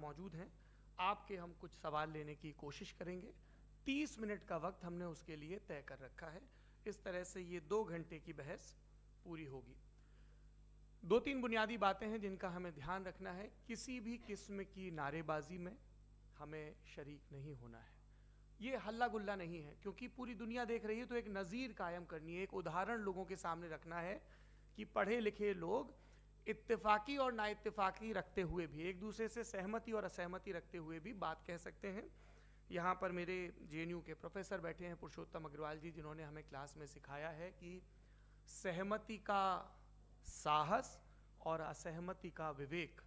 मौजूद हैं। आपके हम कुछ सवाल लेने की कोशिश करेंगे। 30 मिनट का वक्त हमने उसके लिए तय कर रखा है। इस तरह से ये 2 घंटे की बहस पूरी होगी। 2-3 बुनियादी बातें हैं जिनका हमें ध्यान रखना है। किसी भी किस्म की नारेबाजी में हमें शरीक नहीं होना है। ये हल्ला गुल्ला नहीं है, क्योंकि पूरी दुनिया देख रही है, तो एक नज़ीर कायम करनी है, एक उदाहरण लोगों के सामने रखना है कि पढ़े लिखे लोग इत्तेफाकी और नाइत्तेफाकी रखते हुए भी, एक दूसरे से सहमति और असहमति रखते हुए भी बात कह सकते हैं। यहाँ पर मेरे JNU के प्रोफेसर बैठे हैं, पुरुषोत्तम अग्रवाल जी, जिन्होंने हमें क्लास में सिखाया है कि सहमति का साहस और असहमति का विवेक,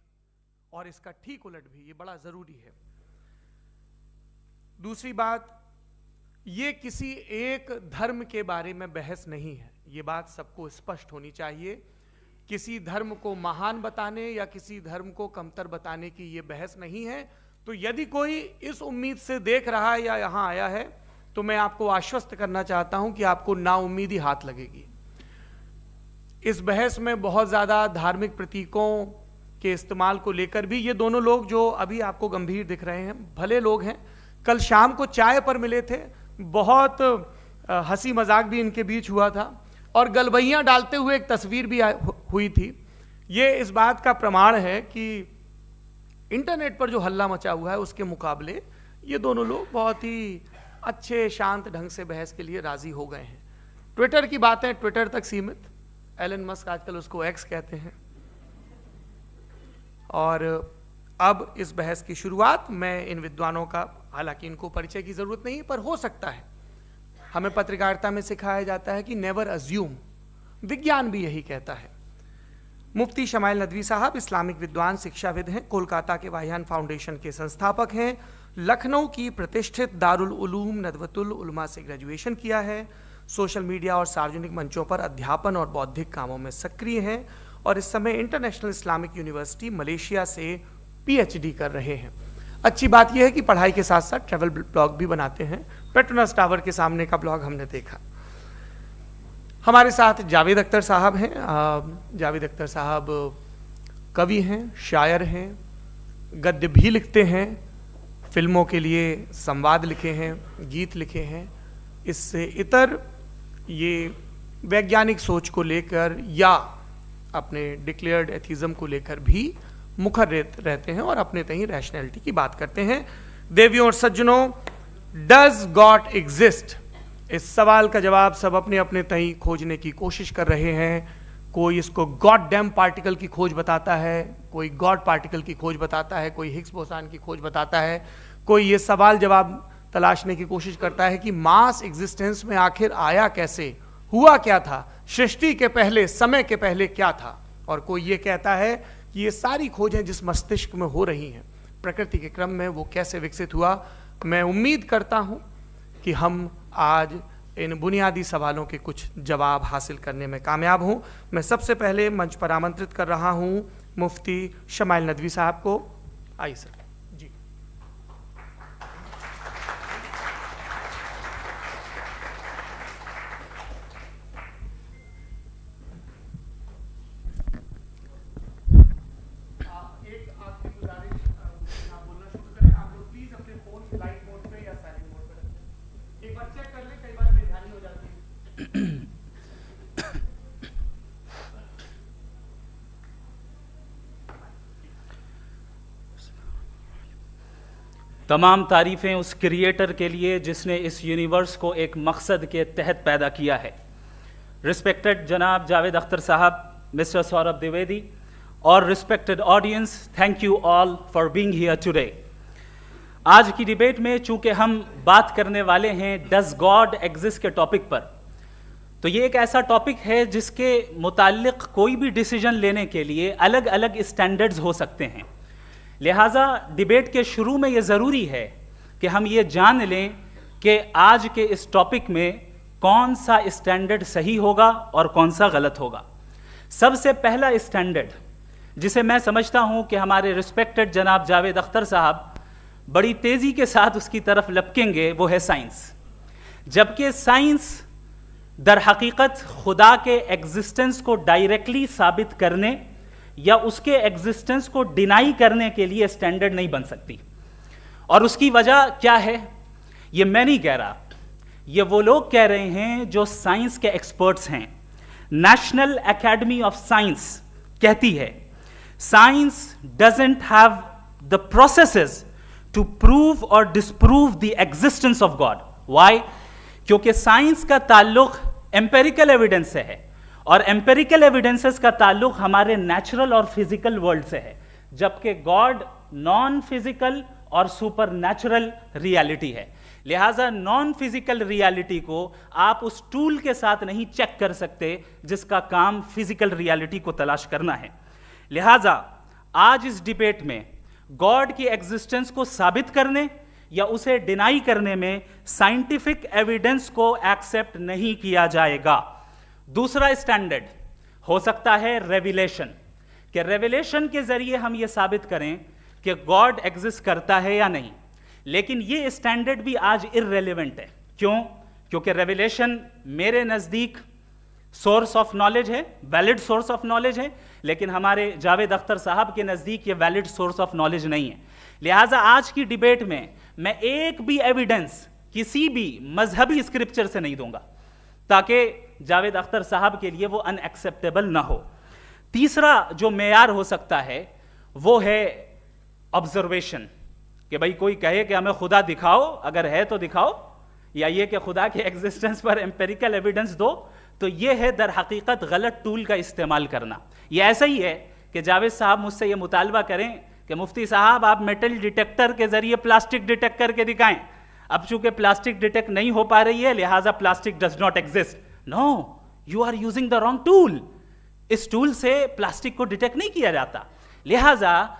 और इसका ठीक उलट भी, ये बड़ा ज़रूरी है। दूसरी बात, ये किसी एक धर्म के बारे में बहस नहीं है, ये बात सबको स्पष्ट होनी चाहिए। किसी धर्म को महान बताने या किसी धर्म को कमतर बताने की ये बहस नहीं है। तो यदि कोई इस उम्मीद से देख रहा है या यहाँ आया है, तो मैं आपको आश्वस्त करना चाहता हूं कि आपको नाउम्मीदी हाथ लगेगी। इस बहस में बहुत ज़्यादा धार्मिक प्रतीकों के इस्तेमाल को लेकर भी ये दोनों लोग जो अभी आपको गंभीर दिख रहे हैं, भले लोग हैं, कल शाम को चाय पर मिले थे, बहुत हंसी मजाक भी इनके बीच हुआ था, और गलबैयाँ डालते हुए एक तस्वीर भी हुई थी। ये इस बात का प्रमाण है कि इंटरनेट पर जो हल्ला मचा हुआ है उसके मुकाबले ये दोनों लोग बहुत ही अच्छे शांत ढंग से बहस के लिए राजी हो गए हैं। ट्विटर की बातें ट्विटर तक सीमित, एलन मस्क आजकल उसको एक्स कहते हैं। और अब इस बहस की शुरुआत, मैं इन विद्वानों का, हालांकि इनको परिचय की जरूरत नहीं, पर हो सकता है, हमें पत्रकारिता में सिखाया जाता है कि नेवर अज्यूम, विज्ञान भी यही कहता है। मुफ्ती शमाइल नदवी साहब इस्लामिक विद्वान, शिक्षाविद हैं, कोलकाता के वाहियान फाउंडेशन के संस्थापक हैं, लखनऊ की प्रतिष्ठित दारुल उलूम नदवतुल उलमा से ग्रेजुएशन किया है, सोशल मीडिया और सार्वजनिक मंचों पर अध्यापन और बौद्धिक कामों में सक्रिय हैं, और इस समय इंटरनेशनल इस्लामिक यूनिवर्सिटी मलेशिया से PhD कर रहे हैं। अच्छी बात यह है कि पढ़ाई के साथ साथ ट्रैवल ब्लॉग भी बनाते हैं। पेट्रोनस टावर के सामने का ब्लॉग हमने देखा। हमारे साथ जावेद अख्तर साहब हैं। जावेद अख्तर साहब कवि हैं, शायर हैं, गद्य भी लिखते हैं, फिल्मों के लिए संवाद लिखे हैं, गीत लिखे हैं। इससे इतर ये वैज्ञानिक सोच को लेकर या अपने डिक्लेयर्ड एथिज्म को लेकर भी मुखर रहते हैं और अपने तहीं रैशनैलिटी की बात करते हैं। देवियों और सज्जनों, डज गॉड एग्जिस्ट? इस सवाल का जवाब सब अपने अपने तहीं खोजने की कोशिश कर रहे हैं। कोई इसको गॉड डैम पार्टिकल की खोज बताता है, कोई गॉड पार्टिकल की खोज बताता है, कोई हिग्स बोसान की खोज बताता है, कोई ये सवाल जवाब तलाशने की कोशिश करता है कि मास एग्जिस्टेंस में आखिर आया कैसे, हुआ क्या था, सृष्टि के पहले, समय के पहले क्या था। और कोई ये कहता है कि ये सारी खोजें जिस मस्तिष्क में हो रही हैं प्रकृति के क्रम में, वो कैसे विकसित हुआ। मैं उम्मीद करता हूं कि हम आज इन बुनियादी सवालों के कुछ जवाब हासिल करने में कामयाब हूं। मैं सबसे पहले मंच पर आमंत्रित कर रहा हूं मुफ्ती शमाइल नदवी साहब को। आइए सर। जी, तमाम तारीफ़ें उस क्रिएटर के लिए जिसने इस यूनिवर्स को एक मकसद के तहत पैदा किया है। रिस्पेक्टेड जनाब जावेद अख्तर साहब, मिस्टर सौरभ द्विवेदी और respected audience, thank you all for being here today. आज की डिबेट में चूंकि हम बात करने वाले हैं डज गॉड एग्जिस्ट के टॉपिक पर, तो ये एक ऐसा टॉपिक है जिसके मुताल्लिक कोई भी डिसीजन लेने के लिए अलग अलग स्टैंडर्ड्स हो सकते हैं। लिहाजा डिबेट के शुरू में ये ज़रूरी है कि हम ये जान लें कि आज के इस टॉपिक में कौन सा स्टैंडर्ड सही होगा और कौन सा गलत होगा। सबसे पहला स्टैंडर्ड जिसे मैं समझता हूं कि हमारे रिस्पेक्टेड जनाब जावेद अख्तर साहब बड़ी तेज़ी के साथ उसकी तरफ लपकेंगे, वो है साइंस। जबकि साइंस दर हकीकत खुदा के एग्जिस्टेंस को डायरेक्टली साबित करने या उसके एग्जिस्टेंस को डिनाई करने के लिए स्टैंडर्ड नहीं बन सकती। और उसकी वजह क्या है, ये मैं नहीं कह रहा, ये वो लोग कह रहे हैं जो साइंस के एक्सपर्ट्स हैं। नेशनल एकेडमी ऑफ साइंस कहती है science doesn't have the processes to prove और disprove the existence of God. Why? क्योंकि साइंस का ताल्लुक एम्पेरिकल एविडेंस से है, और एम्पेरिकल एविडेंसेस का ताल्लुक हमारे नेचुरल और फिजिकल वर्ल्ड से है, जबकि गॉड नॉन फिजिकल और सुपर नेचुरल रियलिटी है। लिहाजा नॉन फिजिकल रियलिटी को आप उस टूल के साथ नहीं चेक कर सकते जिसका काम फिजिकल रियलिटी को तलाश करना है। लिहाजा आज इस डिबेट में गॉड की एग्जिस्टेंस को साबित करने या उसे डिनाई करने में साइंटिफिक एविडेंस को एक्सेप्ट नहीं किया जाएगा। दूसरा स्टैंडर्ड हो सकता है रेविलेशन, कि रेविलेशन के जरिए हम यह साबित करें कि गॉड एग्जिस्ट करता है या नहीं। लेकिन यह स्टैंडर्ड भी आज इररेलेवेंट है। क्यों? क्योंकि रेविलेशन मेरे नजदीक सोर्स ऑफ नॉलेज है, वैलिड सोर्स ऑफ नॉलेज है, लेकिन हमारे जावेद अख्तर साहब के नजदीक ये वैलिड सोर्स ऑफ नॉलेज नहीं है। लिहाजा आज की डिबेट में मैं एक भी एविडेंस किसी भी मजहबी स्क्रिप्चर से नहीं दूंगा, ताकि जावेद अख्तर साहब के लिए वो अनएक्सेप्टेबल ना हो। तीसरा जो मेयार हो सकता है वो है ऑब्जर्वेशन, कि भाई कोई कहे कि हमें खुदा दिखाओ, अगर है तो दिखाओ, या ये कि खुदा के एग्जिस्टेंस पर एम्पेरिकल एविडेंस दो, तो ये है दर हकीकत गलत टूल का इस्तेमाल करना। ये ऐसा ही है कि जावेद साहब मुझसे ये मुतालबा करें कि मुफ्ती साहब आप मेटल डिटेक्टर के जरिए प्लास्टिक डिटेक्ट करके दिखाएं। अब चूंकि प्लास्टिक डिटेक्ट नहीं हो पा रही है, लिहाजा plastic does not exist. No, you are using the wrong tool. इस टूल से प्लास्टिक को डिटेक्ट नहीं किया जाता। लिहाजा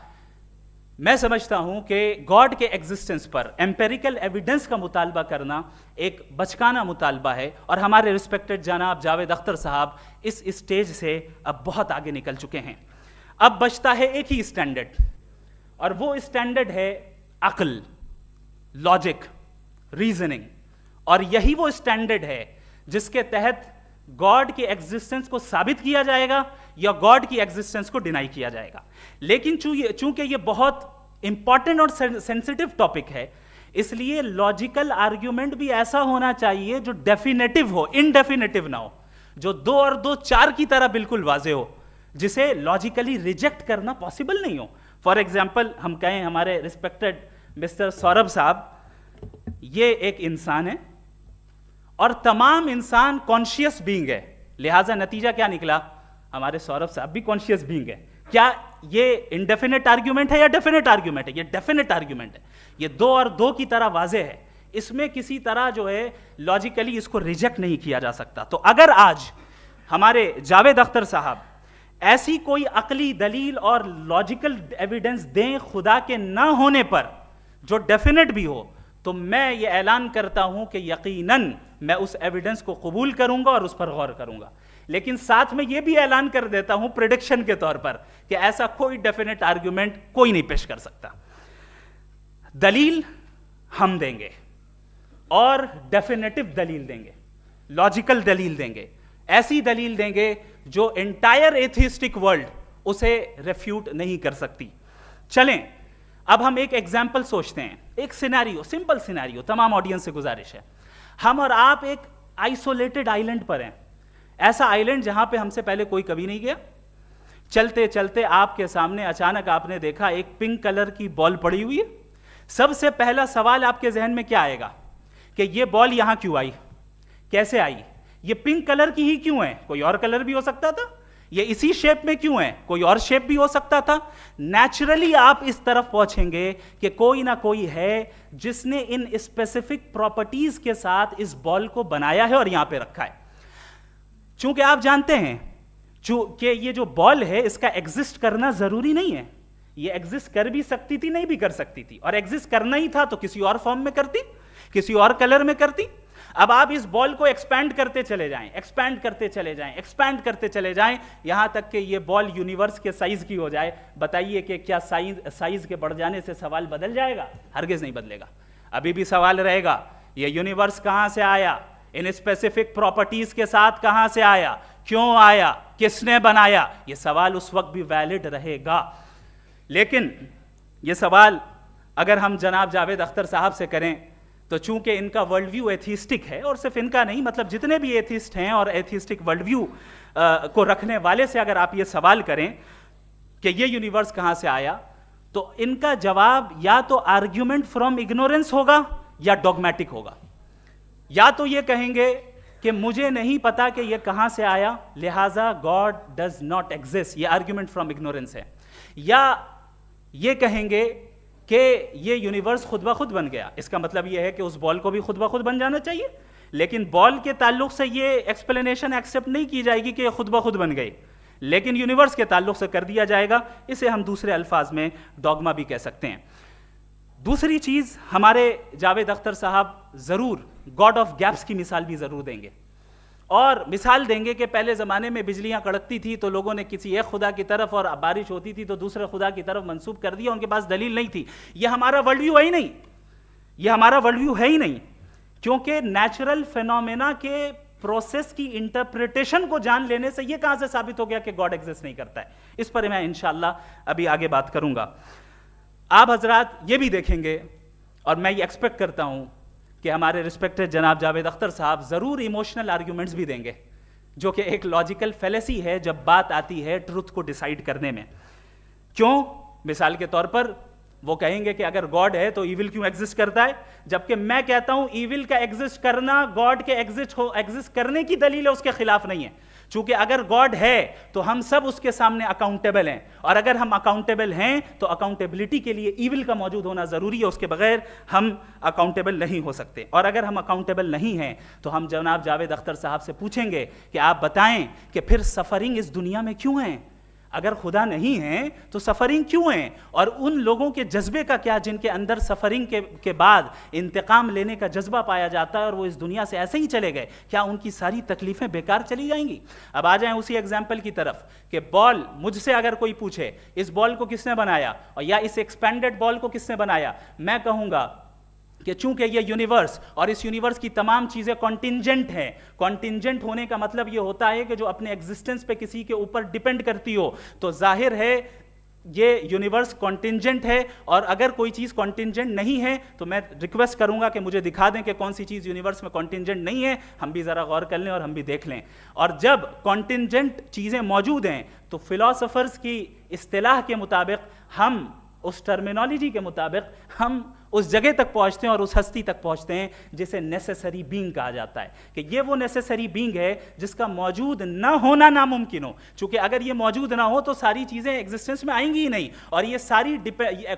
मैं समझता हूं कि गॉड के एग्जिस्टेंस पर एम्पेरिकल एविडेंस का मुतालबा करना एक बचकाना मुतालबा है, और हमारे रिस्पेक्टेड जनाब जावेद अख्तर साहब इस स्टेज से अब बहुत आगे निकल चुके हैं। अब बचता है एक ही स्टैंडर्ड, और वो स्टैंडर्ड है अक्ल, लॉजिक, रीजनिंग। और यही वो स्टैंडर्ड है जिसके तहत गॉड की एग्जिस्टेंस को साबित किया जाएगा या गॉड की एग्जिस्टेंस को डिनाई किया जाएगा। लेकिन चूंकि ये बहुत इंपॉर्टेंट और सेंसिटिव टॉपिक है, इसलिए लॉजिकल आर्ग्यूमेंट भी ऐसा होना चाहिए जो डेफिनेटिव हो, इनडेफिनेटिव ना हो, जो 2 और 2 4 की तरह बिल्कुल वाजे हो, जिसे लॉजिकली रिजेक्ट करना पॉसिबल नहीं हो। फॉर एग्जाम्पल हम कहें हमारे रिस्पेक्टेड मिस्टर सौरभ साहब, ये एक इंसान है और तमाम इंसान कॉन्शियस बीइंग है, लिहाजा नतीजा क्या निकला, हमारे सौरभ साहब भी कॉन्शियस बीइंग है। क्या ये इनडेफिनेट आर्ग्यूमेंट है या डेफिनेट आर्ग्यूमेंट है? ये डेफिनेट आर्ग्यूमेंट है। ये 2 और 2 की तरह वाजे है, इसमें किसी तरह जो है लॉजिकली इसको रिजेक्ट नहीं किया जा सकता। तो अगर आज हमारे जावेद अख्तर साहब ऐसी कोई अकली दलील और लॉजिकल एविडेंस दें खुदा के ना होने पर जो डेफिनेट भी हो, तो मैं ये ऐलान करता हूं कि यकीनन मैं उस एविडेंस को कबूल करूंगा और उस पर गौर करूंगा। लेकिन साथ में यह भी ऐलान कर देता हूं प्रेडिक्शन के तौर पर कि ऐसा कोई डेफिनेट आर्ग्यूमेंट कोई नहीं पेश कर सकता। दलील हम देंगे और डेफिनेटिव दलील देंगे, लॉजिकल दलील देंगे, ऐसी दलील देंगे जो एंटायर एथिस्टिक वर्ल्ड उसे रेफ्यूट नहीं कर सकती। चलें अब हम एक एग्जाम्पल सोचते हैं, एक सिनेरियो, सिंपल सिनेरियो, तमाम ऑडियंस से गुजारिश है, हम और आप एक आइसोलेटेड आइलैंड पर हैं, ऐसा आइलैंड जहां पे हमसे पहले कोई कभी नहीं गया। चलते चलते आपके सामने अचानक आपने देखा एक पिंक कलर की बॉल पड़ी हुई है। सबसे पहला सवाल आपके जहन में क्या आएगा कि ये बॉल यहां क्यों आई, कैसे आई, ये पिंक कलर की ही क्यों है, कोई और कलर भी हो सकता था, ये इसी शेप में क्यों है, कोई और शेप भी हो सकता था। नेचुरली आप इस तरफ पहुंचेंगे कि कोई ना कोई है जिसने इन स्पेसिफिक प्रॉपर्टीज के साथ इस बॉल को बनाया है और यहां पे रखा है। चूंकि आप जानते हैं कि ये जो बॉल है इसका एग्जिस्ट करना जरूरी नहीं है, ये एग्जिस्ट कर भी सकती थी, नहीं भी कर सकती थी, और एग्जिस्ट करना ही था तो किसी और फॉर्म में करती, किसी और कलर में करती। अब आप इस बॉल को एक्सपैंड करते चले जाएं, एक्सपैंड करते चले जाएं, एक्सपैंड करते चले जाएं, यहां तक कि ये बॉल यूनिवर्स के साइज की हो जाए। बताइए कि क्या साइज के बढ़ जाने से सवाल बदल जाएगा? हरगिज नहीं बदलेगा। अभी भी सवाल रहेगा ये यूनिवर्स कहां से आया, इन स्पेसिफिक प्रॉपर्टीज के साथ कहां से आया, क्यों आया, किसने बनाया, यह सवाल उस वक्त भी वैलिड रहेगा। लेकिन यह सवाल अगर हम जनाब जावेद अख्तर साहब से करें तो चूंकि इनका वर्ल्ड व्यू एथिस्टिक है, और सिर्फ इनका नहीं, मतलब जितने भी एथिस्ट हैं और एथिस्टिक वर्ल्ड व्यू को रखने वाले से अगर आप ये सवाल करें कि ये यूनिवर्स कहां से आया, तो इनका जवाब या तो आर्ग्यूमेंट फ्रॉम इग्नोरेंस होगा या डॉगमेटिक होगा। या तो ये कहेंगे कि मुझे नहीं पता कि ये कहां से आया, लिहाजा गॉड डज नॉट एग्जिस्ट, ये आर्ग्यूमेंट फ्रॉम इग्नोरेंस है। या ये कहेंगे कि ये यूनिवर्स खुद ब खुद बन गया, इसका मतलब ये है कि उस बॉल को भी खुद ब खुद बन जाना चाहिए, लेकिन बॉल के ताल्लुक से ये एक्सप्लेनेशन एक्सेप्ट नहीं की जाएगी कि खुद ब खुद बन गई, लेकिन यूनिवर्स के ताल्लुक से कर दिया जाएगा। इसे हम दूसरे अल्फाज में डॉगमा भी कह सकते हैं। दूसरी चीज, हमारे जावेद अख्तर साहब जरूर गॉड ऑफ गैप्स की मिसाल भी जरूर देंगे, और मिसाल देंगे कि पहले ज़माने में बिजलियां कड़कती थी तो लोगों ने किसी एक खुदा की तरफ, और बारिश होती थी तो दूसरे खुदा की तरफ मंसूब कर दिया, उनके पास दलील नहीं थी। यह हमारा वर्ल्ड व्यू है ही नहीं, यह हमारा वर्ल्ड व्यू है ही नहीं, क्योंकि नेचुरल फिनोमेना के प्रोसेस की इंटरप्रिटेशन को जान लेने से यह कहां से साबित हो गया कि गॉड एग्जिस्ट नहीं करता है। इस पर मैं इंशाअल्लाह अभी आगे बात करूंगा। आप हजरात ये भी देखेंगे, और मैं ये एक्सपेक्ट करता हूं कि हमारे रिस्पेक्टेड जनाब जावेद अख्तर साहब जरूर इमोशनल आर्ग्यूमेंट्स भी देंगे, जो कि एक लॉजिकल फेलेसी है जब बात आती है ट्रुथ को डिसाइड करने में। क्यों? मिसाल के तौर पर वो कहेंगे कि अगर गॉड है तो ईविल क्यों एग्जिस्ट करता है, जबकि मैं कहता हूं ईविल का एग्जिस्ट करना गॉड के एग्जिस्ट करने की दलील है, उसके खिलाफ नहीं है। चूंकि अगर गॉड है तो हम सब उसके सामने अकाउंटेबल हैं, और अगर हम अकाउंटेबल हैं तो अकाउंटेबिलिटी के लिए ईविल का मौजूद होना जरूरी है, उसके बगैर हम अकाउंटेबल नहीं हो सकते। और अगर हम अकाउंटेबल नहीं हैं तो हम जनाब जावेद अख्तर साहब से पूछेंगे कि आप बताएं कि फिर सफरिंग इस दुनिया में क्यों है? अगर खुदा नहीं है तो सफरिंग क्यों है? और उन लोगों के जज्बे का क्या जिनके अंदर सफरिंग के बाद इंतकाम लेने का जज्बा पाया जाता है और वो इस दुनिया से ऐसे ही चले गए, क्या उनकी सारी तकलीफें बेकार चली जाएंगी? अब आ जाएं उसी एग्जाम्पल की तरफ कि बॉल, मुझसे अगर कोई पूछे इस बॉल को किसने बनाया और या इस एक्सपेंडेड बॉल को किसने बनाया, मैं कहूंगा कि चूंकि ये यूनिवर्स और इस यूनिवर्स की तमाम चीजें कॉन्टिंजेंट हैं। कॉन्टिंजेंट होने का मतलब ये होता है कि जो अपने एग्जिस्टेंस पे किसी के ऊपर डिपेंड करती हो, तो जाहिर है ये यूनिवर्स कॉन्टिंजेंट है। और अगर कोई चीज कॉन्टिंजेंट नहीं है तो मैं रिक्वेस्ट करूंगा कि मुझे दिखा दें कि कौन सी चीज यूनिवर्स में कॉन्टिंजेंट नहीं है, हम भी जरा गौर कर लें और हम भी देख लें। और जब कॉन्टिंजेंट चीजें मौजूद हैं तो फिलोसोफर्स की इस्तिलाह के मुताबिक, हम उस टर्मिनोलॉजी के मुताबिक हम उस जगह तक पहुंचते हैं और उस हस्ती तक पहुंचते हैं जिसे नेसेसरी बीइंग कहा जाता है, कि ये वो नेसेसरी बीइंग है जिसका मौजूद ना होना नामुमकिन हो। चूंकि अगर ये मौजूद ना हो तो सारी चीजें एग्जिस्टेंस में आएंगी ही नहीं, और ये सारी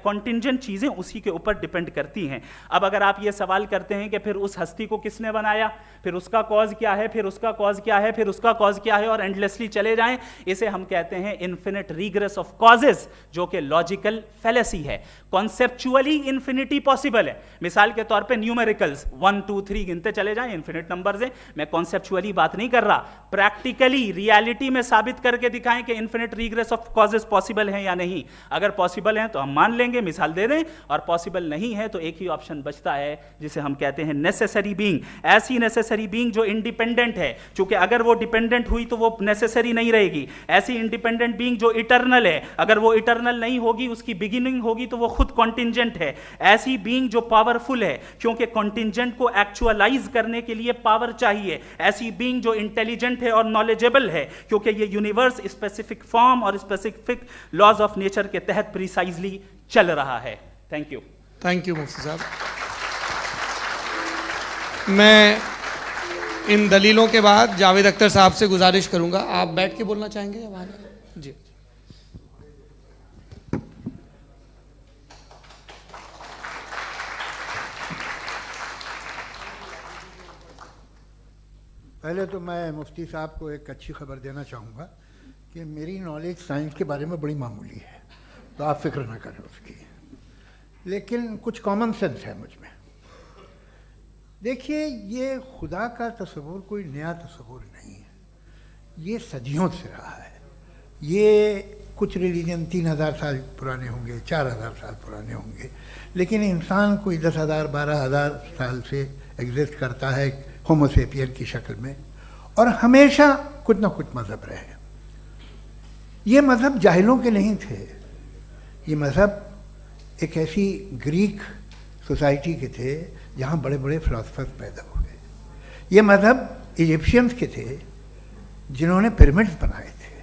कॉन्टिंजेंट चीजें उसी के ऊपर डिपेंड करती हैं। अब अगर आप ये सवाल करते हैं कि फिर उस हस्ती को किसने बनाया, फिर उसका कॉज क्या है, फिर उसका कॉज क्या है, फिर उसका कॉज क्या है, और एंडलेसली चले जाएं, इसे हम कहते हैं इन्फिनिट रिग्रेस ऑफ कॉजेज, जो कि लॉजिकल फेलेसी है। कॉन्सेप्चुअली इन्फिनिटी पॉसिबल है। मिसाल के तौर पे न्यूमेरिकल्स 1 2 3 गिनते चले जाएं, इन्फिनिट नंबर्स हैं। मैं कॉन्सेप्चुअली बात नहीं कर रहा, प्रैक्टिकली रियलिटी में साबित करके दिखाएं कि infinite regress of causes possible हैं या नहीं। अगर पॉसिबल हैं तो हम मान लेंगे, मिसाल दे दें, और पॉसिबल नहीं है तो एक ही ऑप्शन बचता है जिसे हम कहते हैं नेसेसरी बीइंग। ऐसी नेसेसरी बीइंग जो इंडिपेंडेंट है, क्योंकि अगर वो डिपेंडेंट हुई तो वो नेसेसरी नहीं रहेगी। ऐसी इंडिपेंडेंट बीइंग जो इटर्नल है, अगर वो इटर्नल नहीं होगी, उसकी बिगिनिंग होगी तो वो खुद कॉन्टिंजेंट है। ऐसी बीइंग जो पावरफुल है, क्योंकि कॉन्टिंजेंट को एक्चुअलाइज करने के लिए पावर चाहिए। ऐसी बीइंग जो इंटेलिजेंट है और नॉलेजेबल है, क्योंकि ये यूनिवर्स स्पेसिफिक फॉर्म और स्पेसिफिक लॉज ऑफ नेचर के तहत प्रिसाइजली चल रहा है। Thank you. थैंक यू मुफ्ती साहब। मैं इन दलीलों के बाद जावेद अख्तर साहब से गुजारिश करूंगा, आप बैठ के बोलना चाहेंगे या वहां? जी। पहले तो मैं मुफ्ती साहब को एक अच्छी खबर देना चाहूँगा कि मेरी नॉलेज साइंस के बारे में बड़ी मामूली है, तो आप फिक्र ना करें उसकी, लेकिन कुछ कॉमन सेंस है मुझ में। देखिए, ये खुदा का तस्वुर कोई नया तस्वुर नहीं है, ये सदियों से रहा है। ये कुछ रिलीजन 3000 साल पुराने होंगे, 4000 साल पुराने होंगे, लेकिन इंसान कोई 10,000 12,000 साल से एग्जिस्ट करता है होमोसेपियन की शक्ल में, और हमेशा कुछ ना कुछ मज़हब रहे। ये मज़हब जाहिलों के नहीं थे, ये मज़हब एक ऐसी ग्रीक सोसाइटी के थे जहाँ बड़े बड़े फिलोसफर्स पैदा हुए। ये मज़हब इजिप्शियंस के थे जिन्होंने पिरामिड्स बनाए थे।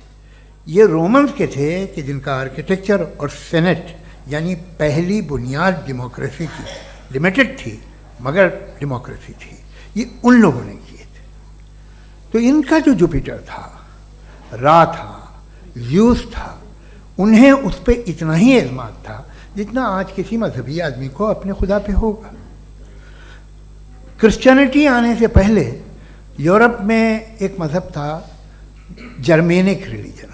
ये रोमन्स के थे कि जिनका आर्किटेक्चर और सेनेट यानी पहली बुनियाद डेमोक्रेसी की लिमिटेड थी मगर डेमोक्रेसी थी, ये उन लोगों ने किए थे। तो इनका जो जुपिटर था, रा था, ज़्यूस था, उन्हें उस पर इतना ही एतमाद था जितना आज किसी मजहबी आदमी को अपने खुदा पे होगा। क्रिश्चियनिटी आने से पहले यूरोप में एक मज़हब था जर्मेनिक रिलीजन।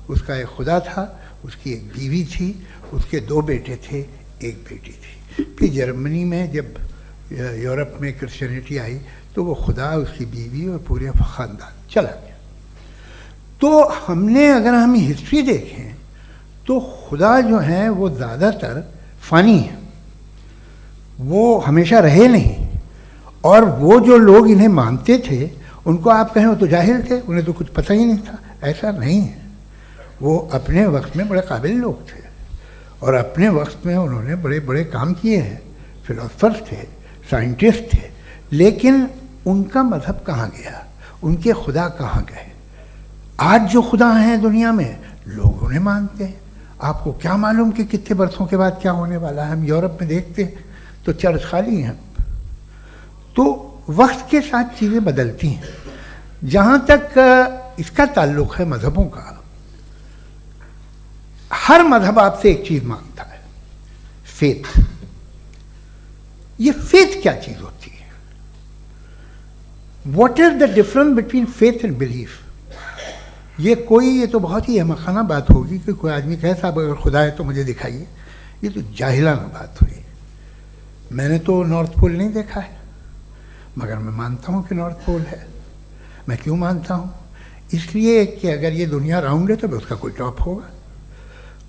उसका एक खुदा था, उसकी एक बीवी थी, उसके 2 बेटे थे, एक बेटी थी। फिर जर्मनी में जब यूरोप में क्रिश्चियनिटी आई तो वो खुदा, उसकी बीवी और पूरे ख़ानदान चला गया। तो हमने अगर हम हिस्ट्री देखें तो खुदा जो हैं वो ज़्यादातर फ़ानी है, वो हमेशा रहे नहीं। और वो जो लोग इन्हें मानते थे उनको आप कहें वो तो जाहिल थे, उन्हें तो कुछ पता ही नहीं था, ऐसा नहीं है। वो अपने वक्त में बड़े काबिल लोग थे और अपने वक्त में उन्होंने बड़े बड़े काम किए हैं, फिलोसफर्स थे, साइंटिस्ट थे। लेकिन उनका मज़हब कहाँ गया, उनके खुदा कहाँ गए? आज जो खुदा हैं दुनिया में लोग उन्हें मानते हैं। आपको क्या मालूम कि कितने बरसों के बाद क्या होने वाला है? हम यूरोप में देखते हैं तो चर्च खाली हैं। तो वक्त के साथ चीज़ें बदलती हैं। जहाँ तक इसका ताल्लुक़ है मज़हबों का, हर मज़हब आपसे एक चीज़ मांगता है, फेथ। ये फेथ क्या चीज़ होती है? What is the difference between faith and belief? ये तो बहुत ही अहमखाना बात होगी कि कोई आदमी कहे साहब अगर खुदा है तो मुझे दिखाइए। ये तो जाहिलाना बात हुई। मैंने तो नॉर्थ पोल नहीं देखा है मगर मैं मानता हूँ कि नॉर्थ पोल है। मैं क्यों मानता हूँ? इसलिए कि अगर ये दुनिया राउंड है तो उसका कोई टॉप होगा।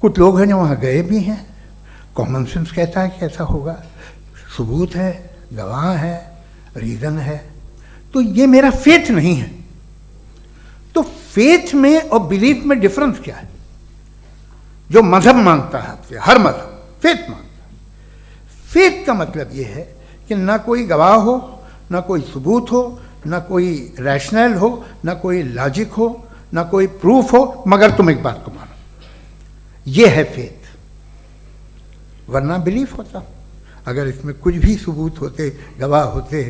कुछ लोग हैं जो वहाँ गए भी हैं, कॉमन सेंस कहता है कि ऐसा होगा, सबूत है, गवाह है, रीज़न है। तो ये मेरा फेथ नहीं है। तो फेथ में और बिलीफ में डिफरेंस क्या है? जो मज़हब मांगता है आपसे, हर मज़हब फेथ मांगता है। फेथ का मतलब ये है कि ना कोई गवाह हो, ना कोई सबूत हो, ना कोई रैशनल हो, ना कोई लॉजिक हो, ना कोई प्रूफ हो, मगर तुम एक बात को मानो। ये है फेथ। वरना बिलीफ होता। अगर इसमें कुछ भी सबूत होते, गवाह होते,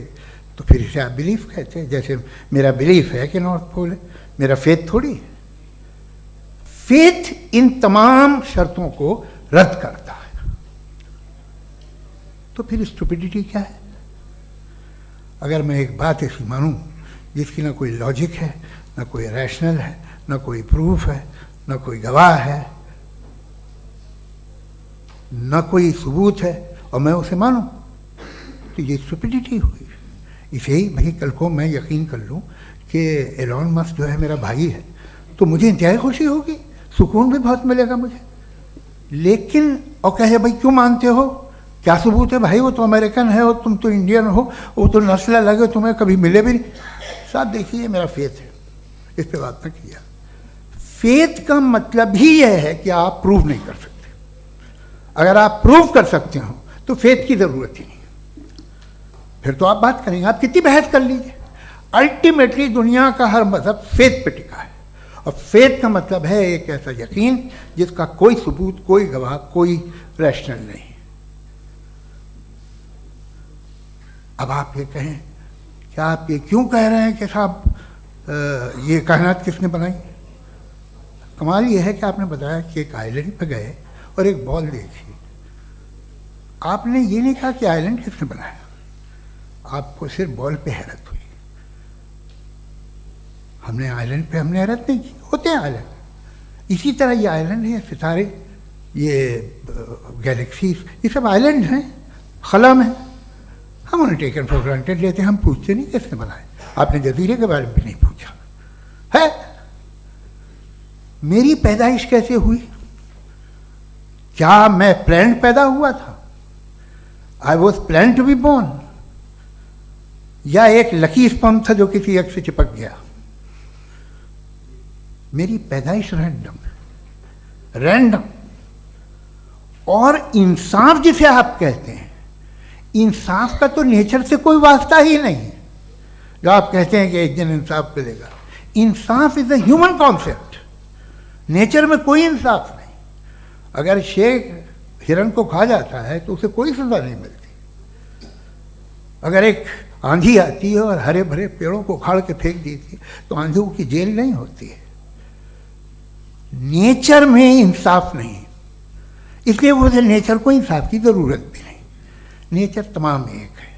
तो फिर इसे आप बिलीफ कहते। जैसे मेरा बिलीफ है कि नॉर्थ पोल है, मेरा फेथ थोड़ी है। फेथ इन तमाम शर्तों को रद्द करता है। तो फिर स्टुपिडिटी क्या है? अगर मैं एक बात ऐसी मानूं जिसकी ना कोई लॉजिक है, ना कोई रैशनल है, ना कोई प्रूफ है, ना कोई गवाह है, ना कोई सबूत है, और मैं उसे मानूं, तो ये स्टुपिडिटी हुई। इसे ही भाई कल को मैं यकीन कर लूं कि एलॉन मस्क जो है मेरा भाई है, तो मुझे इंतहाई खुशी होगी, सुकून भी बहुत मिलेगा मुझे। लेकिन और कहे भाई क्यों मानते हो, क्या सबूत है? भाई वो तो अमेरिकन है और तुम तो इंडियन हो, वो तो नस्ल अलग है, तुम्हें कभी मिले भी नहीं। साहब देखिए मेरा फेथ है, इस पर बात न किया। फेथ का मतलब ही यह है कि आप प्रूव नहीं कर सकते। अगर आप प्रूव कर सकते हो तो फेथ की ज़रूरत ही नहीं, फिर तो आप बात करेंगे, आप कितनी बहस कर लीजिए। अल्टीमेटली दुनिया का हर मज़हब फेथ पे टिका है, और फेथ का मतलब है एक ऐसा यकीन जिसका कोई सबूत, कोई गवाह, कोई रैशनल नहीं। अब आप ये कहें, क्या आप ये क्यों कह रहे हैं कि साहब ये कायनात किसने बनाई? कमाल ये है कि आपने बताया कि एक आइलैंड पे गए और एक बॉल देखी। आपने ये नहीं कहा कि आइलैंड किसने बनाया, आपको सिर्फ बॉल पे हैरत हुई। हमने आइलैंड पे हमने हैरत नहीं की, होते हैं आइलैंड। इसी तरह ये आइलैंड है, सितारे, ये गैलेक्सीज, ये सब आइलैंड हैं, खला में। हम उन्हें टेकन फॉर ग्रांटेड लेते हैं, हम पूछते नहीं किसने बनाए। आपने जजीरे के बारे में भी नहीं पूछा है। मेरी पैदाइश कैसे हुई? क्या मैं प्लान्ड पैदा हुआ था? I was plan to be born. या एक लकी स्पर्म था जो किसी एग से चिपक गया। मेरी पैदाइश रैंडम। और इंसाफ जिसे आप कहते हैं, इंसाफ का तो नेचर से कोई वास्ता ही नहीं है। जो आप कहते हैं कि एक दिन इंसाफ मिलेगा, इंसाफ is a human concept, nature में कोई इंसाफ नहीं। अगर शेर हिरन को खा जाता है तो उसे कोई सजा नहीं मिलती। अगर एक आंधी आती है और हरे भरे पेड़ों को उखाड़ के फेंक देती है तो आंधियों की जेल नहीं होती है। नेचर में इंसाफ नहीं, इसलिए मुझे नेचर को इंसाफ की जरूरत भी नहीं। नेचर तमाम एक है।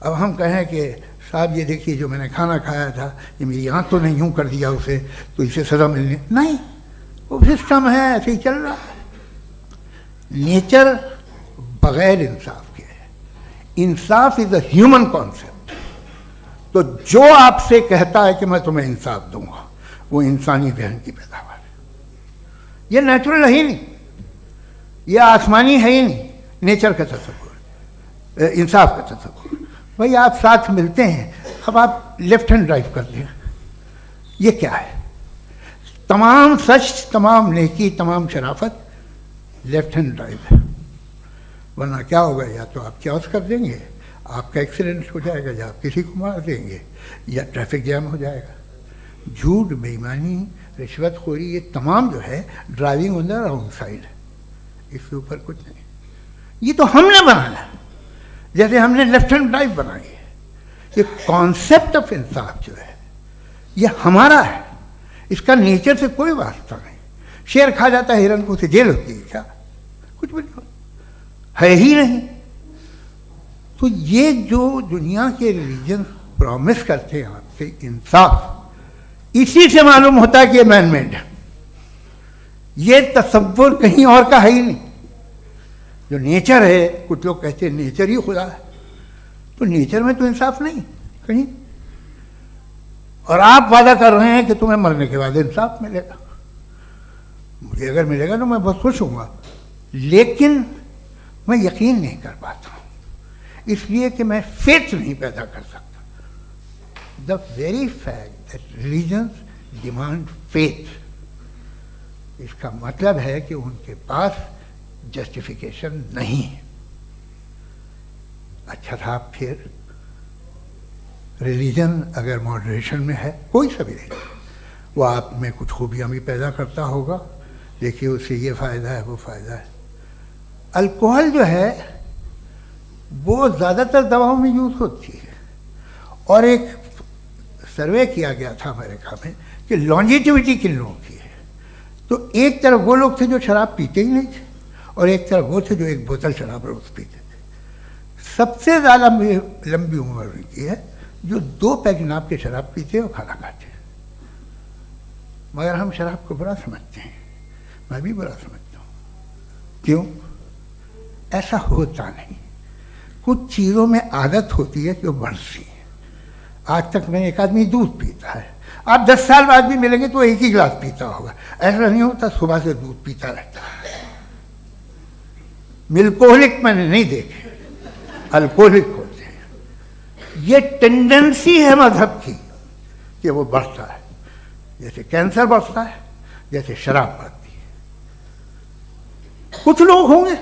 अब हम कहें कि साहब ये देखिए जो मैंने खाना खाया था ये मेरी आँख तो नहीं यूँ कर दिया उसे, तो इसे सज़ा मिलनी नहीं, वो सिस्टम है, ऐसे ही चल रहा है। नेचर बगैर इंसाफ के है। इंसाफ इज अ ह्यूमन कॉन्सेप्ट। तो जो आपसे कहता है कि मैं तुम्हें इंसाफ दूंगा, वो इंसानी जहन की पैदावार है। ये नेचुरल है ही नहीं, ये आसमानी है ही नहीं। नेचर का तसव्वुर, इंसाफ का तसव्वुर। भाई आप साथ मिलते हैं, अब आप लेफ्ट हैंड ड्राइव कर लें, ये क्या है? तमाम सच, तमाम नेकी, तमाम शराफत लेफ्ट हैंड ड्राइव है। वरना क्या होगा, या तो आप क्रॉस कर देंगे, आपका एक्सीडेंट हो जाएगा, या आप किसी को मार देंगे, या ट्रैफिक जैम हो जाएगा। झूठ, बेईमानी, रिश्वतखोरी, ये तमाम जो है driving on the wrong side है। इसके ऊपर कुछ नहीं। ये तो हमने बनाया, जैसे हमने लेफ्ट हैंड ड्राइव बनाई है। ये कॉन्सेप्ट ऑफ इंसाफ जो है ये हमारा है, इसका नेचर से कोई वास्ता नहीं। शेर खा जाता है हिरन को, उसे जेल होती है क्या? कुछ भी नहीं, है ही नहीं। तो ये जो दुनिया के रिलीजन प्रॉमिस करते हैं आपसे इंसाफ, इसी से मालूम होता है कि ये मैन मेड है। ये तसव्वुर कहीं और का है ही नहीं। जो नेचर है, कुछ लोग कहते हैं नेचर ही खुदा है, तो नेचर में तो इंसाफ नहीं कहीं। और आप वादा कर रहे हैं कि तुम्हें मरने के बाद इंसाफ मिलेगा। मुझे अगर मिलेगा तो मैं बहुत खुश हूँगा, लेकिन मैं यकीन नहीं कर पाता हूँ, इसलिए कि मैं फेथ नहीं पैदा कर सकता। The very fact that religions demand faith, इसका मतलब है कि उनके पास जस्टिफिकेशन नहीं है। अच्छा था, फिर रिलीजन अगर मॉडरेशन में है, कोई सा भी नहीं, वो आप में कुछ खूबियाँ भी पैदा करता होगा। देखिए उससे ये फ़ायदा है, वो फ़ायदा है। अल्कोहल जो है वो ज़्यादातर दवाओं में यूज़ होती है, और एक सर्वे किया गया था अमेरिका में कि लॉन्जिटिविटी किन लोगों की है। तो एक तरफ वो लोग थे जो शराब पीते ही नहीं थे, और एक तरफ वो थे जो एक बोतल शराब रोज़ पीते थे। सबसे ज़्यादा लंबी उम्र उनकी है जो 2 पैक नाप के शराब पीते और खाना खाते हैं। मगर हम शराब को बुरा समझते हैं, मैं भी बुरा समझता हूँ। क्यों? ऐसा होता नहीं। कुछ चीज़ों में आदत होती है कि वो बढ़ती है। आज तक में एक आदमी दूध पीता है, आप 10 साल बाद भी मिलेंगे तो एक ही गिलास पीता होगा। ऐसा नहीं होता, सुबह से दूध पीता रहता है। मिल्कोहलिक मैंने नहीं देखे, अल्कोहलिक होते हैं। ये टेंडेंसी है मजहब की कि वो बढ़ता है, जैसे कैंसर बढ़ता है, जैसे शराब बढ़ती है। कुछ लोग होंगे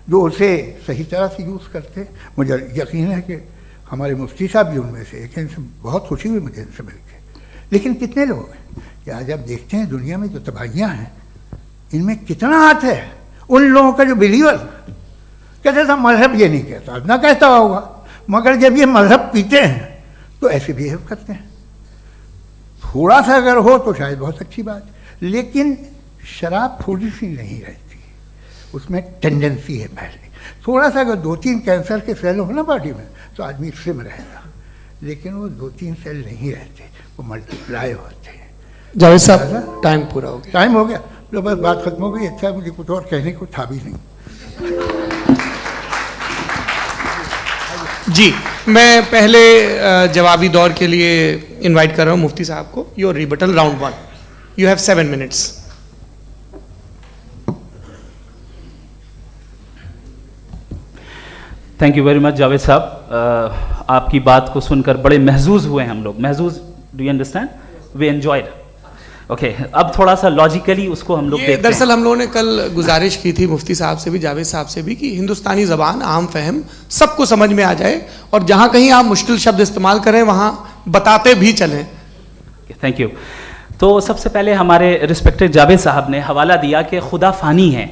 जो उसे सही तरह से यूज़ करते हैं। मुझे यकीन है कि हमारे मुफ्ती साहब भी उनमें से एक हैं, इनसे बहुत खुशी हुई मुझे इनसे मिलकर। लेकिन कितने लोग हैं कि आज आप देखते हैं दुनिया में जो तबाहियाँ हैं, इनमें कितना हाथ है उन लोगों का जो बिलीवर कहते था मजहब ये नहीं कहता, ना कहता होगा, मगर जब ये मजहब पीते हैं तो ऐसे बिहेव करते हैं। थोड़ा सा अगर हो तो शायद बहुत अच्छी बात, लेकिन शराब थोड़ी सी नहीं रहती, उसमें टेंडेंसी है पहले। थोड़ा सा अगर 2-3 कैंसर के सेल हो ना बॉडी में तो आदमी स्लिम रहेगा, लेकिन वो 2-3 सेल नहीं रहते, वो मल्टीप्लाई होते हैं। जावेद साहब टाइम पूरा हो गया। टाइम हो गया, तो बस बात खत्म हो गई। अच्छा, मुझे कुछ और कहने को था भी नहीं। जी, मैं पहले जवाबी दौर के लिए इनवाइट कर रहा हूँ मुफ्ती साहब को। Your rebuttal round 1, you have 7 minutes. Thank you very much Javed साहब। आपकी बात को सुनकर बड़े महजूज हुए हम लोग। महजूज, do you understand? We enjoyed. Okay, अब थोड़ा सा लॉजिकली उसको हम लोग देखते हैं। दरअसल हम लोगों ने कल गुजारिश की थी मुफ्ती साहब से भी, जावेद साहब से भी, कि हिंदुस्तानी ज़बान आम फहम सबको समझ में आ जाए और जहाँ कहीं आप मुश्किल शब्द इस्तेमाल करें वहाँ बताते भी चलें। Thank you. तो सबसे पहले हमारे रिस्पेक्टेड जावेद साहब ने हवाला दिया कि खुदा फ़ानी है।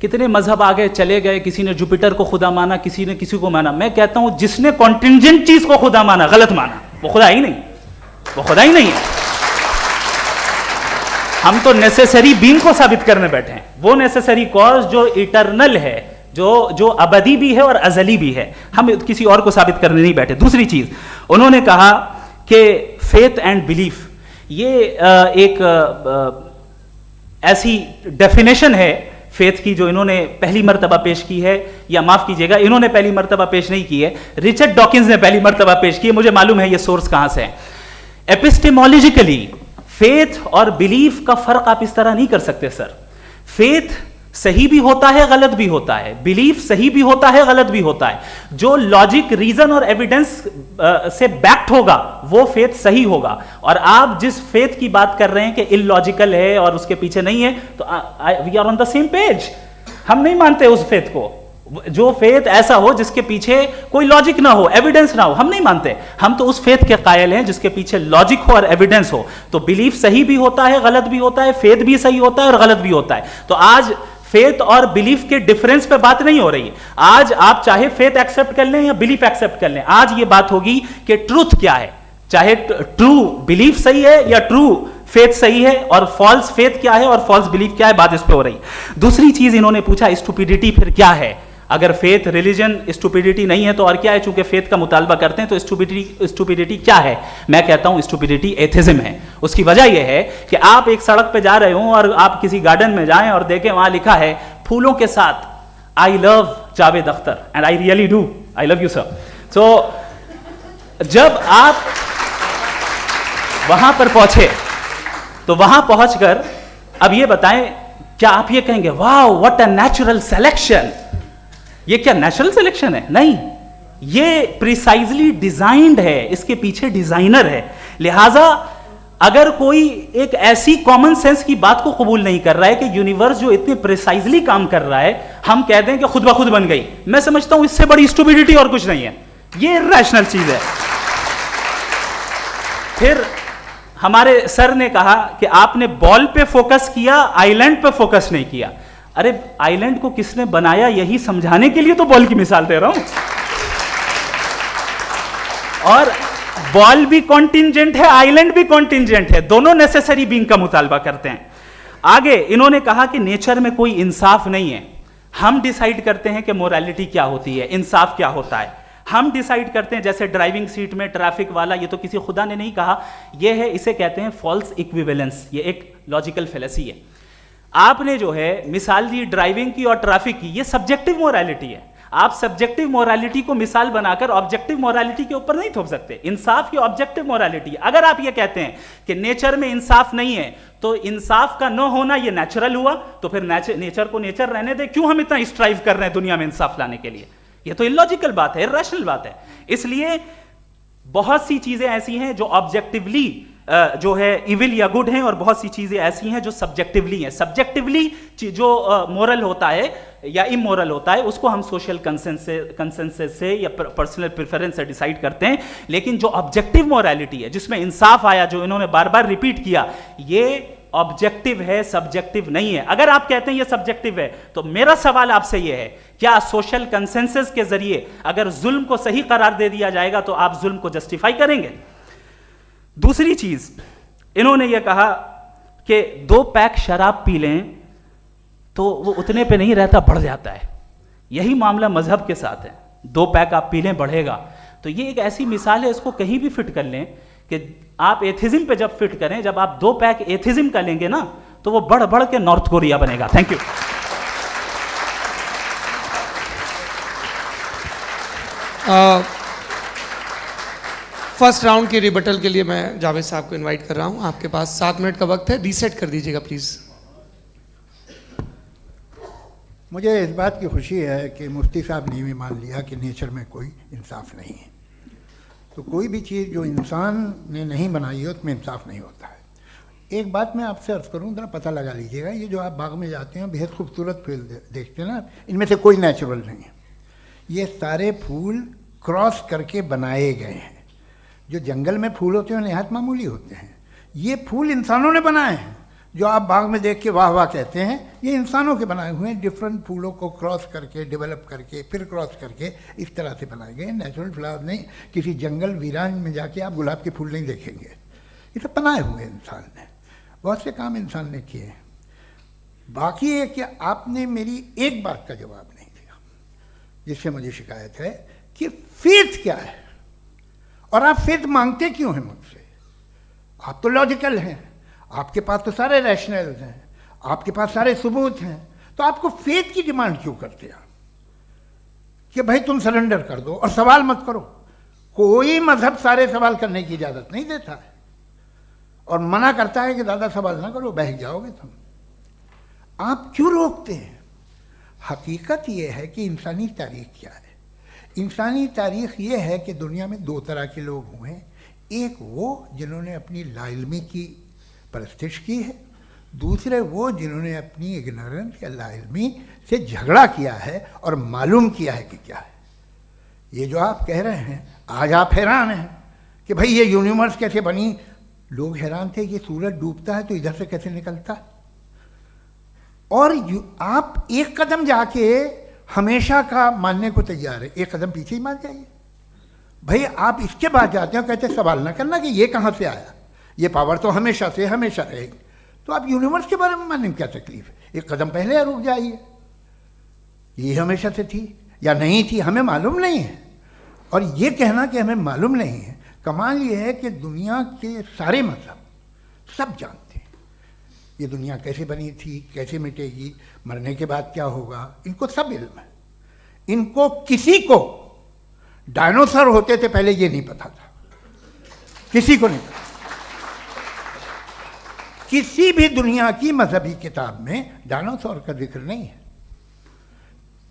कितने मजहब आगे चले गए, किसी ने जुपिटर को खुदा माना, किसी ने किसी को माना। मैं कहता हूँ जिसने कॉन्टिंजेंट चीज़ को खुदा माना, गलत माना, वो खुदा ही नहीं, वो खुदा ही नहीं है। हम तो नेसेसरी बीम को साबित करने बैठे हैं, वो नेसेसरी कॉज जो इटरनल है, जो अबदी भी है और अजली भी है। हम किसी और को साबित करने नहीं बैठे। दूसरी चीज उन्होंने कहा कि फेथ एंड बिलीफ, ये एक ऐसी डेफिनेशन है फेथ की जो इन्होंने पहली मर्तबा पेश की है, या माफ कीजिएगा इन्होंने पहली मर्तबा पेश नहीं की है, रिचर्ड डॉकिंस ने पहली मर्तबा पेश की है। मुझे मालूम है ये सोर्स कहां से है। एपिस्टेमोलॉजिकली फेथ और बिलीफ का फर्क आप इस तरह नहीं कर सकते सर। फेथ सही भी होता है, गलत भी होता है, बिलीफ सही भी होता है, गलत भी होता है। जो लॉजिक, रीजन और एविडेंस से बैक्ड होगा वो फेथ सही होगा। और आप जिस फेथ की बात कर रहे हैं कि इलॉजिकल है और उसके पीछे नहीं है, तो we are on the same page. हम नहीं मानते उस फेथ को, जो फेथ ऐसा हो जिसके पीछे कोई लॉजिक ना हो, एविडेंस ना हो, हम नहीं मानते। हम तो उस फेथ के कायल हैं जिसके पीछे लॉजिक हो और एविडेंस हो। तो बिलीफ सही भी होता है, गलत भी होता है, फेथ भी सही होता है और गलत भी होता है। तो आज फेथ और बिलीफ के डिफरेंस पे बात नहीं हो रही है। आज आप चाहे फेथ एक्सेप्ट कर लें या बिलीफ एक्सेप्ट कर लें, आज ये बात होगी कि ट्रूथ क्या है, चाहे ट्रू बिलीफ सही है या ट्रू फेथ सही है, और फॉल्स फेथ क्या है और फॉल्स बिलीफ क्या है, बात इस पे हो रही। दूसरी चीज इन्होंने पूछा स्टुपिडिटी फिर क्या है। अगर फेथ रिलीजन स्टुपिडिटी नहीं है तो और क्या है? चूंकि फेथ का मुतालबा करते हैं तो स्टुपिडिटी क्या है? मैं कहता हूं स्टुपिडिटी एथिज्म है। उसकी वजह यह है कि आप एक सड़क पे जा रहे हो और आप किसी गार्डन में जाएं और देखें वहां लिखा है फूलों के साथ I love Javed Akhtar, and I really do, I love you sir. So जब आप वहां पर पहुंचे तो वहां पहुंचकर अब ये बताएं, क्या आप ये कहेंगे वाह व्हाट अ नेचुरल सिलेक्शन? ये क्या नेचुरल सिलेक्शन है? नहीं, ये प्रिसाइजली डिजाइंड है, इसके पीछे डिजाइनर है। लिहाजा अगर कोई एक ऐसी कॉमन सेंस की बात को कबूल नहीं कर रहा है कि यूनिवर्स जो इतने प्रिसाइजली काम कर रहा है, हम कह दें कि खुद ब खुद बन गई, मैं समझता हूं इससे बड़ी स्टुपिडिटी और कुछ नहीं है। ये इर्रेशनल चीज है। फिर हमारे सर ने कहा कि आपने बॉल पे फोकस किया, आइलैंड पे फोकस नहीं किया। अरे आइलैंड को किसने बनाया यही समझाने के लिए तो बॉल की मिसाल दे रहा हूं। और बॉल भी कॉन्टिंजेंट है, आइलैंड भी कॉन्टिंजेंट है, दोनों नेसेसरी बीइंग का मुतालबा करते हैं। आगे इन्होंने कहा कि नेचर में कोई इंसाफ नहीं है। हम डिसाइड करते हैं कि मोरालिटी क्या होती है, इंसाफ क्या होता है। हम डिसाइड करते हैं, जैसे ड्राइविंग सीट में ट्रैफिक वाला, ये तो किसी खुदा ने नहीं कहा, ये है, इसे कहते हैं फॉल्स इक्विवेलेंस। ये एक लॉजिकल फेलेसी है। आपने जो है मिसाल दी ड्राइविंग की और ट्रैफिक की, ये सब्जेक्टिव मोरालिटी है। आप सब्जेक्टिव मोरालिटी को मिसाल बनाकर ऑब्जेक्टिव मोरालिटी के ऊपर नहीं थोप सकते। इंसाफ की ऑब्जेक्टिव मोरालिटी है। अगर आप ये कहते हैं कि नेचर में इंसाफ नहीं है तो इंसाफ का न होना ये नेचुरल हुआ, तो फिर नेचर को नेचर रहने दे, क्यों हम इतना स्ट्राइव कर रहे हैं दुनिया में इंसाफ लाने के लिए? ये तो इलॉजिकल बात है, इर्रेशनल बात है। इसलिए बहुत सी चीजें ऐसी हैं जो ऑब्जेक्टिवली जो है इविल या गुड हैं, और बहुत सी चीजें ऐसी हैं जो सब्जेक्टिवली हैं। सब्जेक्टिवली जो मोरल होता है या इमोरल होता है उसको हम सोशल कंसेंसस से या पर्सनल प्रेफरेंस से डिसाइड करते हैं। लेकिन जो ऑब्जेक्टिव मोरालिटी है, जिसमें इंसाफ आया, जो इन्होंने बार बार रिपीट किया, ये ऑब्जेक्टिव है, सब्जेक्टिव नहीं है। अगर आप कहते हैं ये सब्जेक्टिव है तो मेरा सवाल आपसे ये है, क्या सोशल कंसेंसस के जरिए अगर जुल्म को सही करार दे दिया जाएगा तो आप जुल्म को जस्टिफाई करेंगे? दूसरी चीज इन्होंने ये कहा कि 2 पैक शराब पी लें तो वो उतने पे नहीं रहता, बढ़ जाता है। यही मामला मजहब के साथ है। 2 पैक आप पी लें बढ़ेगा, तो ये एक ऐसी मिसाल है, इसको कहीं भी फिट कर लें कि आप एथिज्म पे जब फिट करें, जब आप 2 पैक एथिज्म का लेंगे ना तो वो बढ़ बढ़ के नॉर्थ कोरिया बनेगा। Thank you. फर्स्ट राउंड के रिबटल के लिए मैं जावेद साहब को इनवाइट कर रहा हूं। आपके पास 7 मिनट का वक्त है, रीसेट कर दीजिएगा प्लीज। मुझे इस बात की खुशी है कि मुफ्ती साहब ने भी मान लिया कि नेचर में कोई इंसाफ नहीं है। तो कोई भी चीज़ जो इंसान ने नहीं बनाई है उसमें इंसाफ नहीं होता है। एक बात मैं आपसे अर्ज़ करूँ, ज़रा पता लगा लीजिएगा, ये जो आप बाग में जाते हैं बेहद खूबसूरत फूल देखते हैं ना, इनमें से कोई नेचुरल नहीं है। ये सारे फूल क्रॉस करके बनाए गए हैं। जो जंगल में फूल होते हैं नहायत मामूली होते हैं, ये फूल इंसानों ने बनाए हैं। जो आप बाग में देख के वाह वाह कहते हैं, ये इंसानों के बनाए हुए हैं। डिफरेंट फूलों को क्रॉस करके, डेवलप करके, फिर क्रॉस करके इस तरह से बनाए गए। नेचुरल फ्लावर नहीं, किसी जंगल वीरान में जाके आप गुलाब के फूल नहीं देखेंगे। ये सब बनाए हुए इंसान ने, बहुत से काम इंसान ने किए हैं। बाकी है कि आपने मेरी एक बात का जवाब नहीं दिया, जिससे मुझे शिकायत है कि फेथ क्या है और आप फेथ मांगते क्यों हैं मुझसे। आप तो लॉजिकल हैं, आपके पास तो सारे रैशनल्स हैं, आपके पास सारे सबूत हैं, तो आपको फेथ की डिमांड क्यों करते हैं कि भाई तुम सरेंडर कर दो और सवाल मत करो। कोई मजहब सारे सवाल करने की इजाज़त नहीं देता है और मना करता है कि ज़्यादा सवाल ना करो, बहक जाओगे तुम। आप क्यों रोकते हैं? हकीकत यह है कि इंसानी तारीख क्या है। इंसानी तारीख ये है कि दुनिया में दो तरह के लोग हुए हैं। एक वो जिन्होंने अपनी लाइल्मी की परस्तिश की है, दूसरे वो जिन्होंने अपनी इग्नोरेंस या लाइल्मी से झगड़ा किया है और मालूम किया है कि क्या है। ये जो आप कह रहे हैं, आज आप हैरान हैं कि भाई ये यूनिवर्स कैसे बनी। लोग हैरान थे कि सूरज डूबता है तो इधर से कैसे निकलता है। और आप एक कदम जाके हमेशा का मानने को तैयार है, एक कदम पीछे ही मान जाइए। भाई आप इसके बाद जाते हो, कहते सवाल ना करना कि ये कहाँ से आया, ये पावर तो हमेशा से हमेशा रहेगी। तो आप यूनिवर्स के बारे में मानने में क्या तकलीफ है? एक कदम पहले रुक जाइए। ये हमेशा से थी या नहीं थी हमें मालूम नहीं है। और ये कहना कि हमें मालूम नहीं है, कमाल ये है कि दुनिया के सारे मजहब सब जानते हैं ये दुनिया कैसे बनी थी, कैसे मिटेगी, मरने के बाद क्या होगा, इनको सब इल्म है। इनको किसी को डायनासोर होते थे पहले ये नहीं पता था, किसी को नहीं पता। किसी भी दुनिया की मजहबी किताब में डायनासोर का जिक्र नहीं है।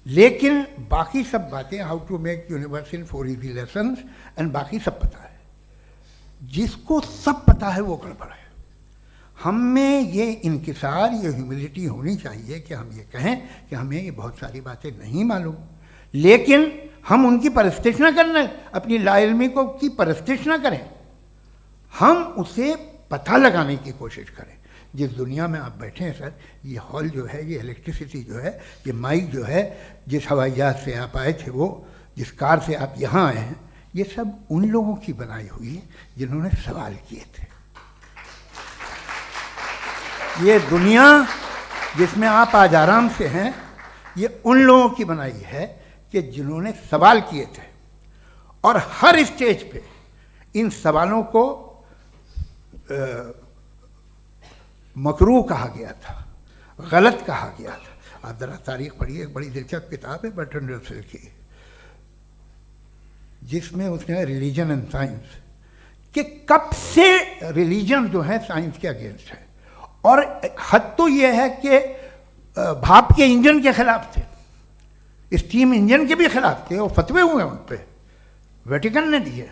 लेकिन बाकी सब बातें, how to make universe in 4 easy lessons and बाकी सब पता है। जिसको सब पता है वो गड़बड़ है। हम में ये इंकिसार, ये ह्यूमिलिटी होनी चाहिए कि हम ये कहें कि हमें ये बहुत सारी बातें नहीं मालूम, लेकिन हम उनकी परस्तिश न करना, अपनी लाइल्मी को की परस्तिश न करें, हम उसे पता लगाने की कोशिश करें। जिस दुनिया में आप बैठे हैं सर, ये हॉल जो है, ये इलेक्ट्रिसिटी जो है, ये माइक जो है, जिस हवाई जहाज से आप आए थे, वो जिस कार से आप यहाँ आए हैं, ये सब उन लोगों की बनाई हुई है जिन्होंने सवाल किए थे। ये दुनिया जिसमें आप आज आराम से हैं, ये उन लोगों की बनाई है कि जिन्होंने सवाल किए थे। और हर स्टेज पे इन सवालों को मकरूह कहा गया था, गलत कहा गया था। आप ज़रा तारीख पढ़िए, एक बड़ी दिलचस्प किताब है बर्ट्रैंड रसेल की, जिसमें उसने रिलीजन एंड साइंस कि कब से रिलीजन जो है साइंस के अगेंस्ट है। और हद तो ये है कि भाप के इंजन के खिलाफ थे, स्टीम इंजन के भी खिलाफ थे, और फतवे हुए उन पर, वेटिकन ने दिए।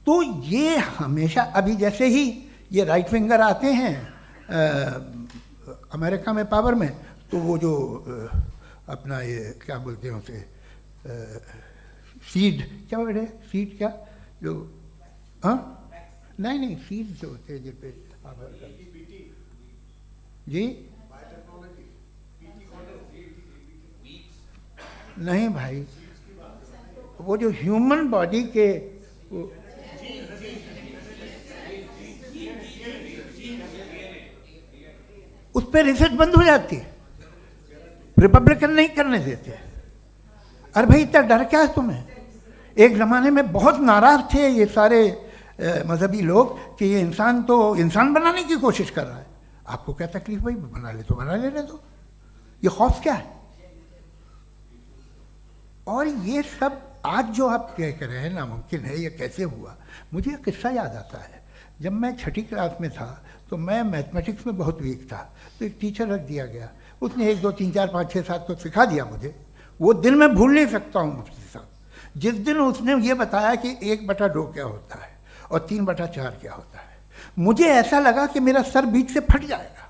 तो ये हमेशा, अभी जैसे ही ये राइट विंगर आते हैं अमेरिका में पावर में, तो वो जो अपना ये क्या बोलते हैं उसे, सीड क्या बोलते हैं, सीड क्या जो, हाँ नहीं सीड जो होते हैं जिन पे जी नहीं भाई, वो जो ह्यूमन बॉडी के उस पर रिसर्च बंद हो जाती है, रिपब्लिकन नहीं करने देते। अरे भाई इतना डर क्या है तुम्हें? एक ज़माने में बहुत नाराज़ थे ये सारे मजहबी लोग कि ये इंसान तो इंसान बनाने की कोशिश कर रहा है। आपको क्या तकलीफ भाई, बना ले तो बना लेने दो, ये खौफ क्या है? और ये सब आज जो आप कह कर रहे हैं नामुमकिन है, ये कैसे हुआ? मुझे एक किस्सा याद आता है। जब मैं 6ठी क्लास में था तो मैं मैथमेटिक्स में बहुत वीक था, तो एक टीचर रख दिया गया, उसने 1 2 3 4 5 6 7 को सिखा दिया मुझे। वो दिन मैं भूल नहीं सकता हूँ मुफ्ती साहब, जिस दिन उसने ये बताया कि 1/2 क्या होता है और 3/4 क्या होता है, मुझे ऐसा लगा कि मेरा सर बीच से फट जाएगा।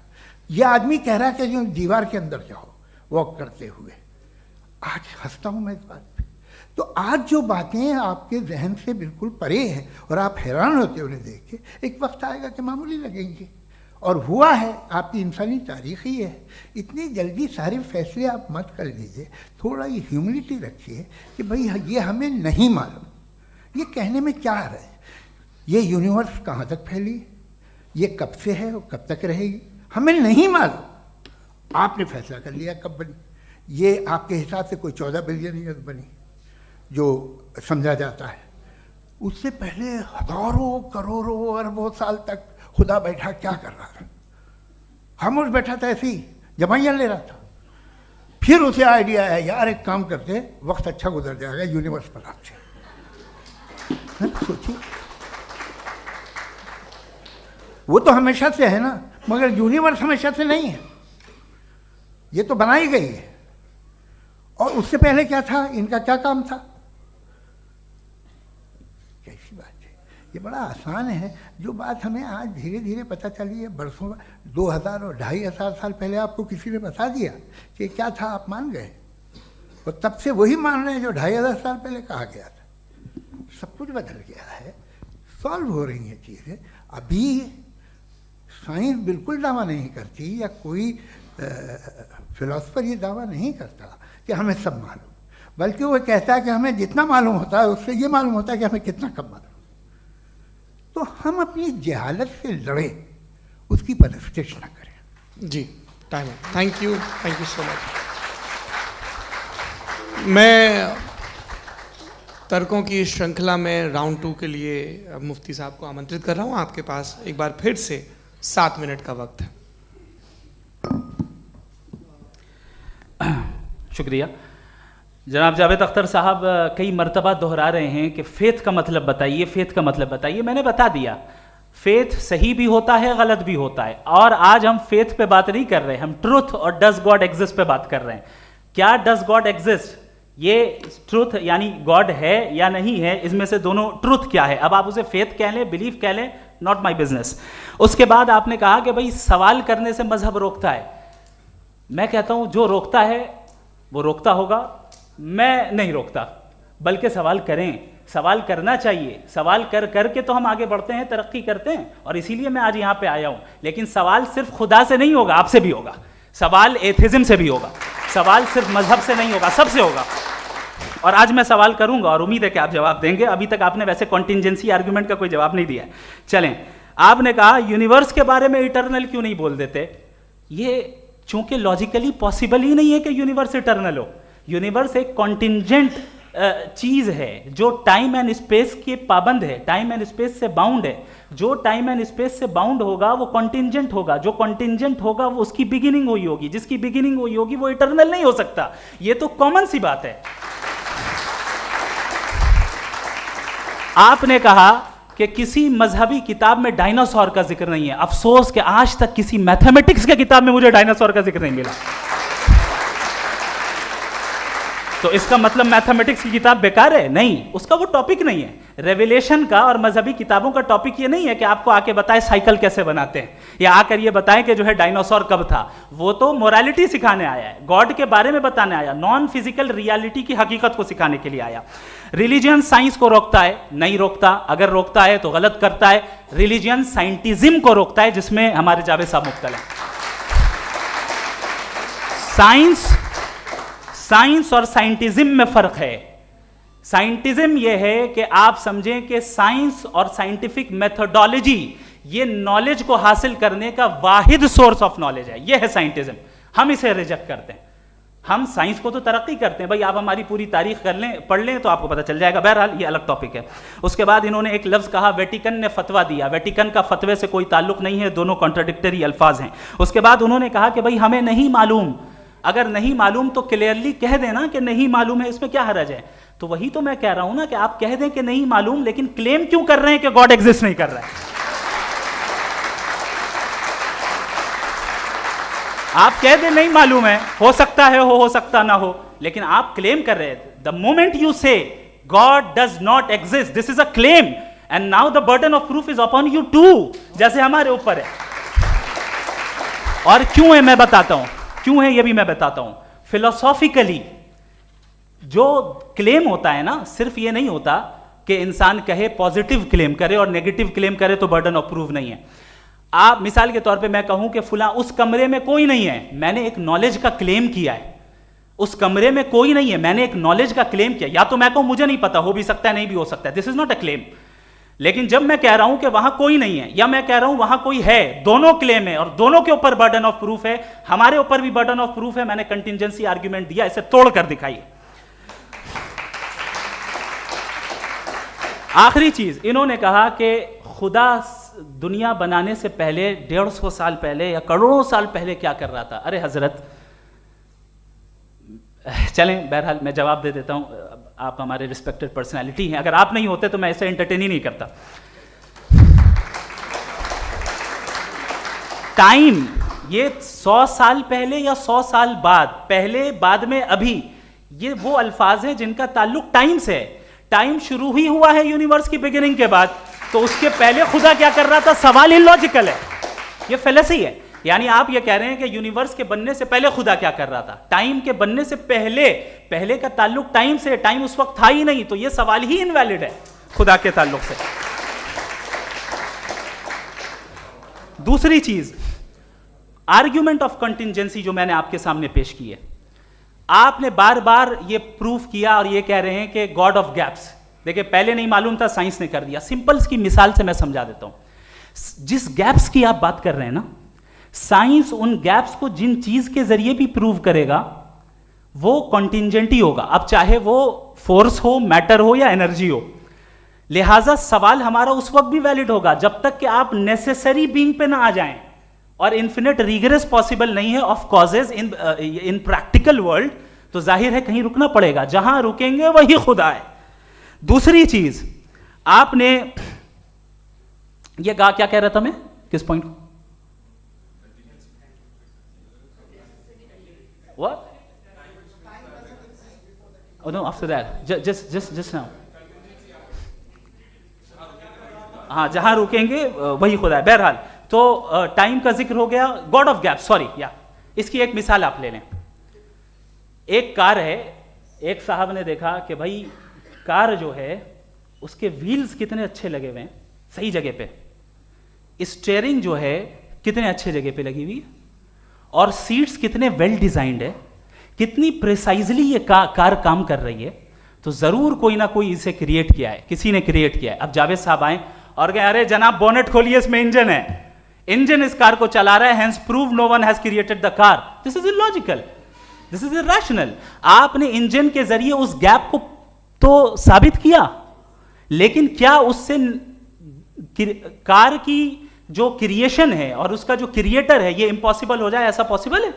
ये आदमी कह रहा है कि जो दीवार के अंदर जाओ वॉक करते हुए। आज हंसता हूँ मैं इस बात पे। तो आज जो बातें आपके जहन से बिल्कुल परे हैं और आप हैरान होते उन्हें देख के, एक वक्त आएगा कि मामूली लगेंगे। और हुआ है, आपकी इंसानी तारीख ही है। इतनी जल्दी सारे फैसले आप मत कर लीजिए, थोड़ा ये ह्यूमिलिटी रखिए कि भाई ये हमें नहीं मालूम। ये कहने में क्या आ रहा है, ये यूनिवर्स कहाँ तक फैली, ये कब से है और कब तक रहेगी, हमें नहीं मालूम। आपने फैसला कर लिया कब बनी। ये आपके हिसाब से कोई 14 बिलियन ईयर बनी जो समझा जाता है। उससे पहले हजारों करोड़ों अरबों साल तक खुदा बैठा क्या कर रहा था? खामोश बैठा था, ऐसे ही जमाइयाँ ले रहा था। फिर उसे आइडिया है, यार एक काम करते, वक्त अच्छा गुजर जाएगा, यूनिवर्स पर आपसे सोचिए। वो तो हमेशा से है ना, मगर यूनिवर्स हमेशा से नहीं है, ये तो बनाई गई है। और उससे पहले क्या था, इनका क्या काम था? कैसी बात है, ये बड़ा आसान है। जो बात हमें आज धीरे धीरे पता चली है, बरसों 2000 और 2500 साल पहले आपको किसी ने बता दिया कि क्या था, आप मान गए और तब से वही मान रहे हैं जो 2500 साल पहले कहा गया था। सब कुछ बदल गया है, सॉल्व हो रही हैं चीज़ें। अभी साइंस बिल्कुल दावा नहीं करती, या कोई फिलोसफर ये दावा नहीं करता कि हमें सब मालूम, बल्कि वो कहता है कि हमें जितना मालूम होता है उससे ये मालूम होता है कि हमें कितना कम मालूम। तो हम अपनी जहालत से लड़ें, उसकी परस्तिश न करें। जी, टाइम है। Thank you so much. मैं तर्कों की श्रृंखला में राउंड 2 के लिए मुफ्ती साहब को आमंत्रित कर रहा हूँ। आपके पास एक बार फिर से 7 मिनट का वक्त है। शुक्रिया। जनाब जावेद अख्तर साहब कई मर्तबा दोहरा रहे हैं कि फेथ का मतलब बताइए, फेथ का मतलब बताइए। मैंने बता दिया, फेथ सही भी होता है, गलत भी होता है। और आज हम फेथ पे बात नहीं कर रहे, हम ट्रुथ और डज गॉड एग्जिस्ट पे बात कर रहे हैं। क्या डज गॉड एग्जिस्ट, ये ट्रुथ यानी गॉड है या नहीं है, इसमें से दोनों ट्रुथ क्या है। अब आप उसे फेथ कह लें, बिलीफ कह लें, नॉट माई बिजनेस। उसके बाद आपने कहा कि भाई सवाल करने से मजहब रोकता है। मैं कहता हूं जो रोकता है वो रोकता होगा, मैं नहीं रोकता, बल्कि सवाल करें, सवाल करना चाहिए। सवाल कर करके तो हम आगे बढ़ते हैं, तरक्की करते हैं, और इसीलिए मैं आज यहां पे आया हूं। लेकिन सवाल सिर्फ खुदा से नहीं होगा, आपसे भी होगा। सवाल एथिज्म से भी होगा, सवाल सिर्फ मजहब से नहीं होगा, सबसे होगा। और आज मैं सवाल करूंगा और उम्मीद है कि आप जवाब देंगे। अभी तक आपने वैसे कॉन्टिंजेंसी आर्गुमेंट का कोई जवाब नहीं दिया है। चलें, आपने कहा यूनिवर्स के बारे में इटर्नल क्यों नहीं बोल देते। ये चूंकि लॉजिकली पॉसिबल ही नहीं है कि यूनिवर्स इटर्नल हो। यूनिवर्स एक कॉन्टिंजेंट चीज है जो टाइम एंड स्पेस के पाबंद है, टाइम एंड स्पेस से बाउंड है। जो टाइम एंड स्पेस से बाउंड होगा वो कॉन्टिंजेंट होगा, जो कॉन्टिंजेंट होगा वो उसकी बिगिनिंग हुई होगी, जिसकी बिगिनिंग हुई होगी वो इटर्नल नहीं हो सकता। ये तो कॉमन सी बात है। आपने कहा कि किसी मजहबी किताब में डायनासोर का जिक्र नहीं है। अफसोस कि आज तक किसी मैथमेटिक्स के किताब में मुझे डायनासोर का जिक्र नहीं मिला। तो इसका मतलब मैथमेटिक्स की किताब बेकार है? नहीं, उसका वो टॉपिक नहीं है। रेवलेशन का और मजहबी किताबों का टॉपिक ये नहीं है कि आपको आके बताए साइकिल कैसे बनाते हैं, या आकर ये बताएं कि जो है डायनासोर कब था। वो तो मोरालिटी सिखाने आया है, गॉड के बारे में बताने आया, नॉन फिजिकल रियलिटी की हकीकत को सिखाने के लिए आया। रिलीजियन साइंस को रोकता है? नहीं रोकता। अगर रोकता है तो गलत करता है। रिलीजियन साइंटिज्म को रोकता है, जिसमें हमारे जावेद साहब मुब्तला हैं। साइंस और साइंटिज्म में फर्क है। साइंटिज्म यह है कि आप समझें कि साइंस और साइंटिफिक मेथोडोलॉजी ये नॉलेज को हासिल करने का वाहिद सोर्स ऑफ नॉलेज है। यह है साइंटिज्म। हम इसे रिजेक्ट करते हैं। हम साइंस को तो तरक्की करते हैं, भाई आप हमारी पूरी तारीख कर लें, पढ़ लें तो आपको पता चल जाएगा। बहरहाल ये अलग टॉपिक है। उसके बाद इन्होंने एक लफ्ज़ कहा, वेटिकन ने फतवा दिया। वेटिकन का फतवे से कोई ताल्लुक नहीं है, दोनों कॉन्ट्राडिक्टरी अल्फाज हैं। उसके बाद उन्होंने कहा कि भाई हमें नहीं मालूम। अगर नहीं मालूम तो क्लियरली कह देना कि नहीं मालूम है, इसमें क्या हरज है। तो वही तो मैं कह रहा हूं ना कि आप कह दें कि नहीं मालूम, लेकिन क्लेम क्यों कर रहे हैं कि गॉड एग्जिस्ट नहीं कर रहा है। आप कह दें नहीं मालूम है, हो सकता है हो सकता ना हो, लेकिन आप क्लेम कर रहे हैं। द मोमेंट यू से God does not exist. This is a claim. And now the burden of proof is upon you too. जैसे हमारे ऊपर है. और क्यों है मैं बताता हूं. क्यों है ये भी मैं बताता हूं. फिलोसॉफिकली जो क्लेम होता है ना, सिर्फ ये नहीं होता कि इंसान कहे पॉजिटिव क्लेम करे और नेगेटिव क्लेम करे तो बर्डन ऑफ प्रूफ नहीं है. आप मिसाल के तौर पे मैं कहूं कि फुला उस कमरे में कोई नहीं है, मैंने एक नॉलेज का क्लेम किया है. उस कमरे में कोई नहीं है, मैंने एक नॉलेज का क्लेम किया. या तो मैं कहूं मुझे नहीं पता, हो भी सकता है नहीं भी हो सकता है, this is not a claim. लेकिन जब मैं कह रहा हूं कि वहां कोई नहीं है या मैं कह रहा हूं वहां कोई है, दोनों क्लेम है और दोनों के ऊपर बर्डन ऑफ प्रूफ है. हमारे ऊपर भी बर्डन ऑफ प्रूफ है. मैंने कंटिजेंसी आर्ग्यूमेंट दिया, इसे तोड़कर दिखाइए. आखिरी चीज, इन्होंने कहा कि खुदा दुनिया बनाने से पहले 150 साल पहले या करोड़ों साल पहले क्या कर रहा था. अरे हजरत, चलें बहरहाल मैं जवाब दे देता हूं. आप हमारे रिस्पेक्टेड पर्सनालिटी हैं, अगर आप नहीं होते तो मैं इसे एंटरटेन ही नहीं करता. टाइम, ये 100 साल पहले या 100 साल बाद, पहले बाद में अभी, ये वो अल्फाज हैं जिनका ताल्लुक टाइम से है. टाइम शुरू ही हुआ है यूनिवर्स की बिगिनिंग के बाद, तो उसके पहले खुदा क्या कर रहा था, सवाल इलॉजिकल है. ये फेलेसी है. यानी आप ये कह रहे हैं कि यूनिवर्स के बनने से पहले खुदा क्या कर रहा था. टाइम के बनने से पहले, पहले का ताल्लुक टाइम से, टाइम उस वक्त था ही नहीं, तो ये सवाल ही इनवैलिड है खुदा के ताल्लुक से. दूसरी चीज, आर्ग्यूमेंट ऑफ कंटिजेंसी जो मैंने आपके सामने पेश की है, आपने बार बार ये प्रूफ किया और ये कह रहे हैं कि गॉड ऑफ गैप्स. देखिए, पहले नहीं मालूम था, साइंस ने कर दिया. सिंपल की मिसाल से मैं समझा देता हूं. जिस गैप्स की आप बात कर रहे हैं ना, साइंस उन गैप्स को जिन चीज के जरिए भी प्रूव करेगा वो कॉन्टिंजेंट ही होगा. अब चाहे वो फोर्स हो, मैटर हो या एनर्जी हो. लिहाजा सवाल हमारा उस वक्त भी वैलिड होगा जब तक कि आप नेसेसरी बीइंग पे ना आ जाएं. और इन्फिनिट रिग्रेस पॉसिबल नहीं है of causes in practical world, तो जाहिर है कहीं रुकना पड़ेगा. जहां रुकेंगे वही खुदा है. दूसरी चीज, आपने ये कहा, क्या कह रहा था मैं, किस पॉइंट को? What? Oh no, after that. Just now. हाँ, जहां रुकेंगे वही खुदा है. बहरहाल, तो टाइम का जिक्र हो गया. गॉड ऑफ गैप, सॉरी, या इसकी एक मिसाल आप ले लें. एक कार है, एक साहब ने देखा कि भाई कार जो है उसके व्हील्स कितने अच्छे लगे हुए हैं, सही जगह पे. स्टीयरिंग जो है कितने अच्छे जगह पे लगी हुई है, और सीट्स कितने वेल डिजाइंड है, कितनी प्रिसाइजली ये कार काम कर रही है. तो जरूर कोई ना कोई इसे क्रिएट किया है, किसी ने क्रिएट किया है. अब जावेद साहब आए और कहे, अरे जनाब बोनेट खोलिए, इसमें इंजन है, इंजन इस कार को चला रहा है, hence prove no one has created the car. This is illogical, this is irrational. आपने इंजन के जरिए उस गैप को तो साबित किया, लेकिन क्या उससे कार की जो क्रिएशन है और उसका जो क्रिएटर है ये इम्पॉसिबल हो जाए? ऐसा पॉसिबल है?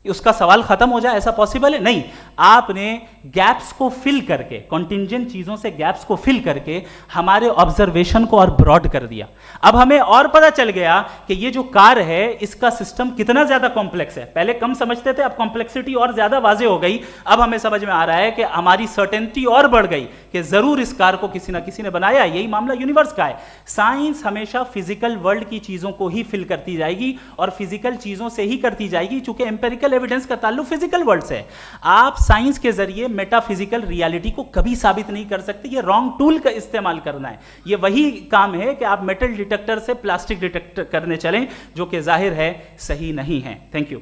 उसका सवाल खत्म हो जाए, ऐसा पॉसिबल है? नहीं. आपने गैप्स को फिल करके, कॉन्टिंजेंट चीजों से गैप्स को फिल करके हमारे ऑब्जर्वेशन को और ब्रॉड कर दिया. अब हमें और पता चल गया कि ये जो कार है इसका सिस्टम कितना ज्यादा कॉम्प्लेक्स है. पहले कम समझते थे, अब कॉम्प्लेक्सिटी और ज्यादा वाजे हो गई. अब हमें समझ में आ रहा है कि हमारी सर्टेनिटी और बढ़ गई कि जरूर इस कार को किसी ना किसी ने बनाया. यही मामला यूनिवर्स का है. साइंस हमेशा फिजिकल वर्ल्ड की चीजों को ही फिल करती जाएगी और फिजिकल चीजों से ही करती जाएगी, चूंकि एम्पेरिकल एविडेंस का ताल्लुक फिजिकल वर्ल्ड से है. आप साइंस के जरिए मेटाफिजिकल रियलिटी को कभी साबित नहीं कर सकते. ये रॉन्ग टूल का इस्तेमाल करना है. ये वही काम है कि आप मेटल डिटेक्टर से प्लास्टिक डिटेक्टर करने चलें, जो कि जाहिर है सही नहीं है. Thank you.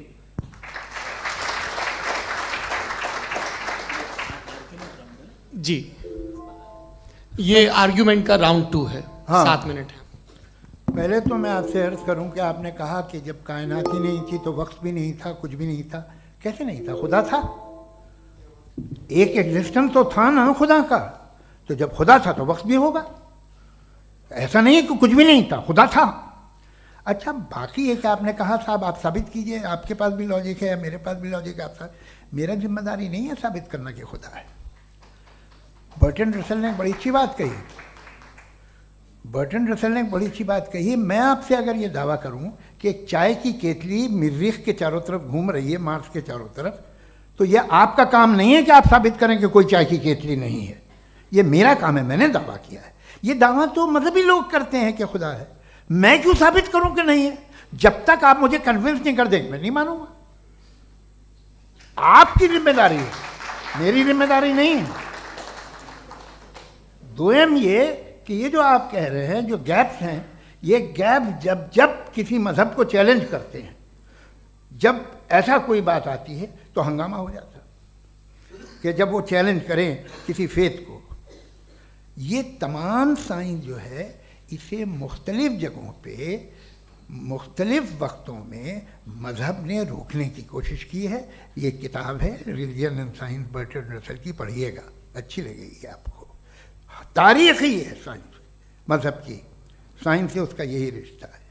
जी, ये आर्ग्यूमेंट का राउंड 2 है. हाँ. 7 मिनट है. पहले तो मैं आपसे अर्ज करूं कि आपने कहा कि जब कायनात ही नहीं थी तो वक्त भी नहीं था, कुछ भी नहीं था. कैसे नहीं था? खुदा था. एक एग्जिस्टेंस तो था ना खुदा का. तो जब खुदा था तो वक्त भी होगा. ऐसा नहीं है कि कुछ भी नहीं था, खुदा था. अच्छा, बाकी एक आपने कहा साहब आप साबित कीजिए, आपके पास भी लॉजिक है, मेरे पास भी लॉजिक है. आप मेरा जिम्मेदारी नहीं है साबित करना कि खुदा है. बर्टन रसल ने बड़ी अच्छी बात कही. बर्टन रसल ने बड़ी अच्छी बात कही. मैं आपसे अगर ये दावा करूं कि एक चाय की केतली मरीख के चारों तरफ घूम रही है, मार्स के चारों तरफ, तो यह आपका काम नहीं है कि आप साबित करें कि कोई चाय की केतली नहीं है. ये मेरा काम है, मैंने दावा किया है। ये दावा तो मजहबी लोग करते हैं कि खुदा है, मैं क्यों साबित करूं कि नहीं है? जब तक आप मुझे कन्विंस नहीं कर देंगे मैं नहीं मानूंगा। आपकी जिम्मेदारी है, मेरी जिम्मेदारी नहीं है। दोयम ये कि ये जो आप कह रहे हैं, जो गैप्स हैं, ये गैप जब जब किसी मजहब को चैलेंज करते हैं, जब ऐसा कोई बात आती है तो हंगामा हो जाता है कि जब वो चैलेंज करें किसी फेथ को। ये तमाम साइंस जो है इसे मुख्तलिफ जगहों पे मुख्तलिफ वक्तों में मज़हब ने रोकने की कोशिश की है। ये किताब है religion and science Bertrand Russell की, पढ़िएगा, अच्छी लगेगी आपको। तारीख़ ही है साइंस, मज़हब की साइंस से उसका यही रिश्ता है।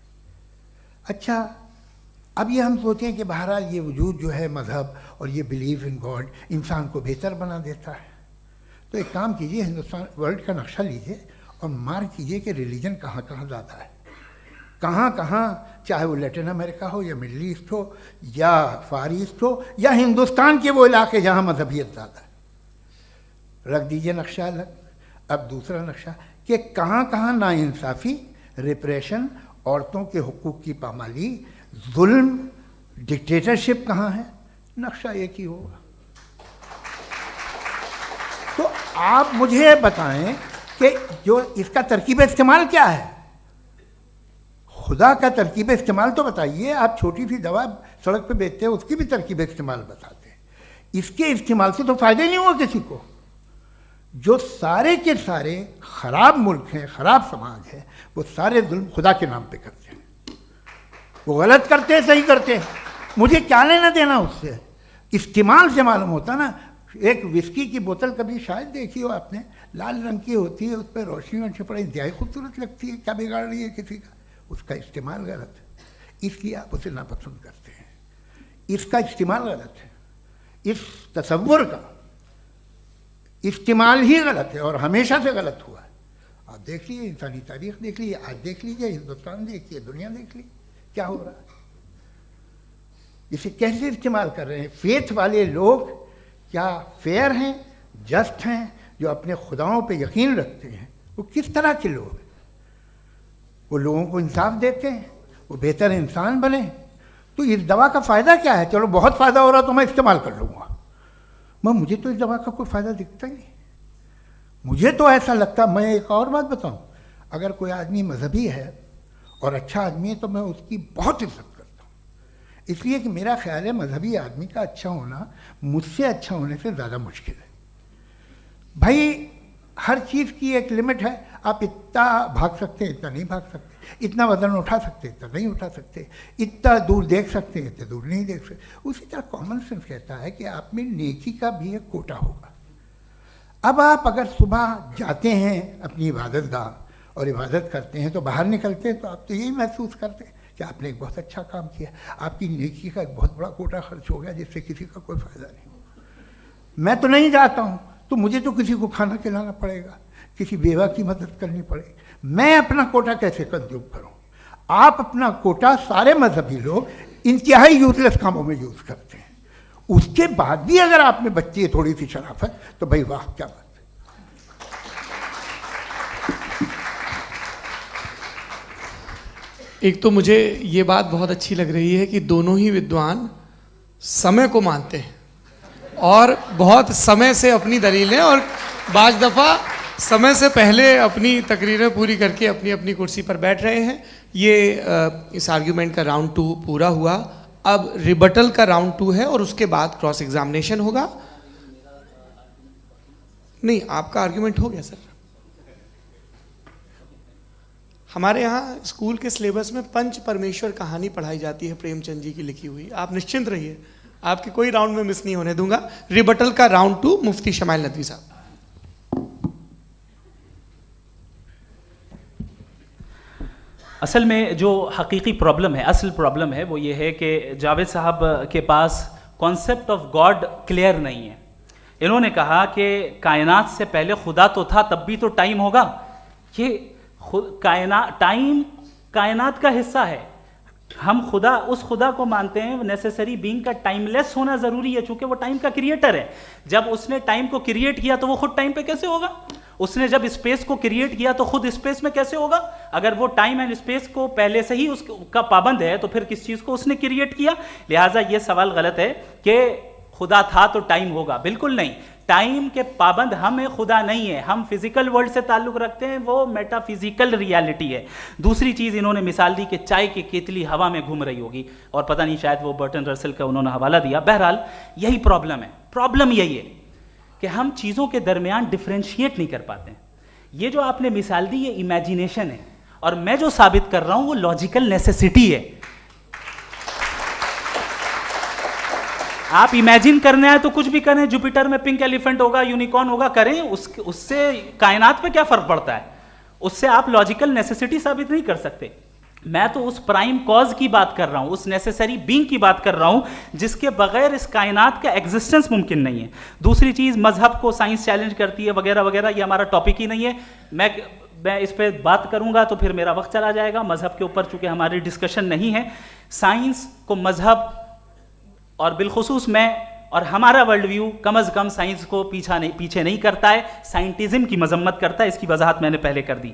अच्छा, अब ये हम सोचें कि बहरहाल ये वजूद जो है मज़हब और ये बिलीव इन गॉड इंसान को बेहतर बना देता है, तो एक काम कीजिए, हिंदुस्तान वर्ल्ड का नक्शा लीजिए और मार्क कीजिए कि रिलीजन कहाँ कहाँ ज़्यादा है, कहाँ कहाँ, चाहे वो लैटिन अमेरिका हो या मिडल ईस्ट हो या फार ईस्ट हो या हिंदुस्तान के वो इलाके जहाँ मजहबियत ज़्यादा है। रख दीजिए नक्शा अलग। अब दूसरा नक्शा कि कहाँ कहाँ नाइंसाफ़ी, रिप्रेशन, औरतों के हुकूक की पामाली, जुल्म, डिक्टेटरशिप कहाँ है, नक्शा एक ही होगा। तो आप मुझे बताएं कि जो इसका तरकीब इस्तेमाल क्या है, खुदा का तरकीब इस्तेमाल तो बताइए। आप छोटी सी दवा सड़क पे बेचते हैं, उसकी भी तरकीब इस्तेमाल बताते हैं। इसके इस्तेमाल से तो फ़ायदा ही नहीं हुआ किसी को। जो सारे के सारे ख़राब मुल्क हैं, ख़राब समाज है, वो सारे जुल्म खुदा के नाम पे करते हैं। वो गलत करते हैं, सही करते हैं, मुझे क्या लेना देना उससे। इस्तेमाल से मालूम होता ना। एक विस्की की बोतल कभी शायद देखी हो आपने, लाल रंग की होती है, उस पर रोशनी और छिपड़ा इंतहाई खूबसूरत लगती है, क्या बिगाड़ रही है किसी का? उसका इस्तेमाल गलत है, इसलिए आप उसे नापसंद करते हैं। इसका इस्तेमाल गलत है, इस तसव्वुर का इस्तेमाल ही गलत है और हमेशा से गलत हुआ है। आप देख लीजिए, इंसानी तारीख देख लीजिए, आज देख लीजिए, हिंदुस्तान देखिए, दुनिया देख लीजिए, क्या हो रहा है। इसे कैसे इस्तेमाल कर रहे हैं फेथ वाले लोग? क्या फेयर हैं, जस्ट हैं, जो अपने खुदाओं पे यकीन रखते हैं? वो किस तरह के लोग हैं? वो लोगों को इंसाफ देते हैं, वो बेहतर इंसान बने। तो इस दवा का फ़ायदा क्या है? चलो बहुत फ़ायदा हो रहा तो मैं इस्तेमाल कर लूँगा, मैं मुझे तो इस दवा का कोई फ़ायदा दिखता ही नहीं। मुझे तो ऐसा लगता, मैं एक और बात बताऊँ, अगर कोई आदमी मजहबी है और अच्छा आदमी है तो मैं उसकी बहुत इज्जत करता हूँ, इसलिए कि मेरा ख्याल है मजहबी आदमी का अच्छा होना मुझसे अच्छा होने से ज़्यादा मुश्किल है। भाई हर चीज़ की एक लिमिट है। आप इतना भाग सकते हैं, इतना नहीं भाग सकते, इतना वज़न उठा सकते, इतना नहीं उठा सकते, इतना दूर देख सकते हैं, इतना दूर नहीं देख सकते। उसी तरह कॉमन सेंस कहता है कि आप में नेकी का भी एक कोटा होगा। अब आप अगर सुबह जाते हैं अपनी इबादत गाह और इबादत करते हैं, तो बाहर निकलते हैं तो आप तो यही महसूस करते हैं कि आपने एक बहुत अच्छा काम किया, आपकी नेकी का एक बहुत बड़ा कोटा खर्च हो गया जिससे किसी का कोई फ़ायदा नहीं। मैं तो नहीं जाता हूँ तो मुझे तो किसी को खाना खिलाना पड़ेगा, किसी बेवा की मदद करनी पड़ेगी, मैं अपना कोटा कैसे कंज्यूम करूँ? आप अपना कोटा, सारे मजहबी लोग इंतहाई यूजलेस कामों में यूज़ करते हैं। उसके बाद भी अगर आप में बच्ची है थोड़ी सी शराफत, तो भाई वाह, क्या बात है। एक तो मुझे ये बात बहुत अच्छी लग रही है कि दोनों ही विद्वान समय को मानते हैं और बहुत समय से अपनी दलीलें और बाज़ दफ़ा समय से पहले अपनी तकरीरें पूरी करके अपनी अपनी कुर्सी पर बैठ रहे हैं। ये इस आर्ग्यूमेंट का राउंड 2 पूरा हुआ। अब रिबटल का राउंड 2 है और उसके बाद क्रॉस एग्जामिनेशन होगा। नहीं, आपका आर्ग्यूमेंट हो गया सर। हमारे यहाँ स्कूल के सिलेबस में पंच परमेश्वर कहानी पढ़ाई जाती है, प्रेमचंद जी की लिखी हुई। आप निश्चिंत रहिए, आपके कोई राउंड में मिस नहीं होने दूंगा। रिबटल का राउंड 2, मुफ्ती शमाइल नदवी साहब। असल में जो हकीकी प्रॉब्लम है, असल प्रॉब्लम है, वो ये है कि जावेद साहब के पास कॉन्सेप्ट ऑफ गॉड क्लियर नहीं है। इन्होंने कहा कि कायनात से पहले खुदा तो था, तब भी तो टाइम होगा। ये टाइम कायनात का हिस्सा है। हम खुदा, उस खुदा को मानते हैं, नेसेसरी बीइंग का टाइमलेस होना ज़रूरी है, चूंकि वो टाइम का क्रिएटर है। जब उसने टाइम को क्रिएट किया तो वो खुद टाइम पे कैसे होगा? उसने जब स्पेस को क्रिएट किया तो खुद स्पेस में कैसे होगा? अगर वो टाइम एंड स्पेस को पहले से ही उसका पाबंद है तो फिर किस चीज को उसने क्रिएट किया? लिहाजा ये सवाल गलत है कि खुदा था तो टाइम होगा, बिल्कुल नहीं। टाइम के पाबंद हम हैं, खुदा नहीं है। हम फिजिकल वर्ल्ड से ताल्लुक रखते हैं, वो मेटाफिजिकल रियलिटी है। दूसरी चीज इन्होंने मिसाल दी कि चाय की केतली हवा में घूम रही होगी, और पता नहीं शायद वो बर्टन रसल का उन्होंने हवाला दिया। बहरहाल यही प्रॉब्लम है। प्रॉब्लम यही है कि हम चीजों के दरमियान डिफरेंशिएट नहीं कर पाते हैं। ये जो आपने मिसाल दी ये इमेजिनेशन है, और मैं जो साबित कर रहा हूं वो लॉजिकल नेसेसिटी है। आप इमेजिन करने आए तो कुछ भी करें, जुपिटर में पिंक एलिफेंट होगा, यूनिकॉर्न होगा, करें, उससे कायनात पे क्या फर्क पड़ता है? उससे आप लॉजिकल नेसेसिटी साबित नहीं कर सकते। मैं तो उस प्राइम कॉज की बात कर रहा हूं, उस नेसेसरी बीइंग की बात कर रहा हूं जिसके बगैर इस कायनात का एग्जिस्टेंस मुमकिन नहीं है। दूसरी चीज, मजहब को साइंस चैलेंज करती है वगैरह वगैरह, ये हमारा टॉपिक ही नहीं है। मैं इस पर बात करूंगा तो फिर मेरा वक्त चला जाएगा। मजहब के ऊपर चूंकि हमारी डिस्कशन नहीं है, साइंस को मजहब और बिलखुसूस मैं और हमारा वर्ल्ड व्यू कम अज कम साइंस को पीछे नहीं करता है, साइंटिज्म की मजम्मत करता है। इसकी वजाहत मैंने पहले कर दी।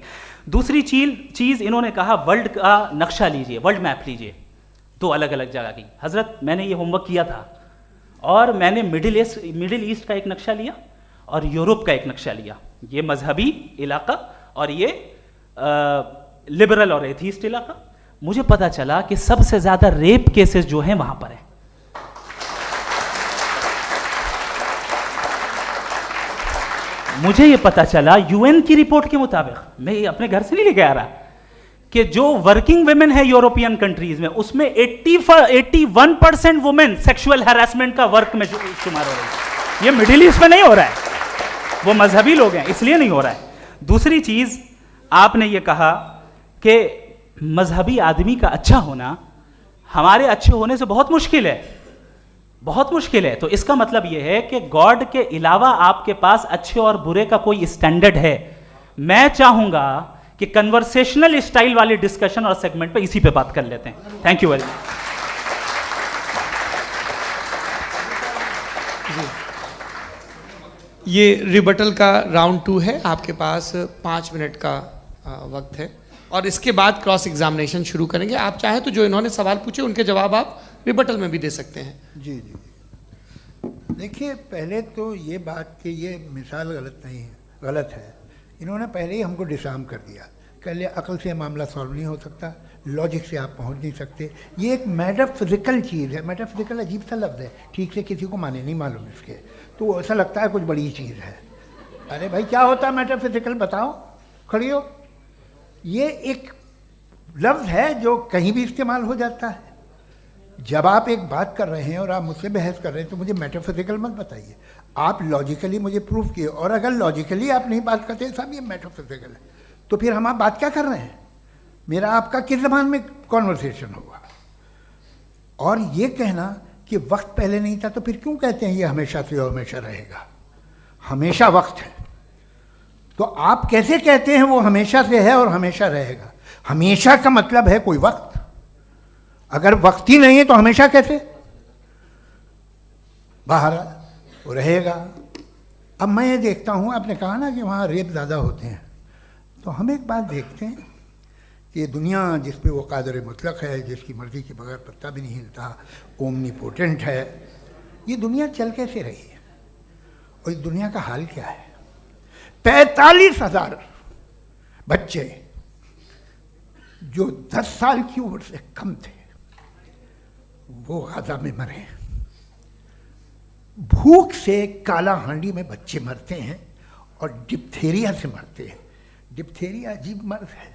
दूसरी चीज इन्होंने कहा वर्ल्ड का नक्शा लीजिए, वर्ल्ड मैप लीजिए, दो अलग अलग जगह की। हजरत मैंने ये होमवर्क किया था, और मैंने मिडिल ईस्ट का एक नक्शा लिया और यूरोप का एक नक्शा लिया, ये मजहबी इलाका और ये लिबरल और एथीस्ट इलाका। मुझे पता चला कि सबसे ज्यादा रेप केसेस जो हैं वहां पर है। मुझे ये पता चला यूएन की रिपोर्ट के मुताबिक, मैं ये अपने घर से नहीं लेके आ रहा, कि जो वर्किंग वुमेन है यूरोपियन कंट्रीज में, उसमें 81% वुमेन सेक्सुअल हैरेसमेंट का वर्क में शुमार हो रही है। ये मिडिल ईस्ट में नहीं हो रहा है, वो मजहबी लोग हैं इसलिए नहीं हो रहा है। दूसरी चीज, आपने ये कहा कि मजहबी आदमी का अच्छा होना हमारे अच्छे होने से बहुत मुश्किल है, बहुत मुश्किल है। तो इसका मतलब यह है कि गॉड के अलावा आपके पास अच्छे और बुरे का कोई स्टैंडर्ड है। मैं चाहूंगा कि कन्वर्सेशनल स्टाइल वाली डिस्कशन और सेगमेंट पे इसी पे बात कर लेते हैं। Thank you very much. ये रिबटल का राउंड 2 है, आपके पास 5 मिनट का वक्त है, और इसके बाद क्रॉस एग्जामिनेशन शुरू करेंगे। आप चाहें तो जो इन्होंने सवाल पूछे उनके जवाब आप रिबटल में भी दे सकते हैं। जी जी, देखिए पहले तो ये बात कि ये मिसाल गलत नहीं है, गलत है। इन्होंने पहले ही हमको डिसार्म कर दिया, कह लिया अकल से मामला सॉल्व नहीं हो सकता, लॉजिक से आप पहुंच नहीं सकते। ये एक मेटाफिजिकल चीज़ है। मेटाफिजिकल अजीब सा लफ्ज़ है, ठीक से किसी को माने नहीं मालूम इसके, तो ऐसा लगता है कुछ बड़ी चीज़ है। अरे भाई क्या होता है मेटाफिजिकल, बताओ, खड़ी हो। ये एक लफ्ज़ है जो कहीं भी इस्तेमाल हो जाता है। जब आप एक बात कर रहे हैं और आप मुझसे बहस कर रहे हैं तो मुझे मेटाफिजिकल मत बताइए, आप लॉजिकली मुझे प्रूफ किए। और अगर लॉजिकली आप नहीं बात करते साहब ये मेटाफिजिकल है, तो फिर हम आप बात क्या कर रहे हैं? मेरा आपका किस ज़बान में कॉन्वर्सेशन होगा? और ये कहना कि वक्त पहले नहीं था, तो फिर क्यों कहते हैं ये हमेशा से और हमेशा रहेगा? हमेशा वक्त है, तो आप कैसे कहते हैं वो हमेशा से है और हमेशा रहेगा? हमेशा का मतलब है कोई वक्त, अगर वक्त ही नहीं है तो हमेशा कैसे? बाहर वो रहेगा। अब मैं ये देखता हूँ, आपने कहा ना कि वहाँ रेप ज़्यादा होते हैं, तो हम एक बात देखते हैं कि दुनिया जिस पे वो कादर मुतलक है, जिसकी मर्ज़ी के बगैर पत्ता भी नहीं हिलता, ओमनीपोटेंट है, ये दुनिया चल कैसे रही है? और इस दुनिया का हाल क्या है? 45,000 बच्चे जो 10 साल की उम्र से कम थे वो गाजा में मरे। भूख से काला हांडी में बच्चे मरते हैं और डिप्थेरिया से मरते हैं। डिप्थेरिया अजीब मर्ज है,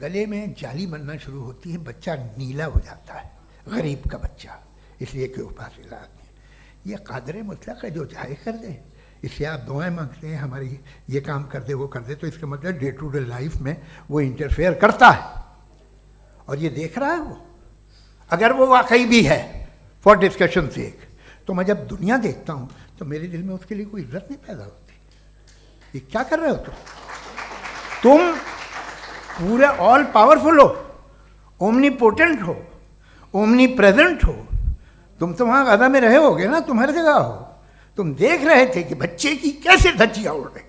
गले में जाली बनना शुरू होती है, बच्चा नीला हो जाता है, गरीब का बच्चा, इसलिए कि उपास इलाज नहीं। ये कादर मुतलक है, जो चाहे कर दे। इससे आप दुआएं मांगते हैं हमारी ये काम कर दे वो कर दे, तो इसका मतलब डे टू डे लाइफ में वो इंटरफेयर करता है और ये देख रहा है वो। अगर वो वाकई भी है फॉर डिस्कशन सेक, तो मैं जब दुनिया देखता हूँ तो मेरे दिल में उसके लिए कोई इज्जत नहीं पैदा होती। ये क्या कर रहे हो तुम पूरे ऑल पावरफुल हो, ओमनीपोटेंट हो, ओमनी प्रेजेंट हो। तुम तो वहाँ गाजा में रहे होगे ना, तुम हर जगह हो। तुम देख रहे थे कि बच्चे की कैसे धज्जियाँ उड़ रही,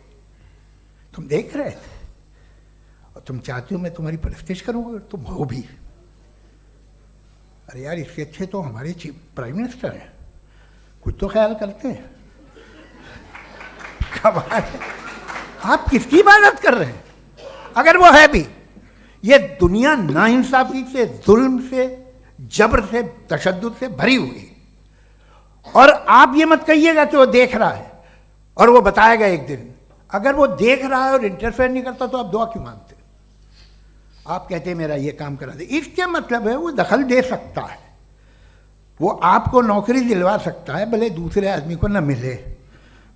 तुम देख रहे थे और तुम चाहती हो मैं तुम्हारी परस्तिश करूँगा, तुम हो भी। अरे यार, इसके अच्छे तो हमारे चीफ प्राइम मिनिस्टर हैं, कुछ तो ख्याल करते हैं। कमाल है, आप किसकी इबादत कर रहे हैं? अगर वो है भी, ये दुनिया नाइंसाफी से, जुल्म से, जबर से, तशद्दुद से भरी हुई। और आप ये मत कहिएगा कि वो देख रहा है और वो बताएगा एक दिन। अगर वो देख रहा है और इंटरफेयर नहीं करता तो आप दुआ क्यों मांगते? आप कहते हैं मेरा ये काम करा दे, इसके मतलब है वो दखल दे सकता है, वो आपको नौकरी दिलवा सकता है, भले दूसरे आदमी को न मिले,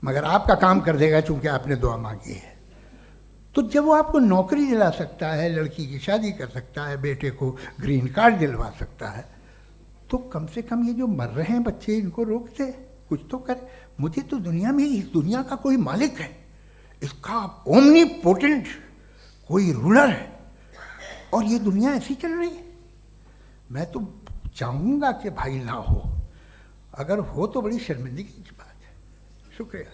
मगर आपका काम कर देगा चूंकि आपने दुआ मांगी है। तो जब वो आपको नौकरी दिला सकता है, लड़की की शादी कर सकता है, बेटे को ग्रीन कार्ड दिलवा सकता है, तो कम से कम ये जो मर रहे हैं बच्चे, इनको रोक दे, कुछ तो करे। मुझे तो दुनिया में, इस दुनिया का कोई मालिक है, इसका ओमनीपोटेंट कोई रूलर है, और ये दुनिया ऐसी चल रही है। मैं तो चाहूँगा कि भाई ना हो, अगर हो तो बड़ी शर्मिंदगी की बात है। शुक्रिया।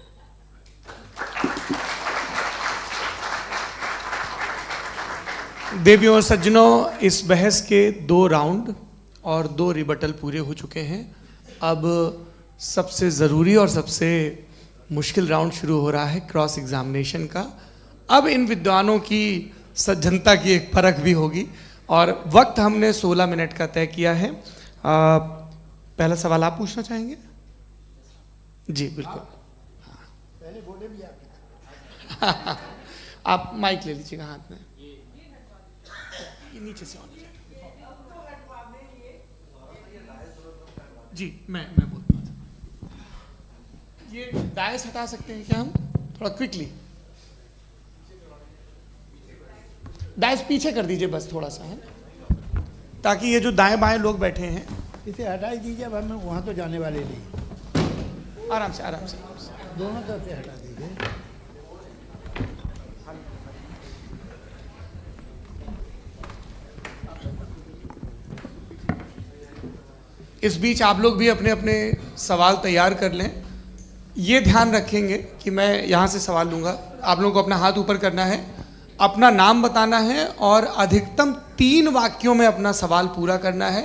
देवियों और सज्जनों, इस बहस के 2 राउंड और 2 रिबटल पूरे हो चुके हैं। अब सबसे ज़रूरी और सबसे मुश्किल राउंड शुरू हो रहा है, क्रॉस एग्जामिनेशन का। अब इन विद्वानों की सज्जनता की एक परख भी होगी, और वक्त हमने 16 मिनट का तय किया है। पहला सवाल आप पूछना चाहेंगे? जी बिल्कुल। पहले बोले भी आप। आप माइक ले लीजिएगा हाथ में, ये नीचे से होना चाहिए। जी मैं बोलता हूँ, ये डायस हटा सकते हैं क्या हम थोड़ा क्विकली? डायस पीछे कर दीजिए बस थोड़ा सा, है, ताकि ये जो दाएं बाएं लोग बैठे हैं, इसे हटा ही दीजिए। अब हम वहाँ तो जाने वाले नहीं। आराम से आराम से आराम से। दोनों तरफ से हटा दीजिए। इस बीच आप लोग भी अपने अपने सवाल तैयार कर लें। ये ध्यान रखेंगे कि मैं यहाँ से सवाल लूँगा, आप लोगों को अपना हाथ ऊपर करना है, अपना नाम बताना है और अधिकतम 3 वाक्यों में अपना सवाल पूरा करना है।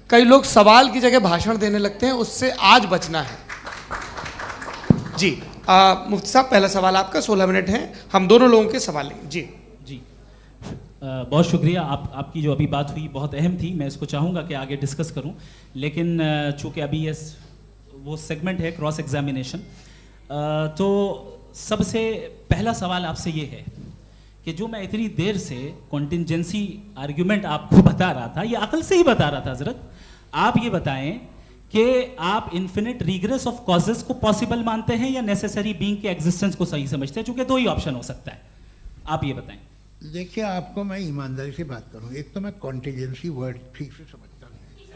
कई लोग सवाल की जगह भाषण देने लगते हैं, उससे आज बचना है। जी मुफ्ती साहब, पहला सवाल आपका, 16 मिनट हैं, हम दोनों लोगों के सवाल लेंगे। जी जी बहुत शुक्रिया। आपकी जो अभी बात हुई बहुत अहम थी, मैं इसको चाहूँगा कि आगे डिस्कस करूँ, लेकिन चूँकि अभी ये वो सेगमेंट है क्रॉस एग्जामिनेशन, तो सबसे पहला सवाल आपसे ये है कि जो मैं इतनी देर से कॉन्टिंजेंसी आर्ग्यूमेंट आपको बता रहा था, ये अकल से ही बता रहा था हजरत, आप ये बताएं कि आप इन्फिनिट रिग्रेस ऑफ कॉजेस को पॉसिबल मानते हैं या नेसेसरी बीइंग के एग्जिस्टेंस को सही समझते हैं, चूंकि 2 ही ऑप्शन हो सकता है, आप ये बताएं। देखिए, आपको मैं ईमानदारी से बात करूं, एक तो मैं कॉन्टिजेंसी वर्ड ठीक से समझता नहीं,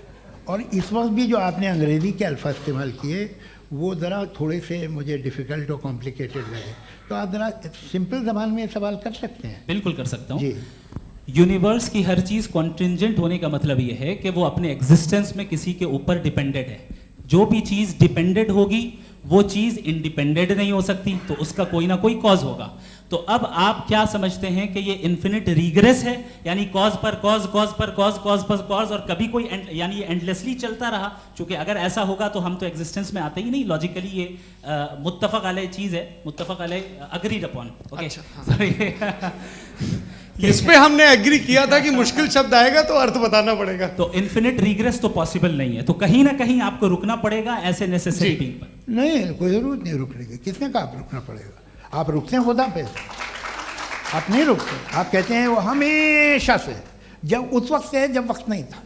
और इस वक्त भी जो आपने अंग्रेज़ी के अल्फाज इस्तेमाल किए वो ज़रा थोड़े से मुझे डिफ़िकल्ट और कॉम्प्लिकेटेड लगे, तो आप ज़रा सिंपल ज़बान में सवाल कर सकते हैं? बिल्कुल कर सकता हूँ जी। यूनिवर्स की हर चीज़ कॉन्टिंजेंट होने का मतलब ये है कि वो अपने एग्जिस्टेंस में किसी के ऊपर डिपेंडेड है। जो भी चीज़ डिपेंडेड होगी वो चीज़ इंडिपेंडेंट नहीं हो सकती, तो उसका कोई ना कोई कॉज होगा। तो अब आप क्या समझते हैं कि ये इन्फिनिट रिग्रेस है, यानी कॉज पर कॉज, कॉज पर कॉज, कॉज पर कॉज, और कभी कोई यानी ये एंडलेसली चलता रहा? क्योंकि अगर ऐसा होगा तो हम तो एग्जिस्टेंस में आते ही नहीं, लॉजिकली ये मुत्तफक अलैह चीज़ है, मुत्तफक अलैह, अग्रीड अपॉन। ओके, इस पे हमने एग्री किया था कि मुश्किल शब्द आएगा तो अर्थ बताना पड़ेगा। तो इन्फिनिट रिग्रेस तो पॉसिबल नहीं है, तो कहीं ना कहीं आपको रुकना पड़ेगा ऐसे नेसेसरी बीइंग पर। नहीं, कोई ज़रूरत नहीं रुकने की। किसने कहा आप रुकना पड़ेगा? आप रुकते हैं खुदा पे, आप नहीं रुकते। आप कहते हैं वो हमेशा से, जब उस वक्त से जब वक्त नहीं था।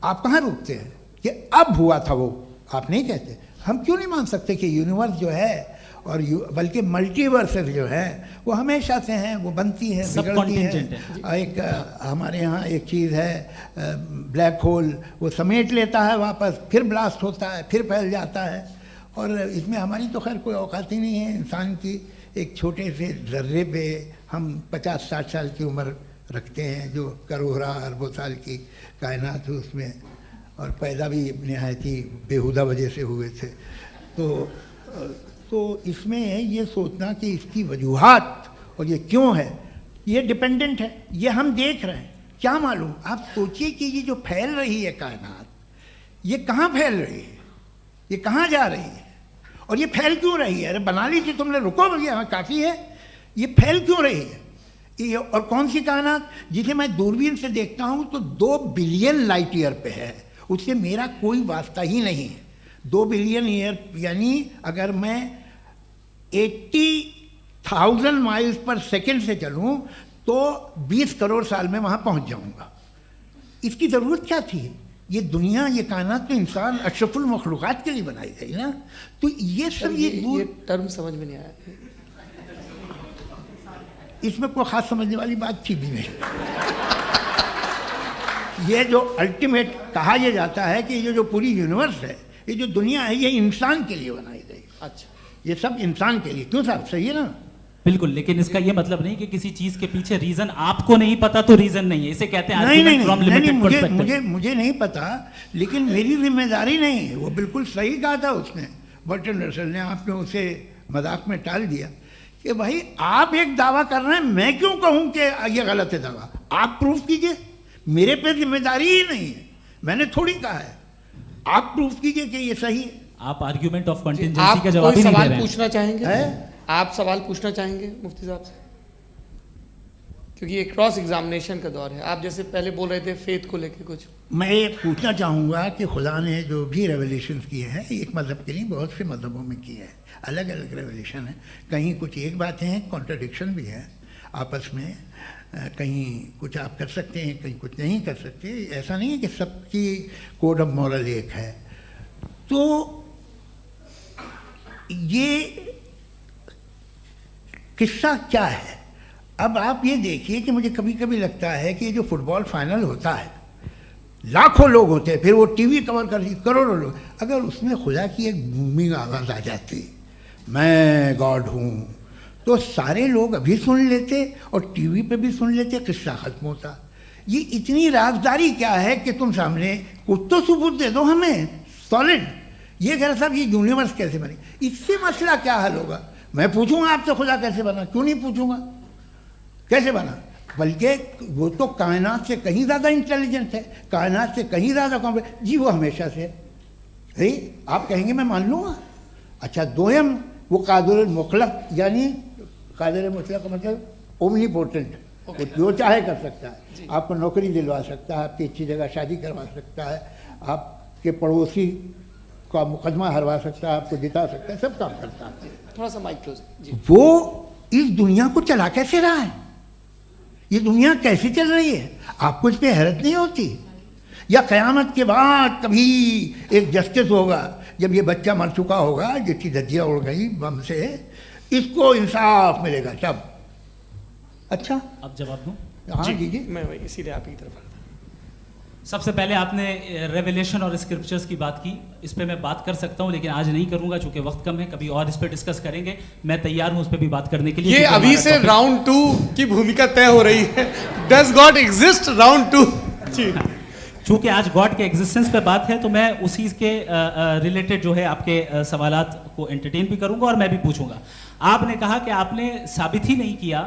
आप कहाँ रुकते हैं कि अब हुआ था वो? आप नहीं कहते। हम क्यों नहीं मान सकते कि यूनिवर्स जो है और बल्कि मल्टीवर्सेस जो है वो हमेशा से हैं, वो बनती है, बिगड़ती है। एक हमारे यहाँ एक चीज़ है ब्लैक होल, वो समेट लेता है वापस, फिर ब्लास्ट होता है, फिर फैल जाता है, और इसमें हमारी तो खैर कोई औकात ही नहीं है। इंसान की एक छोटे से ज़र्रे पे हम 50-60 साल की उम्र रखते हैं, जो करोड़ों अरबों साल की कायनात है उसमें, और पैदा भी नहायत ही बेहुदा वजह से हुए थे। तो इसमें ये सोचना कि इसकी वजूहात और ये क्यों है, ये डिपेंडेंट है, ये हम देख रहे हैं। क्या मालूम, आप सोचिए कि ये जो फैल रही है कायनात, ये कहाँ फैल रही है, ये कहाँ जा रही है, और ये फैल क्यों रही है? अरे बना ली थी तुमने, रुको भैया काफ़ी है। ये फैल क्यों रही है? ये और कौन सी कायनात जिसे मैं दूरबीन से देखता हूँ तो 2 बिलियन लाइट ईयर पे है, उससे मेरा कोई वास्ता ही नहीं है। 2 बिलियन ईयर यानी अगर मैं 80,000 माइल्स पर सेकेंड से चलूँ तो 20 करोड़ साल में वहाँ पहुँच जाऊँगा। इसकी ज़रूरत क्या थी? ये दुनिया, ये कायनात तो इंसान अशरफुल मखलूक़ात के लिए बनाई गई ना। तो ये सब ये टर्म समझ में नहीं आया, इसमें कोई ख़ास समझने वाली बात थी भी नहीं। ये जो अल्टीमेट कहा यह जाता है कि ये जो पूरी यूनिवर्स है, ये जो दुनिया है, ये इंसान के लिए बनाई गई। अच्छा, ये सब इंसान के लिए। क्यों साहब, सही है ना? बिल्कुल, लेकिन इसका ये मतलब नहीं कि किसी चीज के पीछे रीजन आपको नहीं पता तो रीजन नहीं है, इसे कहते हैं नहीं, मुझे नहीं पता, लेकिन मेरी जिम्मेदारी नहीं है। वो बिल्कुल सही कहा था उसने, बर्टन रसल ने। आपने उसे मजाक में टाल दिया कि भाई आप एक दावा कर रहे हैं, मैं क्यों कहूं कि ये गलत है दावा? आप प्रूफ कीजिए, मेरे पे जिम्मेदारी ही नहीं है, मैंने थोड़ी कहा है। आप प्रूफ कीजिए कि ये सही है। आप आर्ग्यूमेंट ऑफ कंटिजेंसी का जवाब ही नहीं दे रहे हैं। पूछना चाहेंगे? आप सवाल पूछना चाहेंगे मुफ्ती साहब से? क्योंकि ये क्रॉस एग्जामिनेशन का दौर है। आप जैसे पहले बोल रहे थे फेथ को लेके कुछ, मैं ये पूछना चाहूँगा कि खुदा ने जो भी रेवलेशन किए हैं, एक मज़हब के लिए बहुत से मज़हबों में किए हैं, अलग अलग रेवलेशन है। कहीं कुछ एक बातें हैं, कॉन्ट्रडिक्शन भी है आपस में, कहीं कुछ आप कर सकते हैं, कहीं कुछ नहीं कर सकते। ऐसा नहीं है कि सबकी कोड ऑफ मॉरल एक है। तो ये किस्सा क्या है? अब आप ये देखिए कि मुझे कभी कभी लगता है कि जो फुटबॉल फाइनल होता है, लाखों लोग होते हैं, फिर वो टीवी कवर करती, करोड़ों लोग, अगर उसमें खुदा की एक बूमिंग आवाज़ आ जाती, मैं गॉड हूँ, तो सारे लोग अभी सुन लेते और टीवी पे भी सुन लेते, किस्सा ख़त्म होता। ये इतनी राजदारी क्या है कि तुम सामने कुछ तो सबूत दे दो हमें सॉलिड। ये कह रहा साहब ये यूनिवर्स कैसे बनी, इससे मसला क्या हल होगा? मैं पूछूंगा आपसे खुदा कैसे बना? क्यों नहीं पूछूंगा कैसे बना? बल्कि वो तो कायनात से कहीं ज़्यादा इंटेलिजेंट है, कायनात से कहीं ज़्यादा कॉम्प्लेक्स। जी वो हमेशा से है, आप कहेंगे मैं मान लूँगा। अच्छा, दोयम वो कादिर मुतलक, यानी कादिर मुतलक का मतलब ओमनीपोटेंट, वो जो चाहे कर सकता है। आपको नौकरी दिलवा सकता है, आपकी अच्छी जगह शादी करवा सकता है, आपके पड़ोसी का मुकदमा हरवा सकता है, आपको जिता सकता है, सब काम करता है। थोड़ा सा माइक क्लोज जी। वो इस दुनिया को चला कैसे रहा है? ये दुनिया कैसे चल रही है? आपको इस पर हैरत नहीं होती? या क़यामत के बाद कभी एक जस्टिस होगा, जब ये बच्चा मर चुका होगा, जिसकी धज्जियाँ उड़ गई बम से, इसको इंसाफ मिलेगा तब? अच्छा, अब जवाब दूं? हाँ जी, मैं इसीलिए आप की तरफ। सबसे पहले आपने रेवलेशन और स्क्रिप्चर्स की बात की, इस पे मैं बात कर सकता हूं, लेकिन आज नहीं करूंगा चूंकि वक्त कम है, कभी और इस पे डिस्कस करेंगे। मैं तैयार हूं उस पे भी बात करने के लिए। ये अभी से राउंड 2 की भूमिका तय हो रही है। Does God exist round 2? चूंकि आज गॉड के एग्जिस्टेंस पे बात है, तो मैं उसी के रिलेटेड जो है आपके सवालात को एंटरटेन भी करूंगा और मैं भी पूछूंगा। आपने कहा कि आपने साबित ही नहीं किया,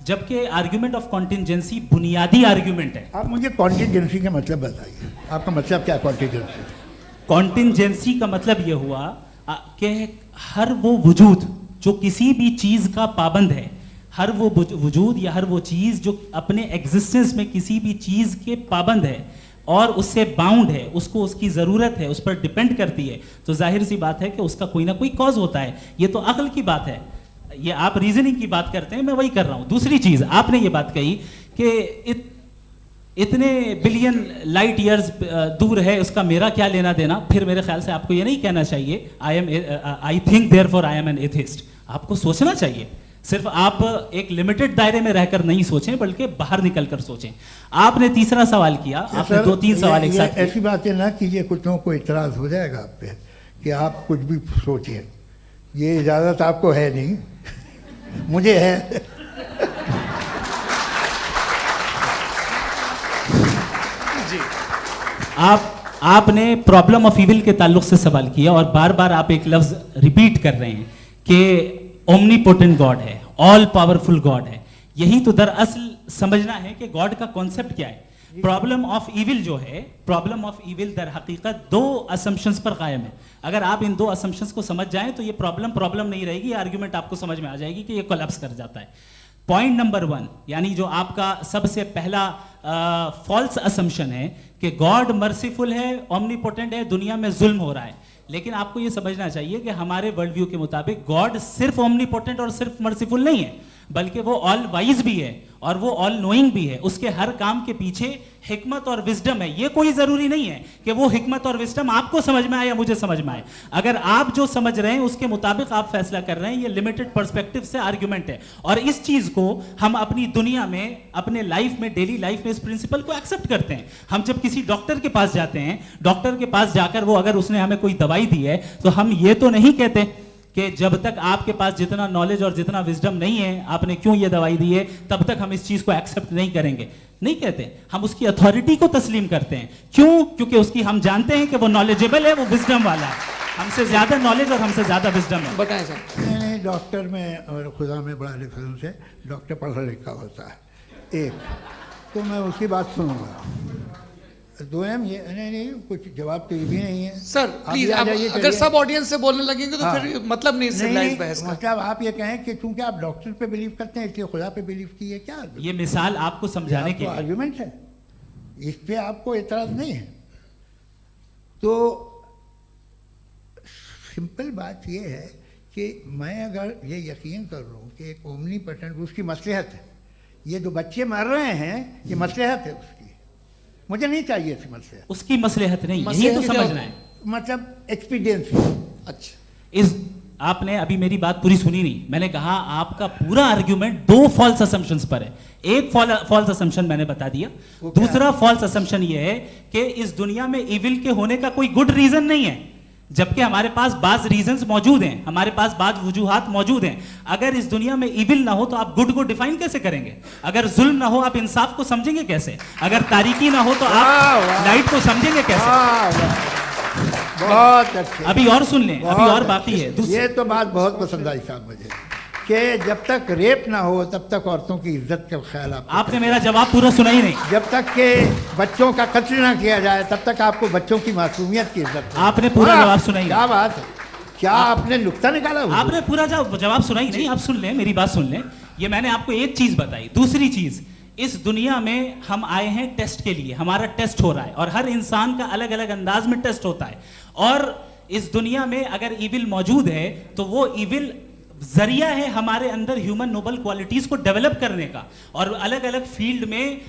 जबकि आर्ग्यूमेंट ऑफ कॉन्टिजेंसी बुनियादी आर्ग्यूमेंट है। आप मुझे कॉन्टिजेंसी का मतलब बताइए, आपका मतलब क्या है कॉन्टिजेंसी? कॉन्टिजेंसी का मतलब यह हुआ कि हर वो वजूद जो किसी भी चीज का पाबंद है, हर वो वजूद या हर वो चीज जो अपने एग्जिस्टेंस में किसी भी चीज के पाबंद है और उससे बाउंड है, उसको उसकी ज़रूरत है, उस पर डिपेंड करती है, तो जाहिर सी बात है कि उसका कोई ना कोई कॉज होता है। ये तो अक्ल की बात है। ये आप रीजनिंग की बात करते हैं, मैं वही कर रहा हूं। दूसरी चीज आपने ये बात कही कि इतने बिलियन लाइट ईयर्स दूर है, उसका मेरा क्या लेना देना। फिर मेरे ख्याल से आपको ये नहीं कहना चाहिए I think therefore I am an atheist. आपको सोचना चाहिए, सिर्फ आप एक लिमिटेड दायरे में रहकर नहीं सोचें, बल्कि बाहर निकलकर सोचें। आपने तीसरा सवाल किया, आपने 2-3 सवाल एक साथ। ऐसी बातें ना कीजिए, कुछ लोगों को इतराज हो जाएगा आप पे कि आप कुछ भी सोचिए। ये इजाज़त आपको है नहीं, मुझे है। जी, आपने प्रॉब्लम ऑफ इविल के ताल्लुक से सवाल किया और बार बार आप एक लफ्ज रिपीट कर रहे हैं कि ओमनीपोटेंट गॉड है, ऑल पावरफुल गॉड है। यही तो दरअसल समझना है कि गॉड का कॉन्सेप्ट क्या है। प्रॉब्लम ऑफ इविल जो है, प्रॉब्लम ऑफ इविल दर हकीकत दो असम्पशंस पर कायम है। अगर आप इन दो असम्पशंस को समझ जाएं तो ये प्रॉब्लम नहीं रहेगी, आर्ग्यूमेंट आपको समझ में आ जाएगी कि ये कोलैप्स कर जाता है। पॉइंट नंबर 1 यानी जो आपका सबसे पहला फॉल्स असम्पशन है कि गॉड मर्सीफुल है, ओमनीपोटेंट है, दुनिया में जुल्म हो रहा है। लेकिन आपको ये समझना चाहिए कि हमारे वर्ल्ड व्यू के मुताबिक गॉड सिर्फ ओमनीपोटेंट और सिर्फ मर्सीफुल नहीं है, बल्कि वो ऑल वाइज भी है और वो ऑल नोइंग भी है। उसके हर काम के पीछे हिकमत और विजडम है। ये कोई जरूरी नहीं है कि वो हिकमत और विजडम आपको समझ में आए या मुझे समझ में आए। अगर आप जो समझ रहे हैं उसके मुताबिक आप फैसला कर रहे हैं, ये लिमिटेड पर्सपेक्टिव से आर्ग्यूमेंट है। और इस चीज को हम अपनी दुनिया में, अपने लाइफ में, डेली लाइफ में इस प्रिंसिपल को एक्सेप्ट करते हैं। हम जब किसी डॉक्टर के पास जाते हैं, डॉक्टर के पास जाकर वो अगर उसने हमें कोई दवाई दी है तो हम ये तो नहीं कहते कि जब तक आपके पास जितना नॉलेज और जितना विजडम नहीं है, आपने क्यों ये दवाई दी है, तब तक हम इस चीज को एक्सेप्ट नहीं करेंगे। नहीं कहते, हम उसकी अथॉरिटी को तस्लीम करते हैं। क्यों? क्योंकि उसकी हम जानते हैं कि वो नॉलेजेबल है, वो विजडम वाला है, हमसे ज्यादा नॉलेज और हमसे ज्यादा विजडम है। बताएं सर। नहीं, डॉक्टर में और खुदा में बड़ा डिफरेंस है। डॉक्टर पढ़ा लिखा होता है एक, तो मैं उसकी बात सुनूंगा। दो ये नहीं कुछ जवाब तो ये भी नहीं है सर। प्लीज आप अगर सब ऑडियंस से बोलने लगेंगे तो फिर मतलब नहीं सिविलाइज्ड बहस का। मतलब आप ये कहें कि चूंकि आप डॉक्टर पे बिलीव करते हैं इसलिए खुदा पे बिलीव किए, क्या ये मिसाल आपको समझाने के लिए आर्ग्यूमेंट है, इस पे आपको एतराज नहीं है। तो सिंपल बात ये है कि मैं अगर ये यकीन कर लूँ कि एक ओमनीपोटेंट, उसकी मसलहत है, ये जो बच्चे मर रहे हैं ये मसलहत है उसकी, मुझे नहीं चाहिए थी मसलहत। उसकी मसलहत नहीं, यही तो समझना है। मतलब एक्सपीरियंस। अच्छा, इस आपने अभी मेरी बात पूरी सुनी नहीं। मैंने कहा आपका पूरा आर्ग्यूमेंट दो फॉल्स असम्पशंस पर है। एक फॉल्स असम्पशन मैंने बता दिया, दूसरा फॉल्स असम्पशन ये है कि इस दुनिया में इविल के होने का कोई गुड रीजन नहीं है, जबकि हमारे पास बाज रीजंस मौजूद हैं, हमारे पास बाज वजूहात मौजूद हैं। अगर इस दुनिया में इविल ना हो तो आप गुड को डिफाइन कैसे करेंगे? अगर जुल्म ना हो आप इंसाफ को समझेंगे कैसे? अगर तारीकी ना हो तो आप लाइट को समझेंगे कैसे? बहुत अच्छे। अभी और सुन लें, अभी और बाकी है। ये तो बात बहुत पसंद आई साहब मुझे, कि जब तक रेप ना हो तब तक औरतों की इज्जत का ख्याल आपने मेरा जवाब पूरा सुना ही नहीं। जब तक के बच्चों का कत्ल ना किया जाए तब तक आपको बच्चों की मासूमियत की इज्जत। आपने पूरा जवाब सुना ही नहीं। क्या बात है, क्या आपने नुक्ता निकाला? आपने पूरा जवाब सुना ही नहीं। आप सुन लें, मेरी बात सुन लें। ये मैंने आपको एक चीज बताई। दूसरी चीज, इस दुनिया में हम आए हैं टेस्ट के लिए, हमारा टेस्ट हो रहा है और हर इंसान का अलग अलग अंदाज में टेस्ट होता है। और इस दुनिया में अगर इविल मौजूद है तो वो इविल जरिया है हमारे अंदर ह्यूमन नोबल क्वालिटीज को डेवलप करने का और अलग अलग फील्ड में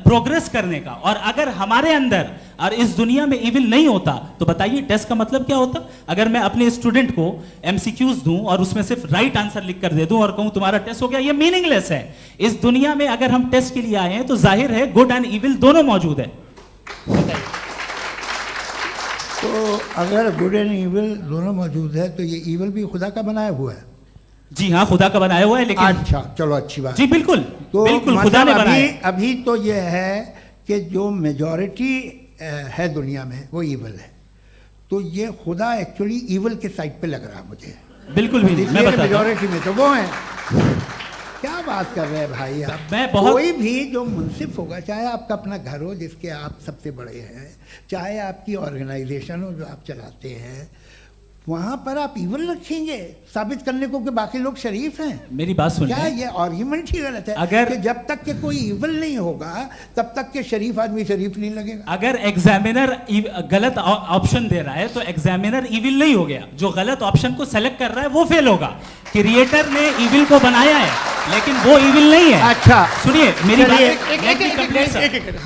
प्रोग्रेस करने का। और अगर हमारे अंदर और इस दुनिया में इविल नहीं होता तो बताइए टेस्ट का मतलब क्या होता? अगर मैं अपने स्टूडेंट को एमसीक्यूज दूं और उसमें सिर्फ राइट आंसर लिख कर दे दूं और कहूं तुम्हारा टेस्ट हो गया, ये मीनिंगलेस है। इस दुनिया में अगर हम टेस्ट के लिए आए हैं तो जाहिर है गुड एंड इविल दोनों मौजूद है। तो अगर गुड एंड इविल दोनों मौजूद है तो ये इविल भी खुदा का बनाया हुआ है। जी हाँ, खुदा का बनाया हुआ है। लेकिन अच्छा, चलो अच्छी बात। जी बिल्कुल, तो बिल्कुल खुदा ने बनाया। अभी तो ये है कि जो मेजॉरिटी है दुनिया में वो इविल है, तो ये खुदा एक्चुअली इविल के साइड पे लग रहा है मुझे। बिल्कुल भी नहीं, मैं बताता हूं। मेजॉरिटी में तो वो है। क्या बात कर रहे हैं भाई आप? कोई भी जो मुंसिफ होगा, चाहे आपका अपना घर हो जिसके आप सबसे बड़े हैं, चाहे आपकी ऑर्गेनाइजेशन हो जो आप चलाते हैं, वहां पर आप इविल रखेंगे साबित करने को कि बाकी लोग शरीफ हैं। मेरी बात सुन, क्या ये आर्ग्यूमेंट ही गलत है? अगर कि जब तक के कोई इविल नहीं होगा तब तक के शरीफ आदमी शरीफ नहीं लगेगा। अगर एग्जामिनर गलत ऑप्शन दे रहा है तो एग्जामिनर इविल नहीं हो गया, जो गलत ऑप्शन को सेलेक्ट कर रहा है वो फेल होगा। क्रिएटर ने इविल को बनाया है लेकिन वो इविल नहीं है। अच्छा सुनिए मेरी बात,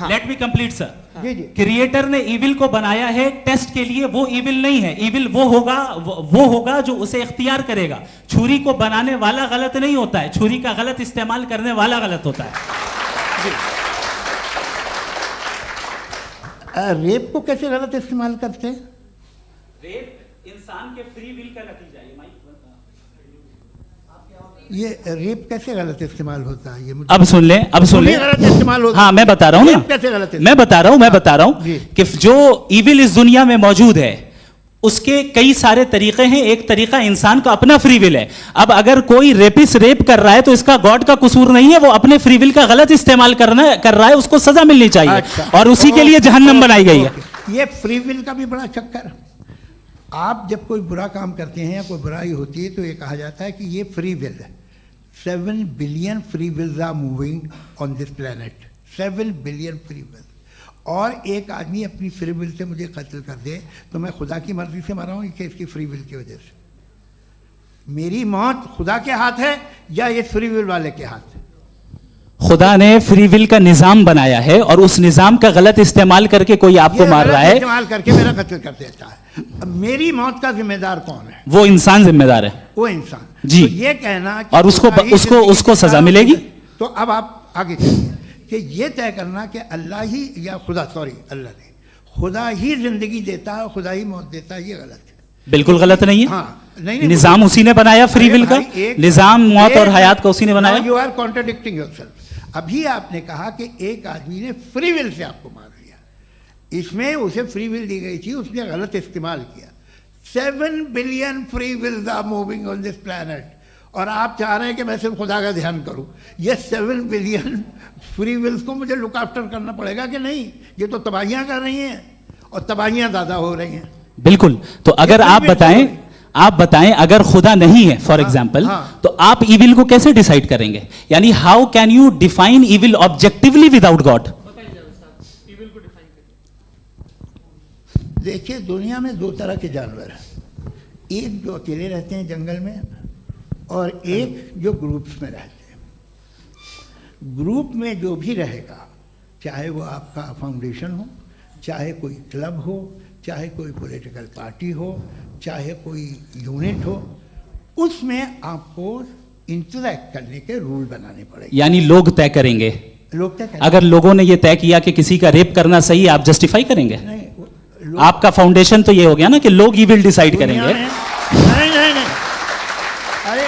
लेट मी कंप्लीट सर। जी जी। क्रिएटर ने इविल को बनाया है टेस्ट के लिए, वो इविल नहीं है। इविल वो होगा जो उसे इख्तियार करेगा। छुरी को बनाने वाला गलत नहीं होता है, छुरी का गलत इस्तेमाल करने वाला गलत होता है। रेप को कैसे गलत इस्तेमाल करते हैं? रेप इंसान के फ्री विल का नतीजा है। ये रेप कैसे गलत इस्तेमाल होता है? ये मुझे अब सुन ले, गलत इस्तेमाल होता है। हाँ मैं बता रहा हूँ ना, कैसे गलत? मैं बता रहा हूँ कि जो इविल इस दुनिया में मौजूद है उसके कई सारे तरीके हैं। एक तरीका इंसान का अपना फ्री विल है। अब अगर कोई रेपिस्ट रेप कर रहा है तो इसका गॉड का कसूर नहीं है, वो अपने फ्री विल का गलत इस्तेमाल कर रहा है, उसको सजा मिलनी चाहिए। अच्छा, और उसी के लिए जहन्नम बनाई गई है। ये फ्री विल का भी बड़ा चक्कर। आप जब कोई बुरा काम करते हैं या कोई बुराई होती है तो ये कहा जाता है कि ये फ्री विल है। 7 billion free wills are moving on this planet. 7 billion free will. और एक आदमी अपनी फ्री विल से मुझे कत्ल कर दे तो मैं खुदा की मर्जी से मरा हूँ कि इसकी फ्री विल की वजह से? मेरी मौत खुदा के हाथ है या ये फ्री विल वाले के हाथ है? खुदा ने फ्री विल का निजाम बनाया है और उस निजाम का गलत इस्तेमाल करके कोई आपको मार रहा है, इस्तेमाल करके मेरा कत्ल कर देता है। अब मेरी मौत का जिम्मेदार कौन है? वो इंसान जिम्मेदार है। वो इंसान जी। तो ये कहना कि और उसको सजा मिलेगी। तो अब आप आगे चलिए कि ये तय करना कि अल्लाह ही या खुदा, अल्लाह ने, खुदा ही जिंदगी देता है, खुदा ही मौत देता है, ये गलत है। बिल्कुल गलत नहीं है। हाँ, नहीं, निजाम उसी ने बनाया फ्री विल का, निजाम मौत और हयात का उसी ने बनाया। You are contradicting yourself. अभी आपने कहा कि एक आदमी ने फ्री विल से आपको मार दिया, इसमें उसे फ्री विल दी गई थी, उसने गलत इस्तेमाल किया। 7 billion free wills are moving on this planet और आप चाह रहे हैं कि मैं सिर्फ खुदा का ध्यान करूं। ये 7 बिलियन फ्री विल्स को मुझे लुक आफ्टर करना पड़ेगा कि नहीं? ये तो तबाहियां कर रही हैं और तबाहियां ज़्यादा हो रही हैं। बिल्कुल। तो अगर आप बताएं अगर खुदा नहीं है फॉर एग्जाम्पल, तो आप इविल को कैसे डिसाइड करेंगे? यानी how can you define evil objectively without God? देखिए, दुनिया में 2 तरह के जानवर हैं। एक जो अकेले रहते हैं जंगल में और एक जो ग्रुप्स में रहते हैं। ग्रुप में जो भी रहेगा, चाहे वो आपका फाउंडेशन हो, चाहे कोई क्लब हो, चाहे कोई पॉलिटिकल पार्टी हो, चाहे कोई यूनिट हो, उसमें आपको इंटरैक्ट करने के रूल बनाने पड़ेंगे। यानी लोग तय करेंगे। लोग तय करेंगे। अगर लोगों ने ये तय किया कि किसी का रेप करना सही है, आप जस्टिफाई करेंगे? नहीं, आपका फाउंडेशन तो ये हो गया ना कि लोग ही विल डिसाइड करेंगे। नहीं, अरे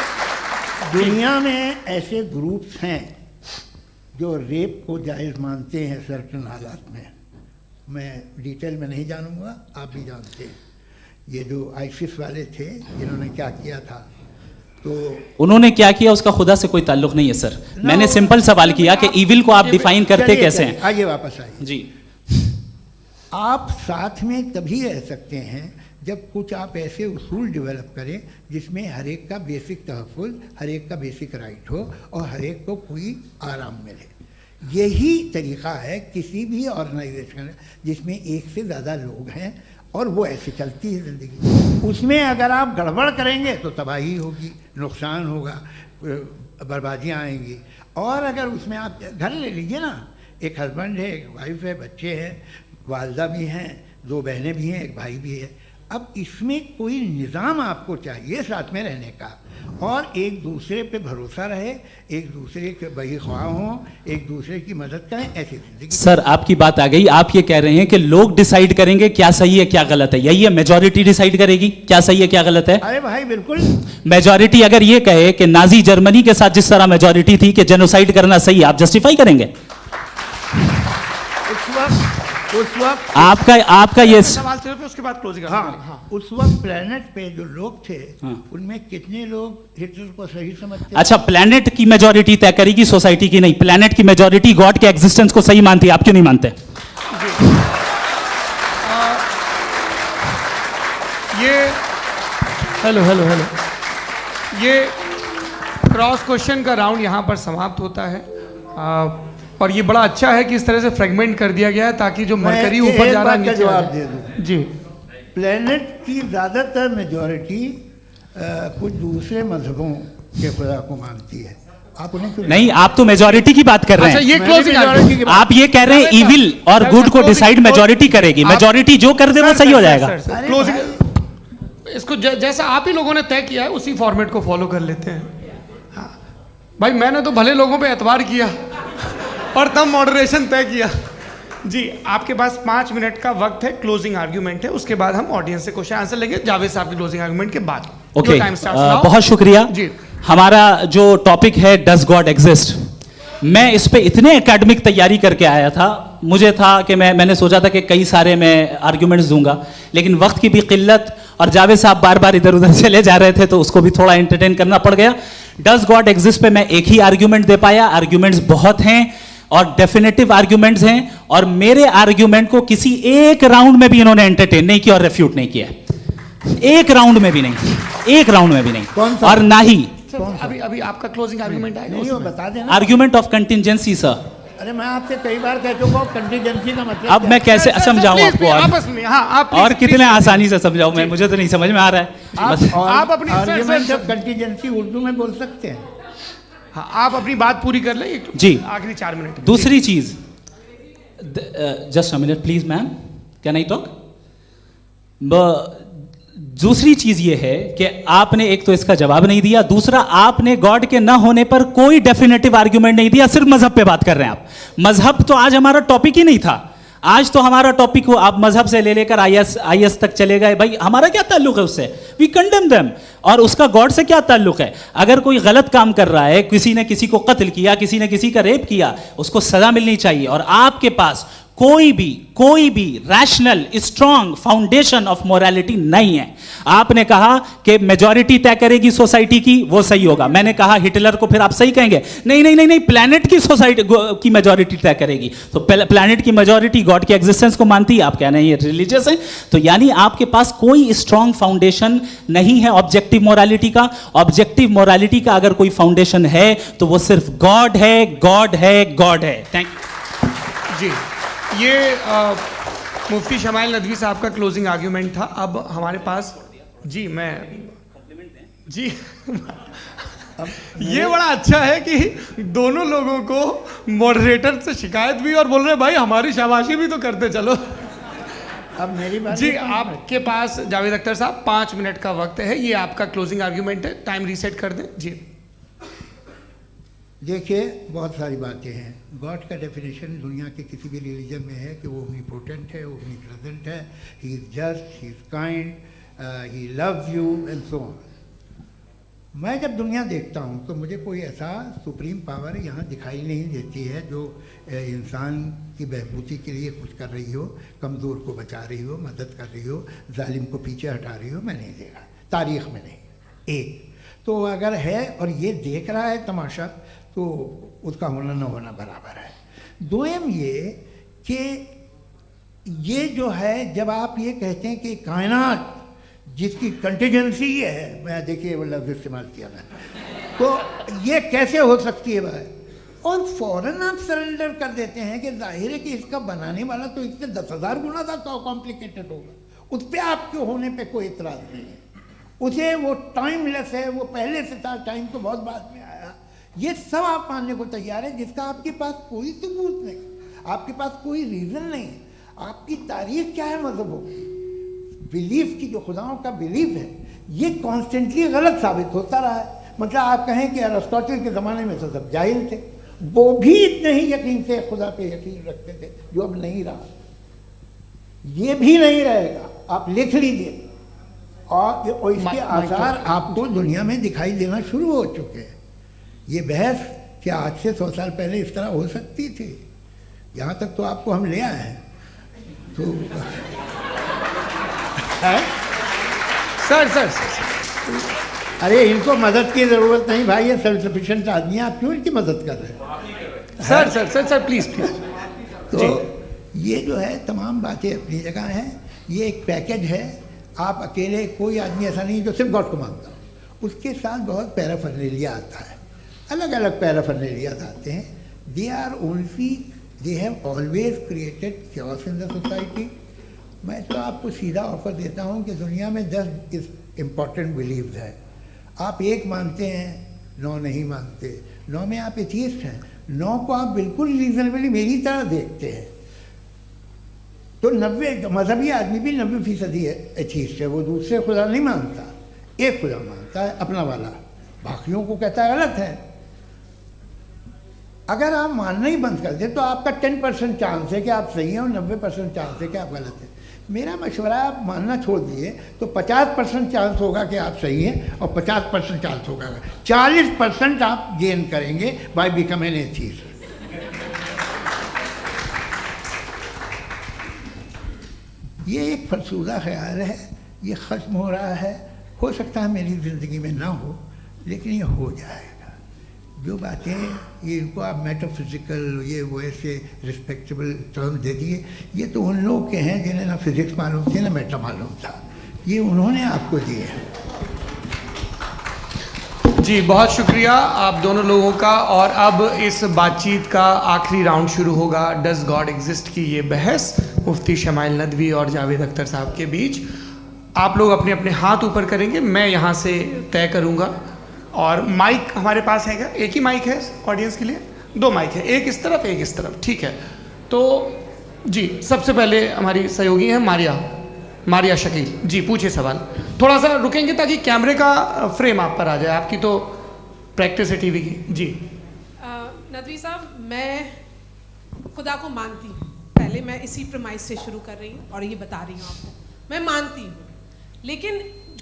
दुनिया में ऐसे ग्रुप्स हैं जो रेप को जायज़ मानते हैं सर्टेन हालात में। मैं डिटेल में नहीं जानूंगा, आप भी जानते हैं। ये जो आईसिस वाले थे जिन्होंने क्या किया था, तो उन्होंने क्या किया उसका खुदा से कोई ताल्लुक नहीं है सर। मैंने सिंपल सवाल किया कि इविल को आप डिफाइन करते कैसे हैं? आइए वापस आइए जी। आप साथ में तभी रह सकते हैं जब कुछ आप ऐसे उसूल डेवलप करें जिसमें हर एक का बेसिक तहफ़्फ़ुज़, हर एक का बेसिक राइट हो और हर एक को कोई आराम मिले। यही तरीक़ा है किसी भी ऑर्गेनाइजेशन जिसमें एक से ज़्यादा लोग हैं और वो ऐसे चलती है ज़िंदगी। उसमें अगर आप गड़बड़ करेंगे तो तबाही होगी, नुकसान होगा, बर्बादियाँ आएंगी। और अगर उसमें आप घर ले लीजिए ना, एक हस्बैंड है, एक वाइफ है, बच्चे हैं, वालदा भी हैं, 2 बहनें भी हैं, एक भाई भी है। अब इसमें कोई निज़ाम आपको चाहिए साथ में रहने का, और एक दूसरे पे भरोसा रहे, एक दूसरे के बहीख्वाह हों, एक दूसरे की मदद करें, ऐसी जिंदगी। सर आपकी बात आ गई। आप ये कह रहे हैं कि लोग डिसाइड करेंगे क्या सही है क्या गलत है, यही है? मेजॉरिटी डिसाइड करेगी क्या सही है क्या गलत है? अरे भाई बिल्कुल। मेजॉरिटी अगर ये कहे कि नाजी जर्मनी के साथ जिस तरह मेजॉरिटी थी कि जेनोसाइड करना सही, आप जस्टिफाई करेंगे? उस वक्त आपका ये सवाल सिर्फ उसके बाद क्लोजिंग। हाँ, उस वक्त प्लेनेट पे जो लोग थे, उनमें कितने लोग हिटलर को सही समझते? अच्छा, प्लेनेट की मेजॉरिटी तय करेगी, सोसाइटी की नहीं। प्लेनेट की मेजॉरिटी गॉड के एग्जिस्टेंस को सही मानती है, आप क्यों नहीं मानते? हेलो ये क्रॉस क्वेश्चन का राउंड यहाँ पर समाप्त होता है। और ये बड़ा अच्छा है कि इस तरह से फ्रेगमेंट कर दिया गया है ताकि जो मरकरी ऊपर जा रहा है नीचे जवाब दे दूं जी। प्लेनेट की ज़्यादातर मेजॉरिटी कुछ दूसरे मजहबों के खुदा को मानती है। आप उन्हें क्यों नहीं? आप तो मेजॉरिटी की बात कर रहे हैं। ये क्लोजिंग आप ये कह रहे हैं इविल और गुड को डिसाइड मेजॉरिटी करेगी। मेजॉरिटी जो कर दे वो सही हो जाएगा। क्लोजिंग इसको जैसा आप ही लोगों ने तय किया है उसी फॉर्मेट को फॉलो कर लेते हैं। हाँ भाई, मैंने तो भले लोगों पे एतबार किया और तब मॉडरेशन तय किया। जी, आपके पास 5 मिनट का वक्त है, क्लोजिंग आर्ग्यूमेंट है, उसके बाद हम ऑडियंस से क्वेश्चन आंसर लेंगे जावेद साहब की क्लोजिंग आर्ग्यूमेंट के बाद। ओके, बहुत शुक्रिया जी। हमारा जो टॉपिक है डज गॉड एग्जिस्ट, मैं इस पे इतने एकेडमिक तैयारी करके आया था मुझे था कि मैंने सोचा था कि कई सारे मैं आर्ग्यूमेंट्स दूंगा, लेकिन वक्त की भी किल्लत और जावेद साहब बार बार इधर उधर चले जा रहे थे तो उसको भी थोड़ा एंटरटेन करना पड़ गया। डज गॉड एग्जिस्ट पे मैं एक ही आर्ग्यूमेंट दे पाया। आर्ग्यूमेंट्स बहुत हैं और डेफिनेटिव आर्ग्यूमेंट्स हैं, और मेरे आर्ग्यूमेंट को किसी एक राउंड में भी इन्होंने एंटरटेन नहीं किया और रेफ्यूट नहीं किया, एक राउंड में भी नहीं, एक राउंड में भी नहीं। और ना ही अभी आपका क्लोजिंग आर्गुमेंट आएगा, नहीं वो बता देना। Argument of contingency sir. अरे मैं आपसे कई बार कह चुका हूँ कंटीजेंसी का मतलब अब मैं कैसे समझाऊं आपको आपस में? हाँ, आप और कितने आसानी से समझाऊं मैं, मुझे तो नहीं समझ में आ रहा है। बस आप अपनी आर्ग्यूमेंट ऑफ कंटीजेंसी उर्दू में बोल सकते हैं। हाँ, आप अपनी बात पूरी कर लें जी, आखिरी 4 मिनट। दूसरी चीज, just a minute please ma'am, can I talk? दूसरी चीज ये है कि आपने एक तो इसका जवाब नहीं दिया, दूसरा आपने गॉड के ना होने पर कोई डेफिनेटिव आर्ग्यूमेंट नहीं दिया, सिर्फ मजहब पे बात कर रहे हैं आप। मजहब तो आज हमारा टॉपिक ही नहीं था, आज तो हमारा टॉपिक हो, आप मजहब से ले लेकर आईएस तक चले गए। भाई हमारा क्या ताल्लुक है उससे? We condemn them. और उसका गॉड से क्या ताल्लुक है? अगर कोई गलत काम कर रहा है, किसी ने किसी को कत्ल किया, किसी ने किसी का रेप किया, उसको सजा मिलनी चाहिए। और आपके पास कोई भी rational strong foundation of morality नहीं है। आपने कहा कि मेजॉरिटी तय करेगी सोसाइटी की, वो सही होगा। मैंने कहा हिटलर को, फिर आप सही कहेंगे नहीं नहीं नहीं नहीं, प्लैनेट की सोसाइटी की मेजॉरिटी तय करेगी। तो प्लैनेट की मेजॉरिटी गॉड के एग्जिस्टेंस को मानती है, आप कह रहे हैं ये रिलीजियस है। तो यानी आपके पास कोई स्ट्रॉन्ग फाउंडेशन नहीं है ऑब्जेक्टिव मोरालिटी का। ऑब्जेक्टिव मोरालिटी का अगर कोई फाउंडेशन है तो वो सिर्फ गॉड है, गॉड है, गॉड है। थैंक यू जी। ये मुफ्ती शमाइल नदवी साहब का क्लोजिंग आर्ग्यूमेंट था। अब हमारे पास जी ये बड़ा अच्छा है कि दोनों लोगों को मॉडरेटर से शिकायत भी और बोल रहे भाई हमारी शाबाशी भी तो करते चलो। अब मेरी बात जी, आपके पास जावेद अख्तर साहब 5 मिनट का वक्त है, ये आपका क्लोजिंग आर्ग्यूमेंट है, टाइम रीसेट कर दें जी। देखिए, बहुत सारी बातें हैं। गॉड का डेफिनेशन दुनिया के किसी भी रिलीजन में है कि वो ओमनीपोटेंट है, ओमनीप्रेजेंट है, he is just, he is kind, he loves you and so on. मैं जब दुनिया देखता हूँ तो मुझे कोई ऐसा सुप्रीम पावर यहाँ दिखाई नहीं देती है जो इंसान की बहबूदी के लिए कुछ कर रही हो, कमज़ोर को बचा रही हो, मदद कर रही हो, जालिम को पीछे हटा रही हो। मैं नहीं देखा, तारीख़ में नहीं। एक तो अगर है और ये देख रहा है तमाशा, तो उसका होना न होना बराबर है। दोयम ये कि ये जो है, जब आप ये कहते हैं कि कायनात जिसकी कंटीजेंसी ये है, मैं देखिए वो लफ्ज़ इस्तेमाल किया मैंने, तो ये कैसे हो सकती है भाई? और फ़ौरन आप सरेंडर कर देते हैं कि जाहिर है कि इसका बनाने वाला तो इससे 10,000 गुना ज़्यादा कॉम्प्लिकेटेड होगा। उस पर आपके होने पे कोई इतराज़ नहीं है। उसे वो टाइमलेस है, वो पहले से था, टाइम तो बहुत बाद में आया। ये सब आप मानने को तैयार है जिसका आपके पास कोई सबूत नहीं, आपके पास कोई रीज़न नहीं है। आपकी तारीफ क्या है मज़हबों की? बिलीफ की, जो खुदाओं का बिलीफ है, ये कॉन्स्टेंटली गलत साबित होता रहा है। मतलब आप कहें कि अरिस्टोटल के ज़माने में तो सब जाहिल थे, वो भी इतने ही यकीन से खुदा पे यकीन रखते थे, जो अब नहीं रहा। ये भी नहीं रहेगा, आप लिख लीजिए। और इसके आसार आपको दुनिया में दिखाई देना शुरू हो चुके हैं। ये बहस क्या आज से 100 साल पहले इस तरह हो सकती थी? यहाँ तक तो आपको हम ले आए हैं। तो सर अरे इनको मदद की ज़रूरत नहीं भाई, ये सेल्फ सफिशिएंट आदमी है, आप क्यों इनकी मदद कर रहे हैं? Sir please. तो ये जो है तमाम बातें अपनी जगह हैं। ये एक पैकेज है। आप अकेले, कोई आदमी ऐसा नहीं जो सिर्फ गॉड को मानता हो, उसके साथ बहुत पैराफर्नेलिया आता है, अलग अलग पैराफर्नेलियाज आते हैं। They have always created chaos in the society. मैं तो आपको सीधा ऑफर देता हूँ कि दुनिया में 10 इम्पॉर्टेंट बिलीव्स हैं। आप 1 मानते हैं, 9 नहीं मानते, 9 में आप एथियस्ट हैं, 9 को आप बिल्कुल रीजनेबली मेरी तरह देखते हैं। तो 90 मजहबी आदमी भी 90% एथियस्ट है, वो दूसरे खुदा नहीं मानता, एक खुदा मानता है अपना वाला, बाकियों को कहता है गलत है। अगर आप मानना ही बंद कर दें तो आपका 10% चांस है कि आप सही हैं और 90% चांस है कि आप गलत हैं। मेरा मशवरा है आप मानना छोड़ दिए तो 50% चांस होगा कि आप सही हैं और 50% चांस होगा, 40% आप गेन करेंगे बाय बिकमिंग एन एथियस्ट। ये एक फरसूदा ख्याल है, ये ख़त्म हो रहा है। हो सकता है मेरी ज़िंदगी में ना हो, लेकिन ये हो जाएगा। जो बातें ये इनको आप मेटाफिज़िकल ये वो ऐसे रिस्पेक्टेबल टर्म दे दिए, ये तो उन लोग के हैं जिन्हें ना फिज़िक्स मालूम थी ना मेटा मालूम था, ये उन्होंने आपको दिए हैं। जी बहुत शुक्रिया आप दोनों लोगों का। और अब इस बातचीत का आखिरी राउंड शुरू होगा, डज गॉड एग्जिस्ट की ये बहस मुफ्ती शमाइल नदवी और जावेद अख्तर साहब के बीच। आप लोग अपने अपने हाथ ऊपर करेंगे, मैं यहाँ से तय करूँगा। और माइक हमारे पास है क्या? एक ही माइक है ऑडियंस के लिए? 2 माइक है, एक इस तरफ एक इस तरफ, ठीक है। तो जी सबसे पहले हमारी सहयोगी हैं मारिया शकील जी, पूछिए सवाल। थोड़ा सा रुकेंगे ताकि कैमरे का फ्रेम आप पर आ जाए, आपकी तो प्रैक्टिस है टीवी की। जी नदवी साहब, मैं खुदा को मानती हूँ, पहले मैं इसी प्रमाइस से शुरू कर रही हूँ और ये बता रही हूँ आपको, मैं मानती हूँ। लेकिन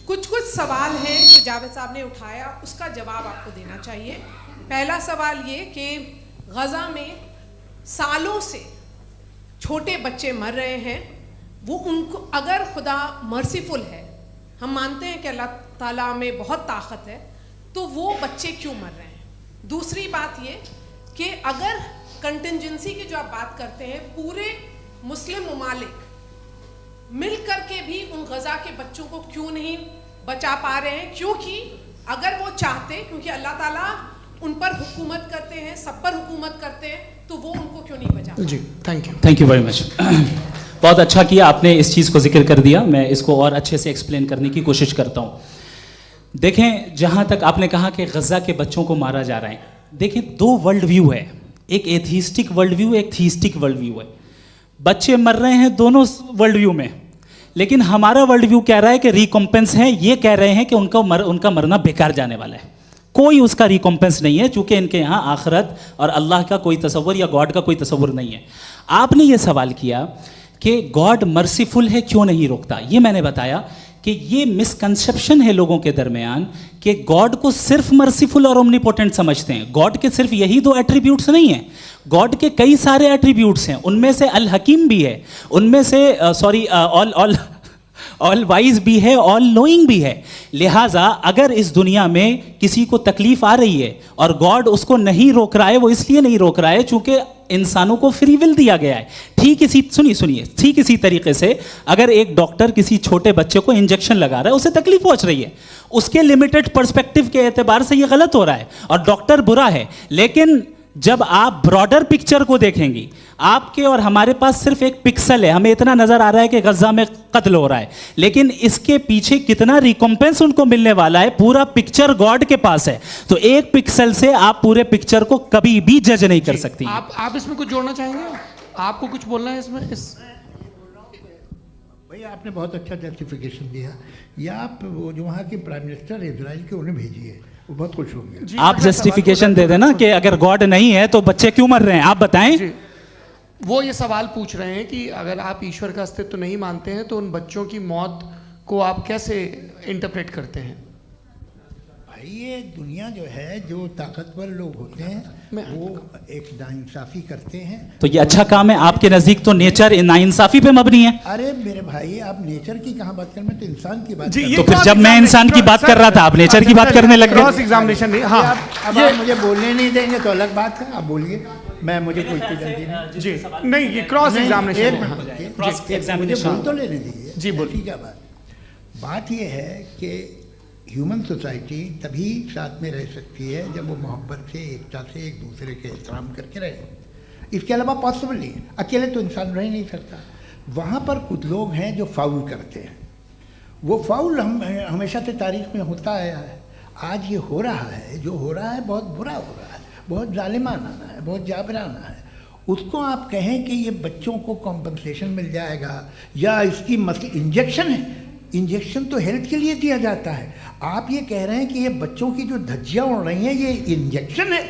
कुछ सवाल हैं जो जावेद साहब ने उठाया, उसका जवाब आपको देना चाहिए। पहला सवाल ये कि गज़ा में सालों से छोटे बच्चे मर रहे हैं, वो उनको अगर खुदा मर्सीफुल है, हम मानते हैं कि अल्लाह ताला में बहुत ताकत है, तो वो बच्चे क्यों मर रहे हैं? दूसरी बात ये कि अगर कंटिजेंसी की जो आप बात करते हैं, पूरे मुस्लिम ममालिक मिल करके भी उन गज़ा के बच्चों को क्यों नहीं बचा पा रहे हैं? क्योंकि अगर वो चाहते, क्योंकि अल्लाह ताला उन पर हुकूमत करते हैं, सब पर हुकूमत करते हैं, तो वो उनको क्यों नहीं बचा? जी थैंक यू वेरी मच। बहुत अच्छा किया आपने इस चीज़ को जिक्र कर दिया, मैं इसको और अच्छे से एक्सप्लेन करने की कोशिश करता हूँ। देखें, जहाँ तक आपने कहा कि गज़ा के बच्चों को मारा जा रहा है, देखें 2 वर्ल्ड व्यू है, एक एथीस्टिक वर्ल्ड व्यू, एक थीस्टिक वर्ल्ड व्यू है। बच्चे मर रहे हैं दोनों वर्ल्ड व्यू में, लेकिन हमारा वर्ल्ड व्यू कह रहा है कि रिकॉम्पेंस है, ये कह रहे हैं कि उनका मरना बेकार जाने वाला है, कोई उसका रिकॉम्पेंस नहीं है, चूँकि इनके यहाँ आखिरत और अल्लाह का कोई तसव्वुर या गॉड का कोई तसव्वुर नहीं है। आपने ये सवाल किया कि गॉड मर्सीफुल है, क्यों नहीं रोकता? ये मैंने बताया कि ये मिसकंसेप्शन है लोगों के दरमियान कि गॉड को सिर्फ मर्सीफुल और ओमनीपोटेंट समझते हैं। गॉड के सिर्फ यही 2 एट्रीब्यूट्स नहीं हैं, गॉड के कई सारे एट्रीब्यूट्स हैं, उनमें से अल हकीम भी है, उनमें से ऑल वाइज भी है, ऑल नोइंग भी है। लिहाजा अगर इस दुनिया में किसी को तकलीफ आ रही है और गॉड उसको नहीं रोक रहा है, वो इसलिए नहीं रोक रहा है चूंकि इंसानों को फ्री विल दिया गया है। ठीक इसी तरीके से अगर एक डॉक्टर किसी छोटे बच्चे को इंजेक्शन लगा रहा है, उसे तकलीफ पहुंच रही है, उसके लिमिटेड पर्सपेक्टिव के एतबार से ये गलत हो रहा है और डॉक्टर बुरा है। लेकिन जब आप ब्रॉडर पिक्चर को देखेंगी, आपके और हमारे पास सिर्फ एक पिक्सल है, हमें इतना नजर आ रहा है कि गज़ा में कत्ल हो रहा है, लेकिन इसके पीछे कितना रिकॉम्पेंस उनको मिलने वाला है, पूरा पिक्चर गॉड के पास है। तो एक पिक्सल से आप पूरे पिक्चर को कभी भी जज नहीं कर सकती। आप इसमें कुछ जोड़ना चाहेंगे? आपको कुछ बोलना है इसमें? भैया आपने बहुत अच्छा जस्टिफिकेशन दिया, या आप वो जो वहाँ के प्राइम मिनिस्टर इजराइल के उन्हें भेजिए, वो बहुत खुश होंगे। आप जस्टिफिकेशन दे देना कि अगर गॉड नहीं है तो बच्चे क्यों मर रहे हैं, आप बताएं। वो ये सवाल पूछ रहे हैं कि अगर आप ईश्वर का अस्तित्व नहीं मानते हैं तो उन बच्चों की मौत को आप कैसे इंटरप्रेट करते हैं? भाई ये दुनिया जो है, जो ताकतवर लोग होते हैं वो एक नाइंसाफ़ी करते हैं। तो ये अच्छा काम है आपके नज़दीक, तो नेचर नाइंसाफ़ी पे मबनी है। अरे मेरे भाई, आप नेचर की कहाँ बात कर रहे हैं, तो इंसान की बात। तो फिर जब मैं इंसान की बात कर रहा था, आप नेचर की बात करने लग गए। क्रॉस एग्जामिनेशन नहीं। हाँ, अब आप मुझे बोलने नहीं देंगे तो अलग बात है, आप बोलिए, मुझे कोई चीज़ नहीं। जी नहीं, ये क्रॉस एग्जामिनेशन मुझे बोल तो लेने दीजिए। जी बोलिए। क्या बात ये है कि ह्यूमन सोसाइटी तभी साथ में रह सकती है जब वो मोहब्बत से, एकता से, एक दूसरे के एहतराम करके रहे। इसके अलावा पॉसिबल नहीं है, अकेले तो इंसान रह ही नहीं सकता। वहाँ पर कुछ लोग हैं जो फाउल करते हैं, वो फाउल हमेशा से तारीख में होता आया है। आज ये हो रहा है, जो हो रहा है बहुत बुरा हो रहा है, बहुत जालिमाना है, बहुत जाबराना है। उसको आप कहें कि ये बच्चों को कॉम्पनसेशन मिल जाएगा या इसकी इंजेक्शन है, इंजेक्शन तो हेल्थ के लिए दिया जाता है। आप ये कह रहे हैं कि ये बच्चों की जो धज्जियां उड़ रही हैं ये इंजेक्शन है,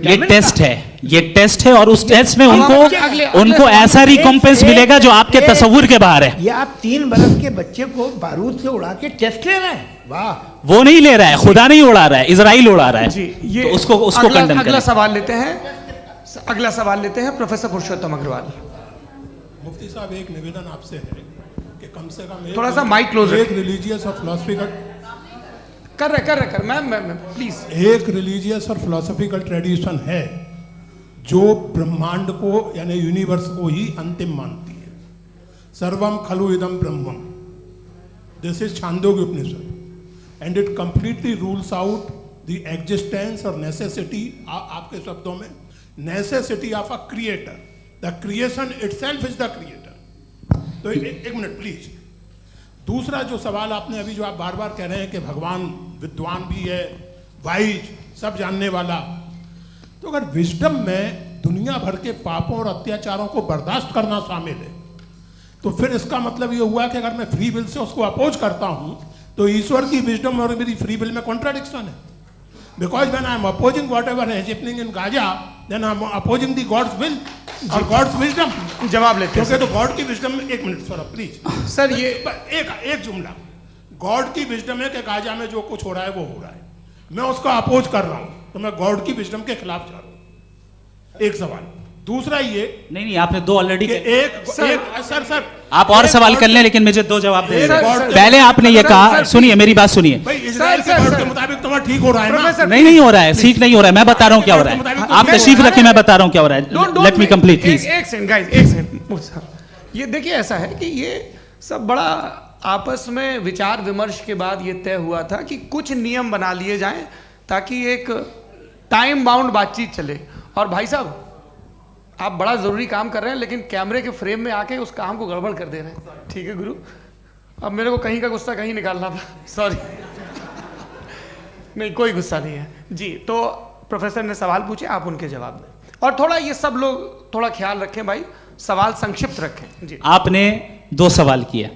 ये टेस्ट है, ये टेस्ट है और उस टेस्ट में उनको ऐसा रिकॉम्पेंस मिलेगा जो आपके तसव्वुर के बाहर है। ये आप 3 बरस के बच्चे को बारूद से उड़ा के टेस्ट ले रहे हैं, वाह। वो नहीं ले रहा है, खुदा नहीं उड़ा रहा है, इजराइल उड़ा रहा है। जी, ये तो उसको कंडेम करें। अगला सवाल लेते हैं प्रोफेसर पुरुषोत्तम अग्रवाल। मुफ्ती साहब, एक निवेदन आपसे है कि कम से कम थोड़ा सा माइक क्लोज एक रिलीजियस और फिलोसफिकल कर मैं प्लीज, एक रिलीजियस और फिलोसफिकल ट्रेडिशन है जो ब्रह्मांड को यानी यूनिवर्स को ही अंतिम मानती है। सर्वम खलु इदम ब्रह्मम, this is Chandogya Upanishad, and it completely rules out the existence और नेसेसिटी, आपके शब्दों में necessity of a creator, the creation itself is the creator. तो एक मिनट प्लीज। दूसरा जो सवाल आपने अभी, जो आप बार बार कह रहे हैं कि भगवान विद्वान भी है, वाइज, सब जानने वाला, तो अगर विजडम में दुनिया भर के पापों और अत्याचारों को बर्दाश्त करना शामिल है, तो फिर इसका मतलब ये हुआ कि अगर मैं फ्री विल से उसको अपोज करता हूं तो ईश्वर की विजडम और मेरी फ्री विल में कॉन्ट्राडिक्शन है। Because when I am opposing whatever is happening in Gaza, then I am opposing the God's will और गॉड्स विजडम। जवाब लेते हैं क्योंकि तो गॉड की विजडम में, एक मिनट सर प्लीज सर, ये एक जुमला, गॉड की विजडम है कि गाजा में जो कुछ हो रहा है वो हो रहा है, मैं उसका अपोज कर रहा हूं, तो मैं गॉड की विजडम के खिलाफ जा रहा हूं। एक सवाल। दूसरा ये, नहीं आपने दो ऑलरेडी, सर आप और सवाल कर लें, लेकिन मुझे दो जवाब दे। सर, पहले आपने ये कहा, सुनिए मेरी बात सुनिए। इजराइल के गॉड के मुताबिक तुम्हारा ठीक हो रहा है ना? नहीं हो रहा है, ठीक नहीं हो रहा है, मैं बता रहा हूँ क्या हो रहा है। आप तशरीफ रखें, मैं बता रहा हूँ क्या हो रहा है। Let me complete please. एक सेकंड गाइस, एक सेकंड। ये देखिए, ऐसा है कि ये सब बड़ा आपस में विचार विमर्श के बाद ये तय हुआ था कि कुछ नियम बना लिए जाएं ताकि एक टाइम बाउंड बातचीत चले। और भाई साहब, आप बड़ा जरूरी काम कर रहे हैं, लेकिन कैमरे के फ्रेम में आके उस काम को गड़बड़ कर दे रहे हैं। ठीक है गुरु, अब मेरे को कहीं का गुस्सा कहीं निकालना था, सॉरी। नहीं, कोई गुस्सा नहीं है जी। तो प्रोफेसर ने सवाल पूछे, आप उनके जवाब दें, और थोड़ा ये सब लोग थोड़ा ख्याल रखें भाई, सवाल संक्षिप्त रखें जी। आपने दो सवाल किया।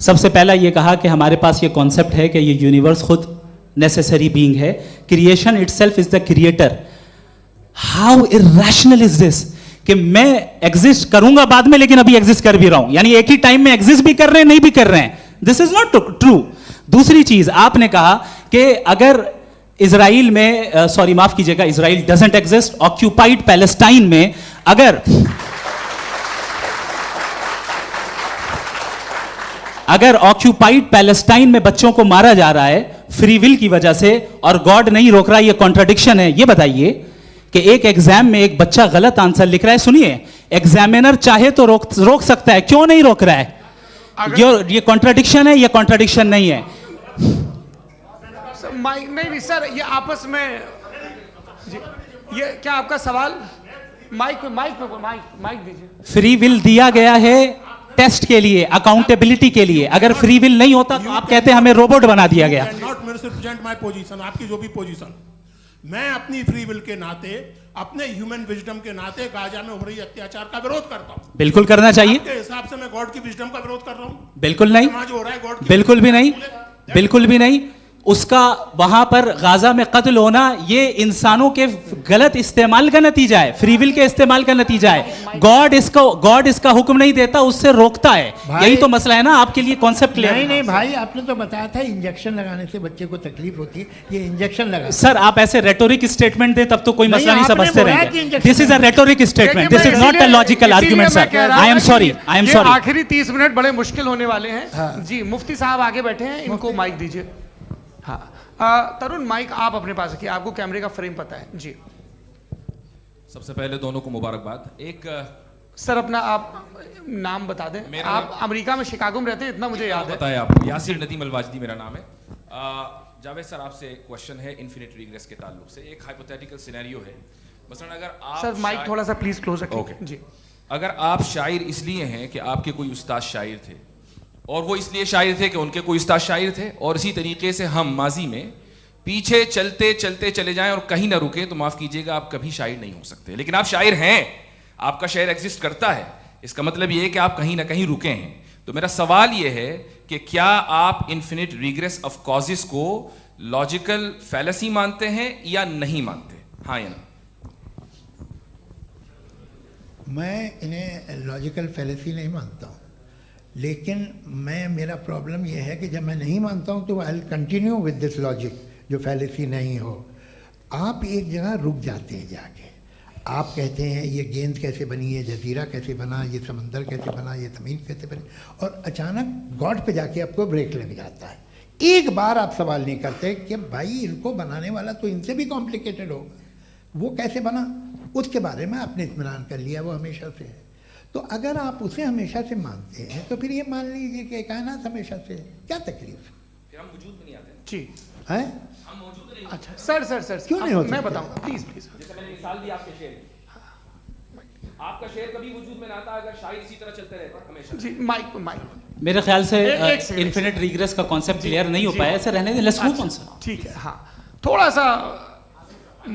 सबसे पहला ये कहा कि हमारे पास ये कॉन्सेप्ट है कि ये यूनिवर्स खुद नेसेसरी बीइंग है, creation itself is the creator. How irrational is this कि मैं एग्जिस्ट करूंगा बाद में, लेकिन अभी एग्जिस्ट कर भी रहा हूं, यानी एक ही टाइम में एग्जिस्ट भी कर रहे हैं, नहीं भी कर रहे हैं। This is not true. दूसरी चीज, आपने कहा कि अगर इजराइल में, सॉरी माफ कीजिएगा, Israel doesn't exist, occupied Palestine में अगर ऑक्यूपाइड पैलेस्टाइन में बच्चों को मारा जा रहा है फ्री विल की वजह से और गॉड नहीं रोक रहा, ये कॉन्ट्रडिक्शन है। ये बताइए कि एक एग्जाम में एक बच्चा गलत आंसर लिख रहा है, सुनिए, एग्जामिनर चाहे तो रोक सकता है, क्यों नहीं रोक रहा है? ये कॉन्ट्रडिक्शन है, ये कॉन्ट्रडिक्शन नहीं है। माइक नहीं सर, ये आपस में जी, ये क्या आपका सवाल? माइक दीजिए। फ्री विल दिया गया है टेस्ट के लिए, अकाउंटेबिलिटी के लिए। अगर फ्री विल नहीं होता तो आप कहते हैं हमें रोबोट बना दिया गया। नॉट मिसरिप्रेजेंट माय पोजीशन, आपकी जो भी पोजीशन, मैं अपनी फ्री विल के नाते, अपने ह्यूमन विजडम के नाते गाजा में हो रही अत्याचार का विरोध करता हूं। बिल्कुल करना चाहिए। आपके हिसाब से मैं गॉड की विजडम का विरोध कर रहा हूं? बिल्कुल नहीं, जो हो रहा है गॉड की, बिल्कुल भी नहीं, बिल्कुल भी नहीं। उसका वहां पर गाजा में कत्ल होना ये इंसानों के गलत इस्तेमाल का नतीजा है, फ्री विल के इस्तेमाल का नतीजा है। गॉड इसका हुक्म नहीं देता, उससे रोकता है। यही तो मसला है ना, आपके लिए कॉन्सेप्ट क्लियर? नहीं भाई, आपने तो बताया था इंजेक्शन लगाने से बच्चे को तकलीफ होती है, ये इंजेक्शन लगा। सर आप ऐसे रेटोरिक स्टेटमेंट दे तब तो कोई मसला नहीं समझते रहेंगे। This is a rhetoric statement, this is not a logical argument sir. I am sorry, I am sorry. आखिरी 30 मिनट बड़े मुश्किल होने वाले हैं जी। मुफ्ती साहब आगे बैठे हैं, इनको माइक दीजिए। हाँ तरुण, माइक आप अपने पास रखिए, आपको कैमरे का फ्रेम पता है जी। सबसे पहले दोनों को मुबारकबाद। एक सर अपना आप नाम बता दें। आप अमेरिका में शिकागो में रहते हैं, इतना मुझे याद है। बताया आपको, यासिर नदीम अलवाजदी मेरा नाम है। जावेद सर, आपसे एक क्वेश्चन है इन्फिनिट रिग्रेस के ताल्लुक से। एक हाइपोथेटिकल सिनेरियो है, मसलन अगर आप सर माइक थोड़ा सा प्लीज क्लोज रखिए जी। अगर आप शायर इसलिए हैं कि आपके कोई उस्ताद शायर थे, और वो इसलिए शायर थे कि उनके कोई उस्ताद शायर थे, और इसी तरीके से हम माजी में पीछे चलते चलते चले जाएं और कहीं ना रुके, तो माफ कीजिएगा आप कभी शायर नहीं हो सकते। लेकिन आप शायर हैं, आपका शायर एग्जिस्ट करता है, इसका मतलब ये है कि आप कहीं ना कहीं रुके हैं। तो मेरा सवाल ये है कि क्या आप इन्फिनिट रिग्रेस ऑफ कॉजेस को लॉजिकल फैलेसी मानते हैं या नहीं मानते? हाँ या ना? मैं इन्हें लॉजिकल फैलेसी नहीं मानता हूँ, लेकिन मेरा प्रॉब्लम यह है कि जब मैं नहीं मानता हूँ तो I will continue with this logic जो फैलेसी नहीं हो। आप एक जगह रुक जाते हैं जाके, आप कहते हैं ये गेंद कैसे बनी, ये जजीरा कैसे बना, ये समंदर कैसे बना, ये ज़मीन कैसे बनी, और अचानक गॉड पे जाके आपको ब्रेक लग जाता है। एक बार आप सवाल नहीं करते कि भाई इनको बनाने वाला तो इनसे भी कॉम्प्लिकेटेड होगा, वो कैसे बना, उसके बारे में आपने इत्मीनान कर लिया, वो हमेशा से है। तो अगर आप उसे हमेशा से मानते हैं तो फिर ये मान लीजिए कि कायनात हमेशा से है, क्या तकलीफ फिर हम वजूद में नहीं आते जी है? हम मौजूद नहीं। अच्छा सर क्यों नहीं हो मैं सकते? बताऊंगा प्लीज। जैसे मैंने मिसाल दी आपके शेर की, आपका शेर कभी वजूद में ना आता अगर शायर इसी तरह चलते रहते हमेशा। जी माइक मेरे ख्याल से एक सेकंड, इन्फिनिट रिग्रेस का कॉन्सेप्ट क्लियर नहीं हो जी। पाया, ऐसे रहने दें, लेट्स मूव ऑन सर। ठीक है। हाँ, थोड़ा सा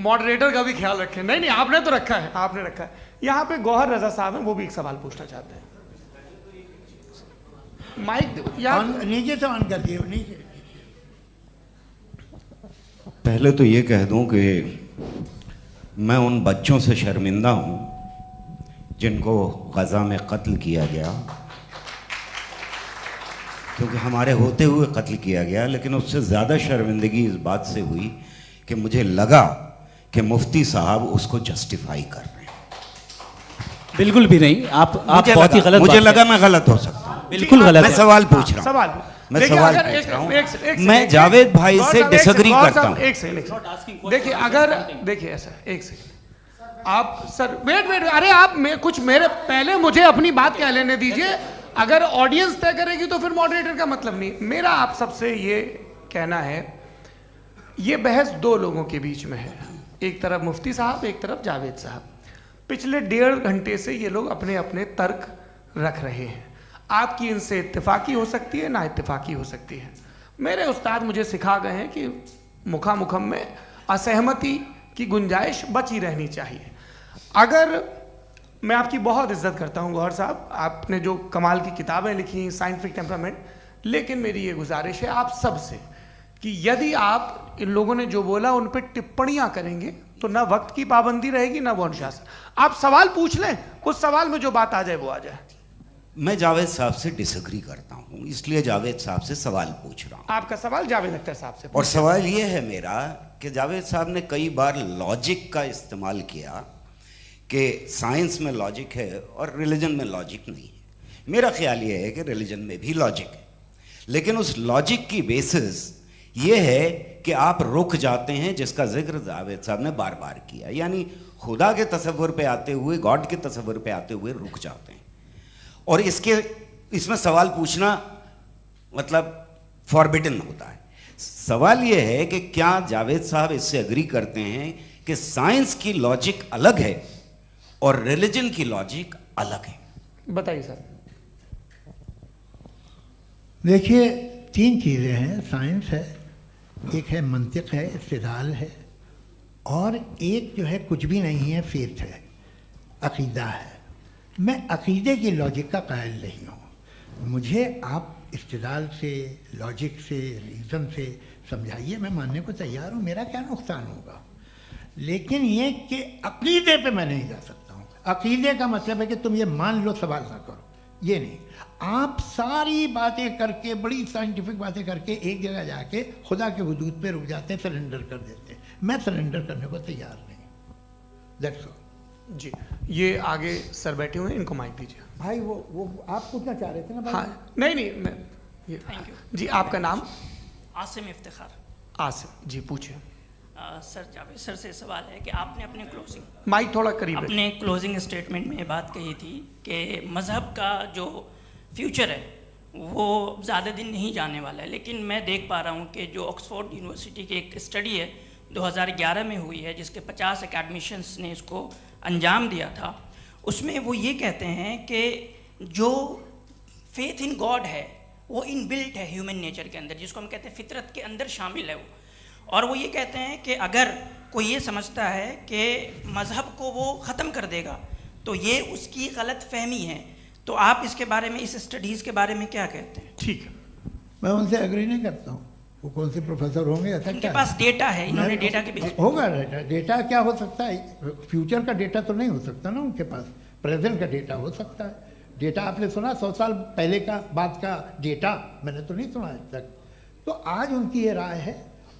मॉडरेटर का भी ख्याल रखें। नहीं आपने तो रखा है, आपने रखा है। यहाँ पे गौहर रजा साहब हैं, वो भी एक सवाल पूछना चाहते हैं। माइक यार नीचे से ऑन कर दिए नीचे। पहले तो ये कह दूं कि मैं उन बच्चों से शर्मिंदा हूं जिनको गज़ा में कत्ल किया गया, क्योंकि हमारे होते हुए कत्ल किया गया। लेकिन उससे ज़्यादा शर्मिंदगी इस बात से हुई कि मुझे लगा कि मुफ्ती साहब उसको जस्टिफाई कर रहे हैं। बिल्कुल भी नहीं, आप बहुत ही गलत, मुझे लगा मैं गलत हो सकता हूं। बिल्कुल गलत मैं है। सवाल पूछ रहा हूं, सवाल मैं देखिए, सवाल अगर पूछ रहा हूं। एक मैं जावेद भाई से डिसएग्री करता हूं। एक सेकंड देखिए, अगर देखिए ऐसा, एक सेकंड आप सर वेट, अरे आप कुछ मेरे पहले मुझे अपनी बात कह लेने दीजिए। अगर ऑडियंस तय करेगी तो फिर मॉडरेटर का मतलब नहीं। मेरा आप सबसे ये कहना है, ये बहस दो लोगों के बीच में है, एक तरफ मुफ्ती साहब, एक तरफ जावेद साहब। पिछले 1.5 घंटे से ये लोग अपने अपने तर्क रख रहे हैं। आपकी इनसे इत्तेफाकी हो सकती है, ना इत्तेफाकी हो सकती है। मेरे उस्ताद मुझे सिखा गए हैं कि मुखामुखम में असहमति की गुंजाइश बची रहनी चाहिए। अगर मैं आपकी बहुत इज्जत करता हूं गौहर साहब, आपने जो कमाल की किताबें लिखी, साइंटिफिक टेम्परामेंट, लेकिन मेरी ये गुजारिश है आप सबसे कि यदि आप इन लोगों ने जो बोला उन पर टिप्पणियां करेंगे तो ना वक्त की पाबंदी रहेगी, ना वो अनुशासन। आप सवाल पूछ लें, उस सवाल में जो बात आ जाए वो आ जाए। मैं जावेद साहब से डिसएग्री करता हूं, इसलिए जावेद साहब से सवाल पूछ रहा हूं। आपका सवाल जावेद अख्तर साहब से। और सवाल ये है मेरा कि जावेद साहब ने कई बार लॉजिक का इस्तेमाल किया कि साइंस में लॉजिक है और रिलीजन में लॉजिक नहीं है। मेरा ख्याल ये है कि रिलीजन में भी लॉजिक है, लेकिन उस लॉजिक की बेसिस ये है कि आप रुक जाते हैं, जिसका जिक्र जावेद साहब ने बार बार किया, यानी खुदा के तसव्वुर पे आते हुए, गॉड के तसव्वुर पे आते हुए रुक जाते हैं। और इसमें सवाल पूछना मतलब फॉरबिडन होता है। सवाल ये है कि क्या जावेद साहब इससे एग्री करते हैं कि साइंस की लॉजिक अलग है और रिलीजन की लॉजिक अलग है? बताइए सर। देखिए, 3 चीज़ें हैं, साइंस है, एक है मंतिक है, इस्तिदलाल है, और एक जो है कुछ भी नहीं है, फेथ है, अकीदा है। मैं अकीदे की लॉजिक का कायल नहीं हूँ। मुझे आप इस्तिदलाल से, लॉजिक से, रीज़न से समझाइए, मैं मानने को तैयार हूँ, मेरा क्या नुकसान होगा। लेकिन ये कि अकीदे पे मैं नहीं जा सकता हूँ। अकीदे का मतलब है कि तुम ये मान लो, सवाल ना करो, ये नहीं। आप सारी बातें करके, बड़ी साइंटिफिक बातें करके एक जगह जाके खुदा के वजूद पे रुक जाते हैं, सरेंडर कर देते हैं। मैं सरेंडर करने को तैयार नहीं। दैट्स ऑल जी। ये आगे सर बैठे हुए हैं, इनको माइक दीजिए। भाई वो आप पूछना चाह रहे थे ना भाई? हाँ, नहीं मैं थैंक यू जी। आपका नाम? आसिम इफ्तिखार। आसिम जी, पूछिए। सर, जावेद सर से सवाल है कि आपने अपने क्लोजिंग माइक थोड़ा करीब है। अपने क्लोजिंग स्टेटमेंट में बात कही थी कि मज़हब का जो फ्यूचर है वो ज़्यादा दिन नहीं जाने वाला है। लेकिन मैं देख पा रहा हूँ कि जो ऑक्सफोर्ड यूनिवर्सिटी की एक स्टडी है 2011 में हुई है, जिसके 50 एकेडमिशियंस ने इसको अंजाम दिया था, उसमें वो ये कहते हैं कि जो फेथ इन गॉड है वो इनबिल्ट है ह्यूमन नेचर के अंदर, जिसको हम कहते हैं फितरत के अंदर शामिल है वो। और वो ये कहते हैं कि अगर कोई ये समझता है कि मज़हब को वो ख़त्म कर देगा तो ये उसकी गलत फहमी है। तो आप इसके बारे में, इस स्टडीज़ के बारे में क्या कहते हैं? ठीक है, मैं उनसे एग्री नहीं करता हूँ। वो कौन से प्रोफेसर होंगे? ऐसा उनके क्या पास डेटा है, इन्होंने डेटा के बेस होगा। डेटा क्या हो सकता है? फ्यूचर का डेटा तो नहीं हो सकता ना उनके पास, प्रेजेंट का डेटा हो सकता है। डेटा आपने सुना 100 साल पहले का बाद का डेटा? मैंने तो नहीं सुना आज तक। तो आज उनकी ये राय है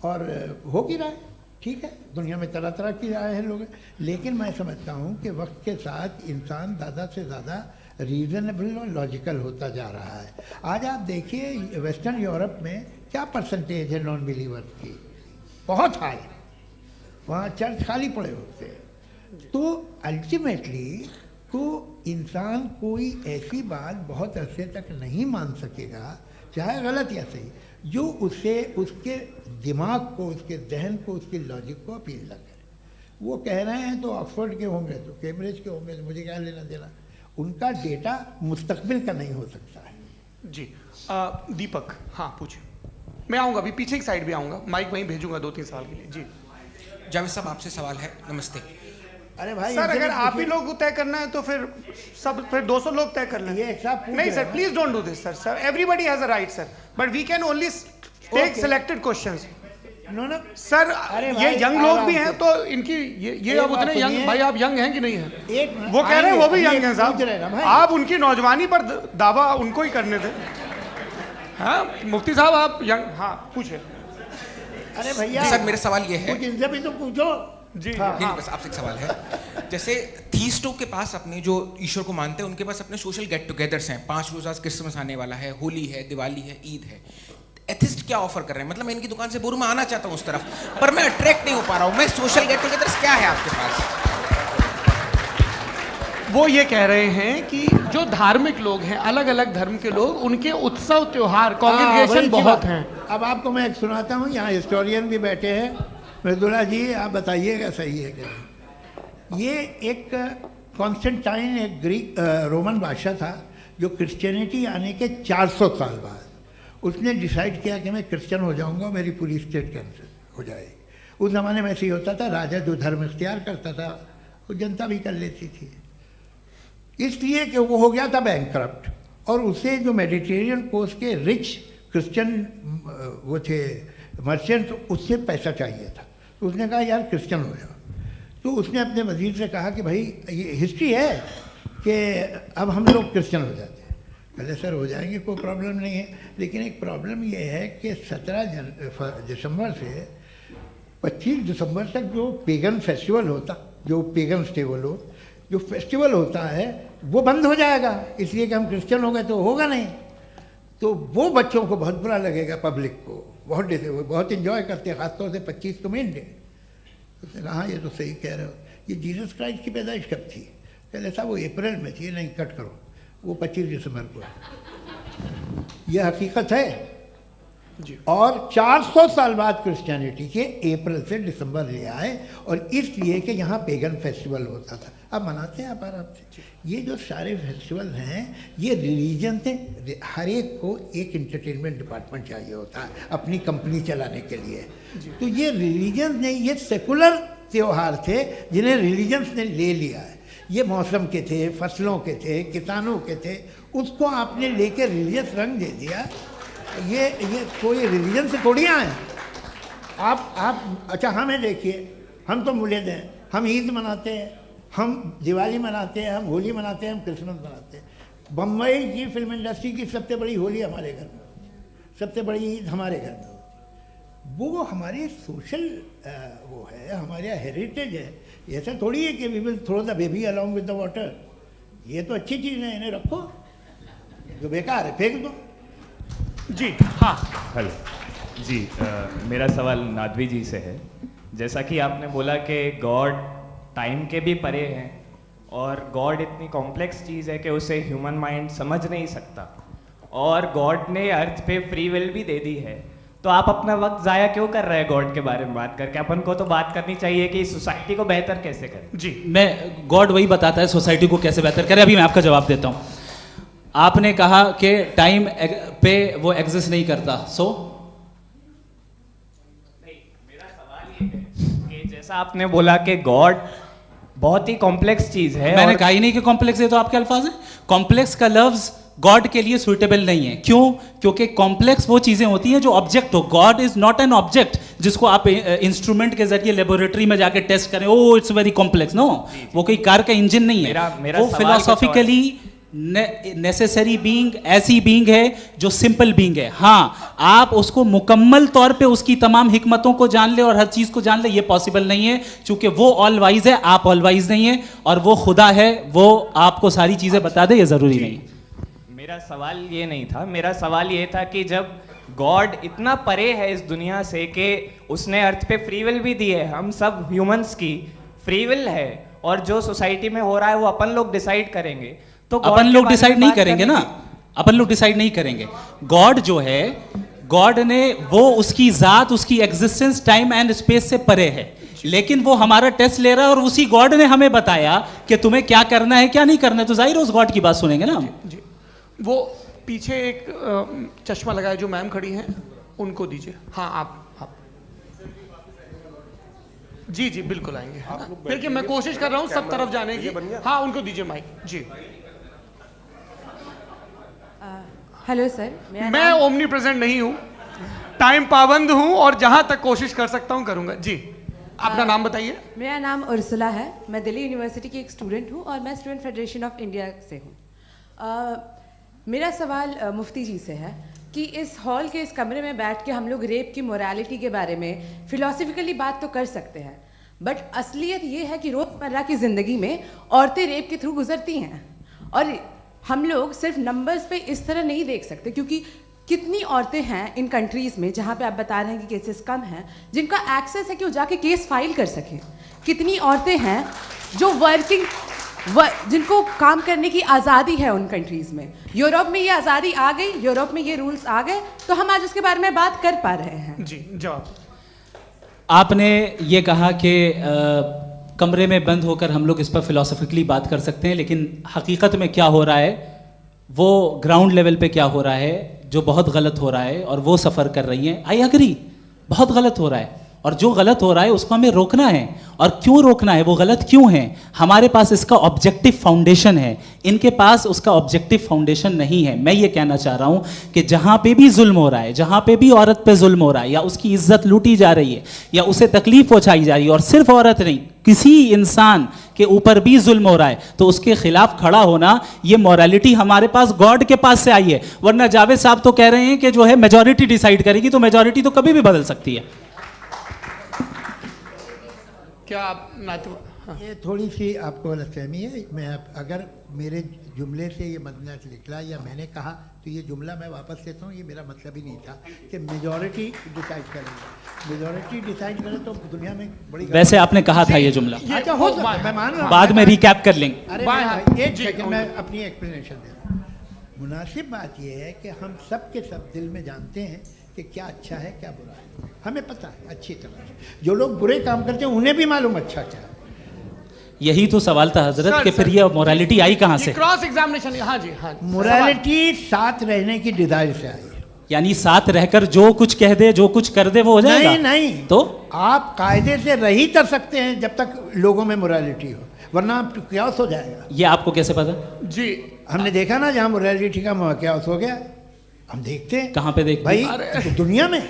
और होगी राय, ठीक है, दुनिया में तरह तरह की राय है लोग, लेकिन मैं समझता हूँ कि वक्त के साथ इंसान ज़्यादा से ज़्यादा रीज़नेबल और लॉजिकल होता जा रहा है। आज आप देखिए वेस्टर्न यूरोप में क्या परसेंटेज है नॉन बिलीवर्स की, बहुत हाई, वहाँ चर्च खाली पड़े होते हैं। तो अल्टीमेटली तो इंसान कोई ऐसी बात बहुत अरसे तक नहीं मान सकेगा, चाहे गलत या सही, जो उससे उसके दिमाग को, उसके जहन को, उसके लॉजिक को अपील न करे। वो कह रहे हैं तो ऑक्सफोर्ड के होंगे तो कैम्ब्रिज के होंगे, तो मुझे क्या लेना देना, उनका डेटा मुस्तकबिल का नहीं हो सकता है। जी दीपक, हाँ पूछिए। मैं आऊँगा, अभी पीछे की साइड भी आऊँगा, माइक वहीं भेजूंगा 2-3 साल के लिए। जी जावेद साहब, आपसे सवाल है। नमस्ते। अरे भाई सर, अगर आप ही लोग को तय करना है तो फिर 200 लोग तय कर लें। नहीं sir, please don't do this sir. Everybody has a right sir, but we can only take selected questions. No sir, ये यंग लोग भी हैं तो इनकी ये अब उतने यंग, भाई आप यंग हैं कि नहीं है? वो कह रहे हैं वो भी यंग हैं साहब, आप उनकी नौजवानी पर दावा उनको ही करने थे। हाँ मुफ्ती साहब आप यंग, हाँ पूछे। अरे भैया सर मेरा सवाल ये है, इनसे भी तो पूछो। जी नहीं, बस आपसे एक सवाल है। जैसे थीस्टों के पास अपने जो ईश्वर को मानते हैं उनके पास अपने सोशल गेट टुगेदर्स हैं, 5 रोज़ आज क्रिसमस आने वाला है, होली है, दिवाली है, ईद है। एथिस्ट क्या ऑफर कर रहे हैं? मतलब मैं इनकी दुकान से बोलूं मैं आना चाहता हूं उस तरफ, पर मैं अट्रैक्ट नहीं हो पा रहा हूं। मैं सोशल गेट टुगेदर्स क्या है आपके पास? वो ये कह रहे हैं कि जो धार्मिक लोग हैं, अलग अलग धर्म के लोग, उनके उत्सव त्योहार कांग्रेगेशन बहुत हैं। अब आपको मैं एक सुनाता हूँ, यहाँ हिस्टोरियन भी बैठे हैं, मृदुला जी आप बताइएगा सही है क्या। ये एक कॉन्स्टेंटाइन, एक ग्रीक रोमन बादशाह था जो क्रिश्चियनिटी आने के 400 साल बाद उसने डिसाइड किया कि मैं क्रिश्चियन हो जाऊंगा, मेरी पूरी स्टेट कैंसिल हो जाएगी। उस ज़माने में ऐसे ही होता था, राजा जो धर्म इख्तियार करता था वो जनता भी कर लेती थी, इसलिए कि वो हो गया था बैंकक्रप्ट, और उसे जो मेडिटेरियन कोस्ट के रिच क्रिश्चियन वो थे मर्चेंट, उससे पैसा चाहिए था। तो उसने कहा यार क्रिश्चियन हो जाओ। तो उसने अपने वजीर से कहा कि भाई ये हिस्ट्री है कि अब हम लोग क्रिश्चियन हो जाते हैं। पहले सर हो जाएंगे, कोई प्रॉब्लम नहीं है, लेकिन एक प्रॉब्लम ये है कि 17 दिसंबर से 25 दिसंबर तक जो पेगन फेस्टिवल होता, जो पेगन्स थे वो लोग, जो फेस्टिवल होता है वो बंद हो जाएगा, इसलिए कि हम क्रिश्चियन हो गए तो होगा नहीं। तो वो बच्चों को बहुत बुरा लगेगा, पब्लिक को बहुत इन्जॉय करते हैं, ख़ासतौर से 25 को मेन डे। उसने कहा हाँ ये तो सही कह रहे हो, ये जीसस क्राइस्ट की पैदाइश कब थी? पहले साहब वो अप्रैल में थी। नहीं कट करो, वो 25 दिसंबर को है, ये हकीकत है जी। और 400 साल बाद क्रिश्चियनिटी के अप्रैल से दिसंबर ले आए, और इसलिए कि यहाँ पेगन फेस्टिवल होता था। अब मनाते हैं आप आराम से। ये जो सारे फेस्टिवल हैं ये रिलीजन से, हर एक को एक इंटरटेनमेंट डिपार्टमेंट चाहिए होता है अपनी कंपनी चलाने के लिए। तो ये रिलीजन ने, ये सेकुलर त्यौहार थे जिन्हें रिलीजन्स ने ले लिया है। ये मौसम के थे, फसलों के थे, किसानों के थे, उसको आपने लेके रिलीजियस रंग दे दिया। ये कोई रिलीजन से थोड़ी आए आप। अच्छा हमें देखिए, हम तो मुल्द हैं, हम ईद मनाते हैं, हम दिवाली मनाते हैं, हम होली मनाते हैं, हम क्रिसमस मनाते हैं। बम्बई की फिल्म इंडस्ट्री की सबसे बड़ी होली हमारे घर में, सबसे बड़ी ईद हमारे घर में। वो हमारी सोशल वो है, हमारा हेरिटेज है। ऐसा थोड़ी है कि we will throw the baby along with the water. ये तो अच्छी चीज़ है, इन्हें रखो, जो बेकार है फेंक दो। जी हाँ हेलो जी, मेरा सवाल नादवी जी से है। जैसा कि आपने बोला कि गॉड टाइम के भी परे हैं, और गॉड इतनी कॉम्प्लेक्स चीज़ है कि उसे ह्यूमन माइंड समझ नहीं सकता, और गॉड ने अर्थ पे फ्री विल भी दे दी है। तो आप अपना वक्त ज़ाया क्यों कर रहे हैं गॉड के बारे में बात करके? अपन को तो बात करनी चाहिए कि सोसाइटी को बेहतर कैसे करें। जी मैं, गॉड वही बताता है सोसाइटी को कैसे बेहतर करें। अभी मैं आपका जवाब देता हूँ। आपने कहा कि टाइम पे वो एग्जिस्ट नहीं करता, सो नहीं, मेरा सवाल ये है कि जैसा आपने बोला कि गॉड बहुत ही कॉम्प्लेक्स चीज है। मैंने कहा ही नहीं कि कॉम्प्लेक्स है, तो आपके अल्फाज हैं। कॉम्प्लेक्स का लफ्ज गॉड के लिए सुइटेबल नहीं है। क्यों? क्योंकि कॉम्प्लेक्स वो चीजें होती हैं जो ऑब्जेक्ट हो। God is not an object जिसको आप इंस्ट्रूमेंट के जरिए लेबोरेटरी में जाके टेस्ट करें, oh it's very complex. No, वो कोई कार का इंजन नहीं है। मेरा वो फिलोसॉफिकली नेसेसरी बीइंग ऐसी बीइंग है जो सिंपल बीइंग है। हाँ, आप उसको मुकम्मल तौर पे उसकी तमाम हिकमतों को जान ले और हर चीज को जान ले, ये पॉसिबल नहीं है, क्योंकि वो ऑल वाइज है, आप ऑल वाइज नहीं है, और वो खुदा है, वो आपको सारी चीजें बता दे, ये जरूरी नहीं। मेरा सवाल ये नहीं था, मेरा सवाल ये था कि जब गॉड इतना परे है इस दुनिया से कि उसने अर्थ पे फ्री विल भी दी है, हम सब ह्यूमंस की फ्री विल है, और जो सोसाइटी में हो रहा है वो अपन लोग डिसाइड करेंगे, तो अपन लोग डिसाइड नहीं करेंगे ना, अपन लोग डिसाइड नहीं करेंगे। गॉड जो है, गॉड ने वो उसकी जात, उसकी एग्जिस्टेंस टाइम एंड स्पेस से परे है, लेकिन वो हमारा टेस्ट ले रहा है और उसी गॉड ने हमें बताया कि तुम्हें क्या करना है क्या नहीं करना है, तो जाहिर है उस गॉड की बात सुनेंगे ना हम। जी, वो पीछे एक चश्मा लगाए जो मैम खड़ी हैं, उनको दीजिए। हाँ, आप जी जी बिल्कुल आएंगे। देखिए मैं कोशिश कर रहा हूँ सब तरफ जाने की। हाँ, उनको दीजिए माइक। जी, हेलो सर, मैं ओमनी प्रेजेंट नहीं हूँ, टाइम पाबंद हूँ और जहाँ तक कोशिश कर सकता हूँ करूँगा। जी, अपना नाम बताइए। मेरा नाम उर्सुला है, मैं दिल्ली यूनिवर्सिटी की एक स्टूडेंट हूँ और मैं स्टूडेंट फेडरेशन ऑफ इंडिया से हूँ। मेरा सवाल मुफ्ती जी से है कि इस हॉल के इस कमरे में बैठ के हम लोग रेप की मोरालिटी के बारे में फिलोसफिकली बात तो कर सकते हैं, बट असलियत ये है कि रोज़मर्रा की ज़िंदगी में औरतें रेप के थ्रू गुजरती हैं, और हम लोग सिर्फ नंबर्स पे इस तरह नहीं देख सकते, क्योंकि कितनी औरतें हैं इन कंट्रीज़ में जहाँ पे आप बता रहे हैं कि केसेस कम हैं, जिनका एक्सेस है कि वो जाके केस फाइल कर सकें। कितनी औरतें हैं जो जिनको काम करने की आज़ादी है उन कंट्रीज़ में। यूरोप में ये आज़ादी आ गई, यूरोप में ये रूल्स आ गए, तो हम आज उसके बारे में बात कर पा रहे हैं। जी, जवाब। आपने ये कहा कि कमरे में बंद होकर हम लोग इस पर फिलोसफिकली बात कर सकते हैं, लेकिन हकीकत में क्या हो रहा है, वो ग्राउंड लेवल पे क्या हो रहा है जो बहुत गलत हो रहा है, और वो सफ़र कर रही हैं। आई एग्री, बहुत गलत हो रहा है, और जो गलत हो रहा है उसको हमें रोकना है। और क्यों रोकना है, वो गलत क्यों है, हमारे पास इसका ऑब्जेक्टिव फाउंडेशन है, इनके पास उसका ऑब्जेक्टिव फाउंडेशन नहीं है। मैं ये कहना चाह रहा हूँ कि जहाँ पे भी जुल्म हो रहा है, जहाँ पे भी औरत पे जुल्म हो रहा है, या उसकी इज्जत लूटी जा रही है, या उसे तकलीफ पहुँचाई जा रही है, और सिर्फ औरत नहीं, किसी इंसान के ऊपर भी जुल्म हो रहा है, तो उसके खिलाफ खड़ा होना, ये मॉरलिटी हमारे पास गॉड के पास से आई है। वरना जावेद साहब तो कह रहे हैं कि जो है मेजॉरिटी डिसाइड करेगी, तो मेजॉरिटी तो कभी भी बदल सकती है। क्या आप हाँ। ये थोड़ी सी आपको गलतफहमी है। मैं अगर मेरे जुमले से ये मदनत निकला या मैंने कहा, तो ये जुमला मैं वापस लेता हूँ, ये मेरा मतलब ही नहीं था कि मेजॉरिटी डिसाइड करेगी। मेजॉरिटी डिसाइड करे तो दुनिया में बड़ी, वैसे आपने कहा था ये जुमला। अच्छा, हो सकता है, मैं मान रहा हूँ, बाद में रिकैप कर लेंगे। अरे एक सेकंड, मैं अपनी एक्सप्लेनेशन दे रहा हूँ। मुनासिब बात यह है कि हम सब के सब दिल में जानते हैं कि क्या अच्छा है क्या बुरा है, हमें पता है अच्छी तरह से। जो लोग बुरे काम करते हैं उन्हें भी मालूम अच्छा क्या है। यही तो सवाल था हजरत कि फिर ये मोरालिटी आई कहाँ से? Cross examination. हाँ जी, हाँ, मोरालिटी साथ रहने की डिजायर से आई है, यानी साथ रहकर जो कुछ कह दे, जो कुछ कर दे, वो हो जाएगा? नहीं, तो आप कायदे से रही कर सकते हैं जब तक लोगों में मोरालिटी हो, वरना क्यास हो जाएगा। ये आपको कैसे पता? जी, हमने देखा ना, जहाँ मोरालिटी का क्यास हो गया, हम देखते हैं। कहाँ पे देखते भाई? तो दुनिया में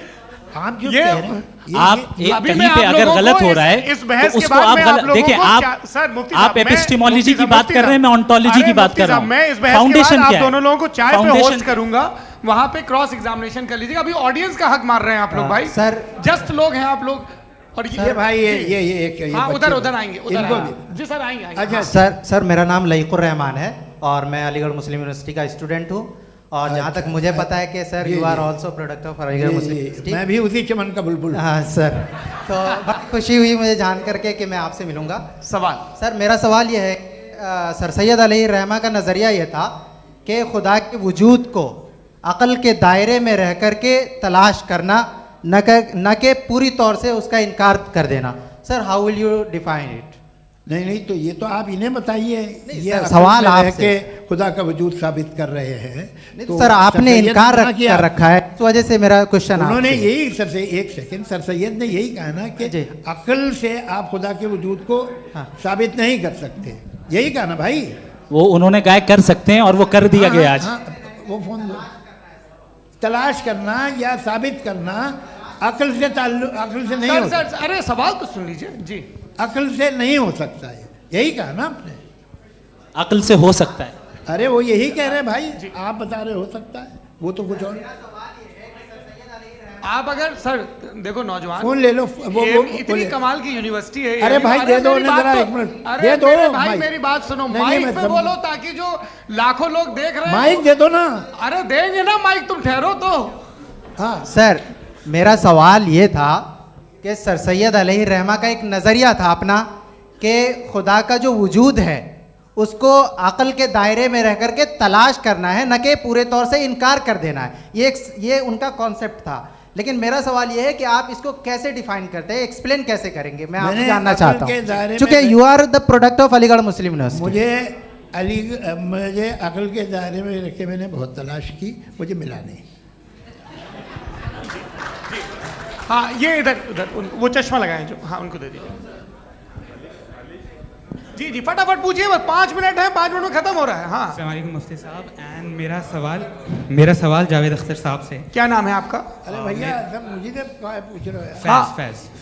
आप जो कह रहे हैं, आप कहीं पे अगर गलत हो रहा है तो उसको आप देखिए, आप एपिस्टेमोलॉजी की बात कर रहे हैं, मैं ऑन्टोलॉजी की बात कर रहा हूँ। मैं इस बहस फाउंडेशन के बाद आप दोनों लोगों को चाय पे होस्ट करूंगा, वहां पे क्रॉस एग्जामिनेशन कर लीजिएगा। अभी ऑडियंस का हक मार रहे हैं आप लोग भाई, सर जस्ट लोग हैं आप लोग। और ये भाई ये उधर आएंगे, उधर जी सर आएंगे। अच्छा सर, मेरा नाम लईकुर रहमान है और मैं अलीगढ़ मुस्लिम यूनिवर्सिटी का स्टूडेंट हूँ, और जहाँ तक मुझे पता है कि sir you are also product of Aligarh Muslim University. मैं भी उसी चमन का बुलबुल। हाँ सर, तो बहुत खुशी हुई मुझे जान करके कि मैं आपसे मिलूंगा। सवाल सर, मेरा सवाल यह है, सर सैयद अलैहिर्रहमा का नज़रिया यह था कि खुदा के वजूद को अक़ल के दायरे में रह कर के तलाश करना, न कि पूरी तौर से उसका इनकार कर देना। Sir, how will you define it? नहीं, तो ये तो आप इन्हें बताइए। ये सवाल आपसे, खुदा का वजूद साबित कर रहे हैं, तो सर आपने इनकार कर रखा है, इस वजह से मेरा क्वेश्चन उन्होंने यही सर से एक सेकंड, सर सैयद ने यही कहा ना कि अक्ल से आप खुदा के वजूद को साबित नहीं कर सकते, यही कहा ना भाई। वो उन्होंने कहा कर सकते हैं और वो कर दिया गया आज। वो फोन तलाश करना या साबित करना अक्ल से नहीं हो सकता। अरे सवाल तो सुन लीजिए जी। अक्ल से नहीं हो सकता है, यही कहा ना आपने। अक्ल से हो सकता है। अरे वो यही कह रहे हैं भाई, आप बता रहे हो सकता है, वो तो कुछ और। आप अगर सर देखो नौजवान फोन ले लो, वो इतनी कमाल की यूनिवर्सिटी है। अरे भाई दे दो ना जरा, एक मिनट दे दो भाई, मेरी बात सुनो, माइक पे बोलो ताकि जो लाखों लोग देख रहे हैं। माइक दे दो ना। अरे देंगे ना माइक, तुम ठहरो तो। हाँ सर, मेरा सवाल ये था कि सर सैयद अलैहि रहमा का एक नज़रिया था अपना कि खुदा का जो वजूद है उसको अक़ल के दायरे में रह कर के तलाश करना है, न कि पूरे तौर से इनकार कर देना है। ये उनका कॉन्सेप्ट था। लेकिन मेरा सवाल ये है कि आप इसको कैसे डिफाइन करते हैं, एक्सप्लेन कैसे करेंगे, मैं आपसे जानना चाहता हूँ, क्योंकि you are the product of Aligarh Muslim University. मुझे अक़ल के दायरे में रख के मैंने बहुत तलाश की, मुझे मिला नहीं। हाँ ये इधर वो चश्मा लगाए जो, हाँ उनको दे दीजिए। जी जी फटाफट पूछिए, बस 5 मिनट है, 5 मिनट में खत्म हो रहा है। हाँ अस्सलाम वालेकुम मुफ्ती साहब, एंड मेरा सवाल जावेद अख्तर साहब से। क्या नाम है आपका? अरे भैया सब मुझे पूछ रहे हो।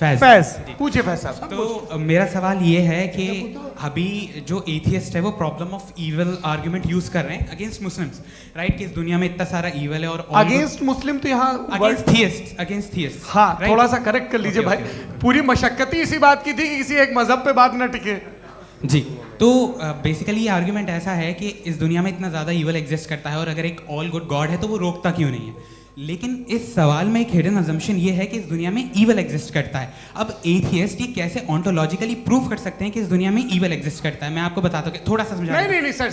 फैज पूछिए फैज साहब। तो मेरा सवाल ये है कि अभी जो एथियस्ट है वो problem of evil argument use कर रहे हैं अगेंस्ट मुस्लिम्स, राइट? कि इस दुनिया में इतना सारा ईविल है और अगेंस्ट मुस्लिम तो यहाँ अगेंस्ट थियस्ट। हाँ थोड़ा सा करेक्ट कर लीजिए भाई, पूरी मशक्कत ही इसी बात की थी कि किसी एक मजहब पे बात न टिके। जी, तो बेसिकली ये आर्ग्यूमेंट ऐसा है कि इस दुनिया में इतना ज़्यादा ईवल एग्जिस्ट करता है और अगर एक ऑल गुड गॉड है तो वो रोकता क्यों नहीं है? लेकिन इस सवाल में एक हिडन अजम्पशन ये है कि इस दुनिया में ईवल एग्जिस्ट करता है। अब एथियस्ट ये कैसे ऑन्टोलॉजिकली प्रूव कर सकते हैं कि इस दुनिया में ईवल एग्जिस्ट करता है? मैं आपको बताता हूँ, थोड़ा सा समझा। नहीं सर,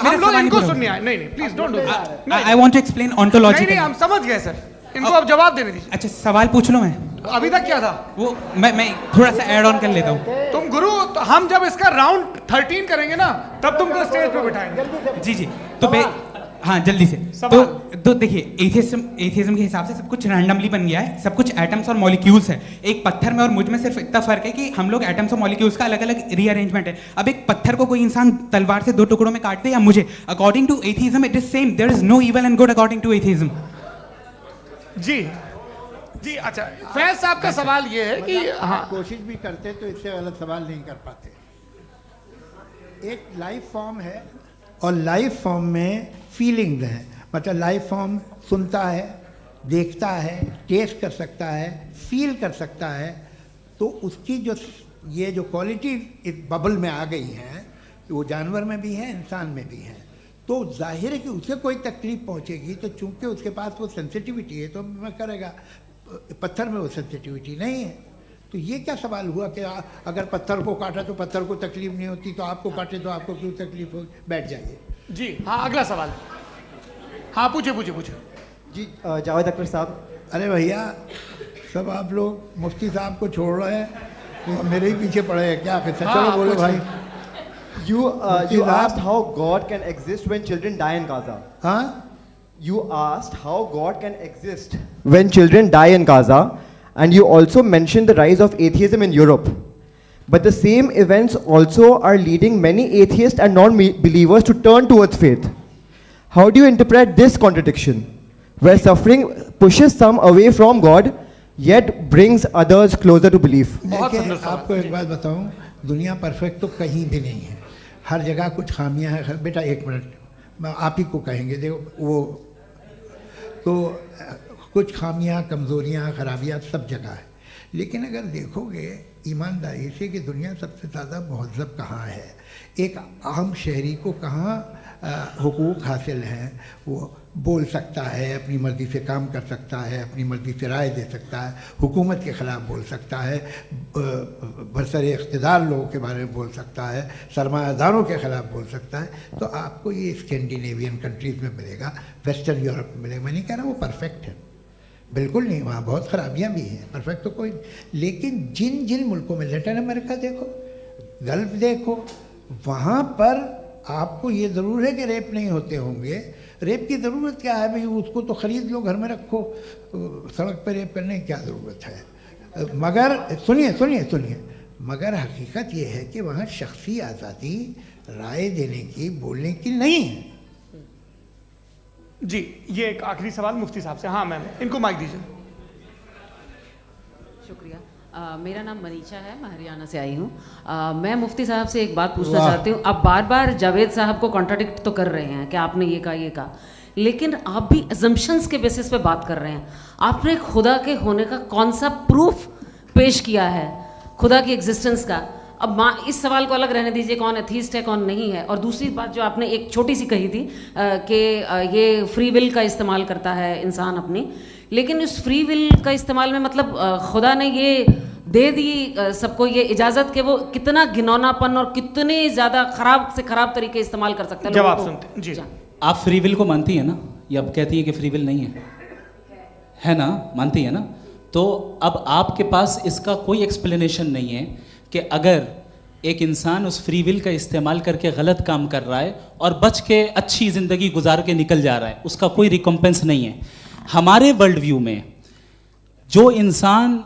हम लोग इनको सुनने आए। नहीं please don't do that. I want to explain ontologically. नहीं हम समझ गए सर, इनको अब जवाब देने दीजिए। अच्छा सवाल पूछ लो। मैं अभी तक क्या था वो मैं थोड़ा सा ऐड ऑन कर लेता हूँ। तुम गुरु, तो हम जब इसका राउंड 13 करेंगे ना तब तुमको स्टेज पे बिठाएंगे। जी तो हाँ जल्दी से। तो देखिए एथियज्म के हिसाब से सब कुछ रैंडमली बन गया है, सब कुछ एटम्स और मॉलिक्यूल्स है। एक पत्थर में और मुझ में सिर्फ इतना फर्क है कि हम लोग एटम्स और मॉलिक्यूल्स का अलग अलग रीअरेंजमेंट है। अब एक पत्थर को कोई इंसान तलवार से 2 टुकड़ों में काट दे या मुझे, according to atheism it is same. There is no evil and good according to atheism. जी अच्छा, फैज साहब का सवाल ये है कि हाँ कोशिश भी करते तो इससे गलत सवाल नहीं कर पाते। एक लाइफ फॉर्म है और लाइफ फॉर्म में फीलिंग्स हैं, मतलब लाइफ फॉर्म सुनता है, देखता है, टेस्ट कर सकता है, फील कर सकता है, तो उसकी जो क्वालिटी इस बबल में आ गई हैं वो जानवर में भी है, इंसान में भी है। तो जाहिर है कि उसे कोई तकलीफ पहुंचेगी, तो चूंकि उसके पास वो सेंसिटिविटी है तो मैं करेगा। पत्थर में वो सेंसिटिविटी नहीं है। तो ये क्या सवाल हुआ कि अगर पत्थर को काटा तो पत्थर को तकलीफ नहीं होती, तो आपको काटे तो आपको क्यों तकलीफ हो? बैठ जाइए। जी हाँ अगला सवाल। हाँ पूछे जी जावेद अख्तर साहब। अरे भैया सब आप लोग मुफ्ती साहब को छोड़ रहे हैं, तो मेरे ही पीछे पड़े हैं क्या? चलो बोलो भाई। You asked how God can exist when children die in Gaza. Huh? You asked how God can exist when children die in Gaza, and you also mentioned the rise of atheism in Europe. But the same events also are leading many atheists and non-believers to turn towards faith. How do you interpret this contradiction, where suffering pushes some away from God, yet brings others closer to belief? देखिए आपको एक बात बताऊं, दुनिया perfect तो कहीं भी नहीं है, हर जगह कुछ खामियां हैं। बेटा एक मिनट आप ही को कहेंगे, देखो वो तो कुछ खामियां, कमज़ोरियां, खराबियां सब जगह है। लेकिन अगर देखोगे ईमानदारी से कि दुनिया सबसे ज़्यादा महज़ब कहाँ है, एक आम शहरी को कहाँ हुकूक हासिल हैं, वो बोल सकता है, अपनी मर्ज़ी से काम कर सकता है, अपनी मर्ज़ी से राय दे सकता है, हुकूमत के ख़िलाफ़ बोल सकता है, बरसर इक़्तिदार लोगों के बारे में बोल सकता है, सरमायादारों के ख़िलाफ़ बोल सकता है। तो आपको ये स्कैंडिनेवियन कंट्रीज़ में मिलेगा, वेस्टर्न यूरोप में मिलेगा। मैं नहीं कह रहा वो परफेक्ट है, बिल्कुल नहीं, वहाँ बहुत ख़राबियाँ भी हैं, परफेक्ट तो कोई। लेकिन जिन जिन मुल्कों में, लैटिन अमेरिका देखो, गल्फ़ देखो, वहाँ पर आपको ये ज़रूर है कि रेप नहीं होते होंगे। रेप की ज़रूरत क्या है भाई? उसको तो ख़रीद लो, घर में रखो, सड़क पर रेप करने की क्या ज़रूरत है? मगर सुनिए, मगर हकीकत ये है कि वहाँ शख्सी आज़ादी राय देने की, बोलने की नहीं है। जी ये एक आखिरी सवाल मुफ्ती साहब से। हाँ मैम, इनको माइक दीजिए। शुक्रिया। मेरा नाम मनीषा है, मैं हरियाणा से आई हूँ। मैं मुफ्ती साहब से एक बात पूछना चाहती हूँ। आप बार बार जावेद साहब को कॉन्ट्राडिक्ट तो कर रहे हैं कि आपने ये कहा, लेकिन आप भी अजम्पशंस के बेसिस पे बात कर रहे हैं। आपने खुदा के होने का कौन सा प्रूफ पेश किया है, खुदा की एग्जिस्टेंस का? अब इस सवाल को अलग रहने दीजिए, कौन एथीस्ट है कौन नहीं है। और दूसरी बात जो आपने एक छोटी सी कही थी कि ये फ्री विल का इस्तेमाल करता है इंसान अपनी, लेकिन इस फ्री विल का इस्तेमाल में मतलब खुदा ने ये दे दी सबको ये इजाज़त कि वो कितना घिनौनापन और कितने ज़्यादा ख़राब से ख़राब तरीके इस्तेमाल कर सकते हैं। जब आप सुनते जी, आप फ्री विल को मानती है ना, या आप कहती है कि फ्री विल नहीं है ना, मानती है ना? तो अब आपके पास इसका कोई एक्सप्लेनेशन नहीं है कि अगर एक इंसान उस फ्री विल का इस्तेमाल करके गलत काम कर रहा है और बच के अच्छी ज़िंदगी गुजार के निकल जा रहा है, उसका कोई रिकम्पेंस नहीं है। हमारे वर्ल्ड व्यू में जो इंसान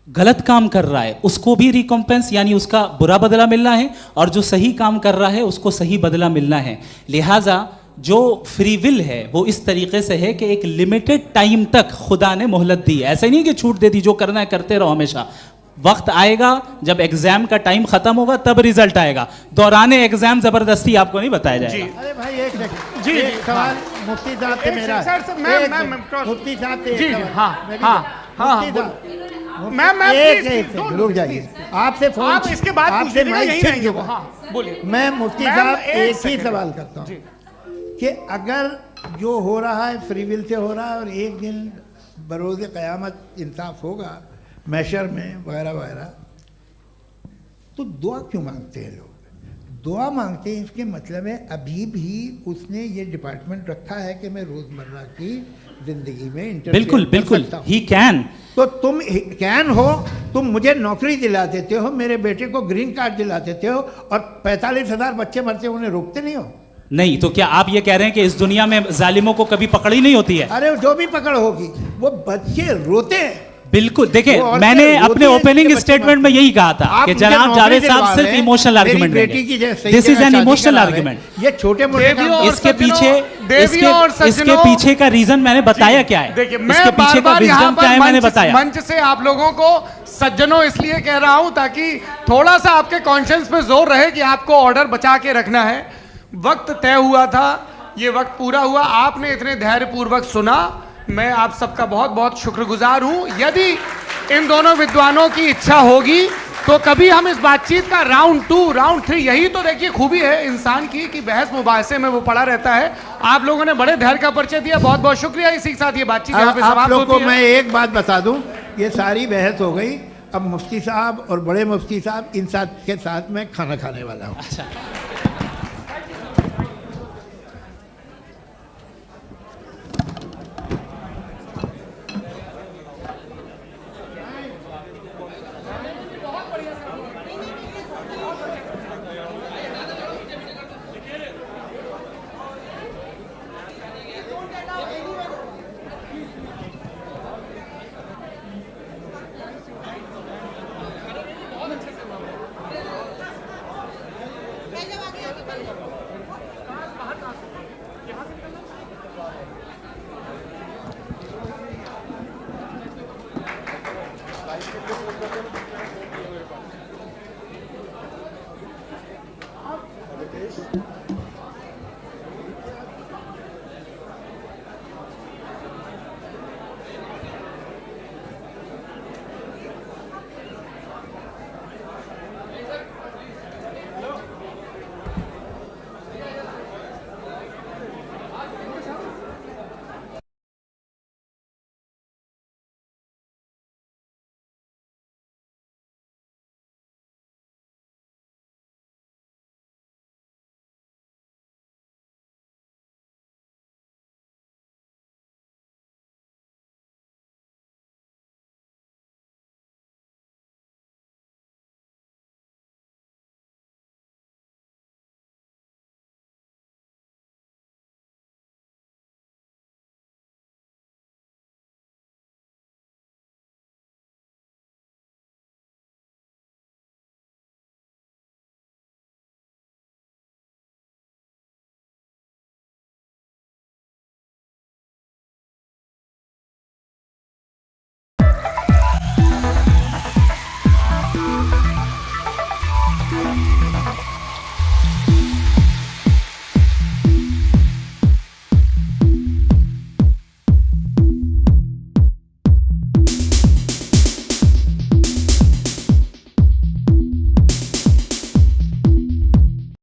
गलत काम कर रहा है उसको भी रिकम्पेंस यानी उसका बुरा बदला मिलना है, और जो सही काम कर रहा है उसको सही बदला मिलना है। लिहाजा जो फ्री विल है वो इस तरीके से है कि एक लिमिटेड टाइम तक खुदा ने मोहलत दी है। ऐसा नहीं कि छूट दे दी, जो करना है करते रहो हमेशा। वक्त आएगा जब एग्जाम का टाइम खत्म होगा तब रिजल्ट आएगा, दौराने एग्जाम जबरदस्ती आपको नहीं बताया जाएगा। अरे भाई एक सेकंड, जी सवाल मुफ्ती साहब से मेरा, मुफ्ती साहब से रुक जाइए, आपसे फोन, आप इसके बाद आपसे बोलिए। मैं मुफ्ती साहब एक ही सवाल करता हूँ कि अगर जो हो रहा है फ्री विल से हो रहा है और एक दिन बरोज़ क़यामत इंसाफ होगा मैशर में वगैरह वगैरह, तो दुआ क्यों मांगते हैं लोग? दुआ मांगते हैं इसके मतलब है अभी भी उसने ये डिपार्टमेंट रखा है कि मैं रोज़मर्रा की ज़िंदगी में बिल्कुल बिल्कुल ही कैन। तो तुम कैन हो, तुम मुझे नौकरी दिला देते हो, मेरे बेटे को ग्रीन कार्ड दिला देते हो, और 45,000 बच्चे मरते उन्हें रोकते नहीं हो। नहीं तो क्या आप ये कह रहे हैं कि इस दुनिया में जालिमों को कभी पकड़ ही नहीं होती है? अरे जो भी पकड़ होगी वो बच्चे रोते हैं। बिल्कुल, देखिए मैंने अपने ओपनिंग स्टेटमेंट में यही कहा था कि जनाब जावेद साहब सिर्फ इमोशनल आर्गुमेंट देंगे। This is an emotional argument. ये छोटे मोटे इसके पीछे का रीजन मैंने बताया क्या है, इसके पीछे का रीजन क्या है मैंने बताया। मंच से आप लोगों को सज्जनों इसलिए कह रहा हूं ताकि थोड़ा सा आपके कॉन्शियंस पे जोर रहे कि आपको ऑर्डर बचा के रखना है। वक्त तय हुआ था, ये वक्त पूरा हुआ, आपने इतने धैर्यपूर्वक सुना, मैं आप सबका बहुत बहुत शुक्रगुजार हूं। यदि इन दोनों विद्वानों की इच्छा होगी तो कभी हम इस बातचीत का राउंड 2, राउंड 3, यही तो देखिए खूबी है इंसान की कि बहस मुबाहसे में वो पड़ा रहता है। आप लोगों ने बड़े धैर्य का परिचय दिया, बहुत बहुत शुक्रिया। इसी के साथ ये बातचीत यहाँ पे समाप्त होती है। आप लोगों को मैं एक बात बता दूं, ये सारी बहस हो गई, अब मुफ्ती साहब और बड़े मुफ्ती साहब इन साथ के साथ मैं खाना खाने वाला हूँ। अच्छा। आप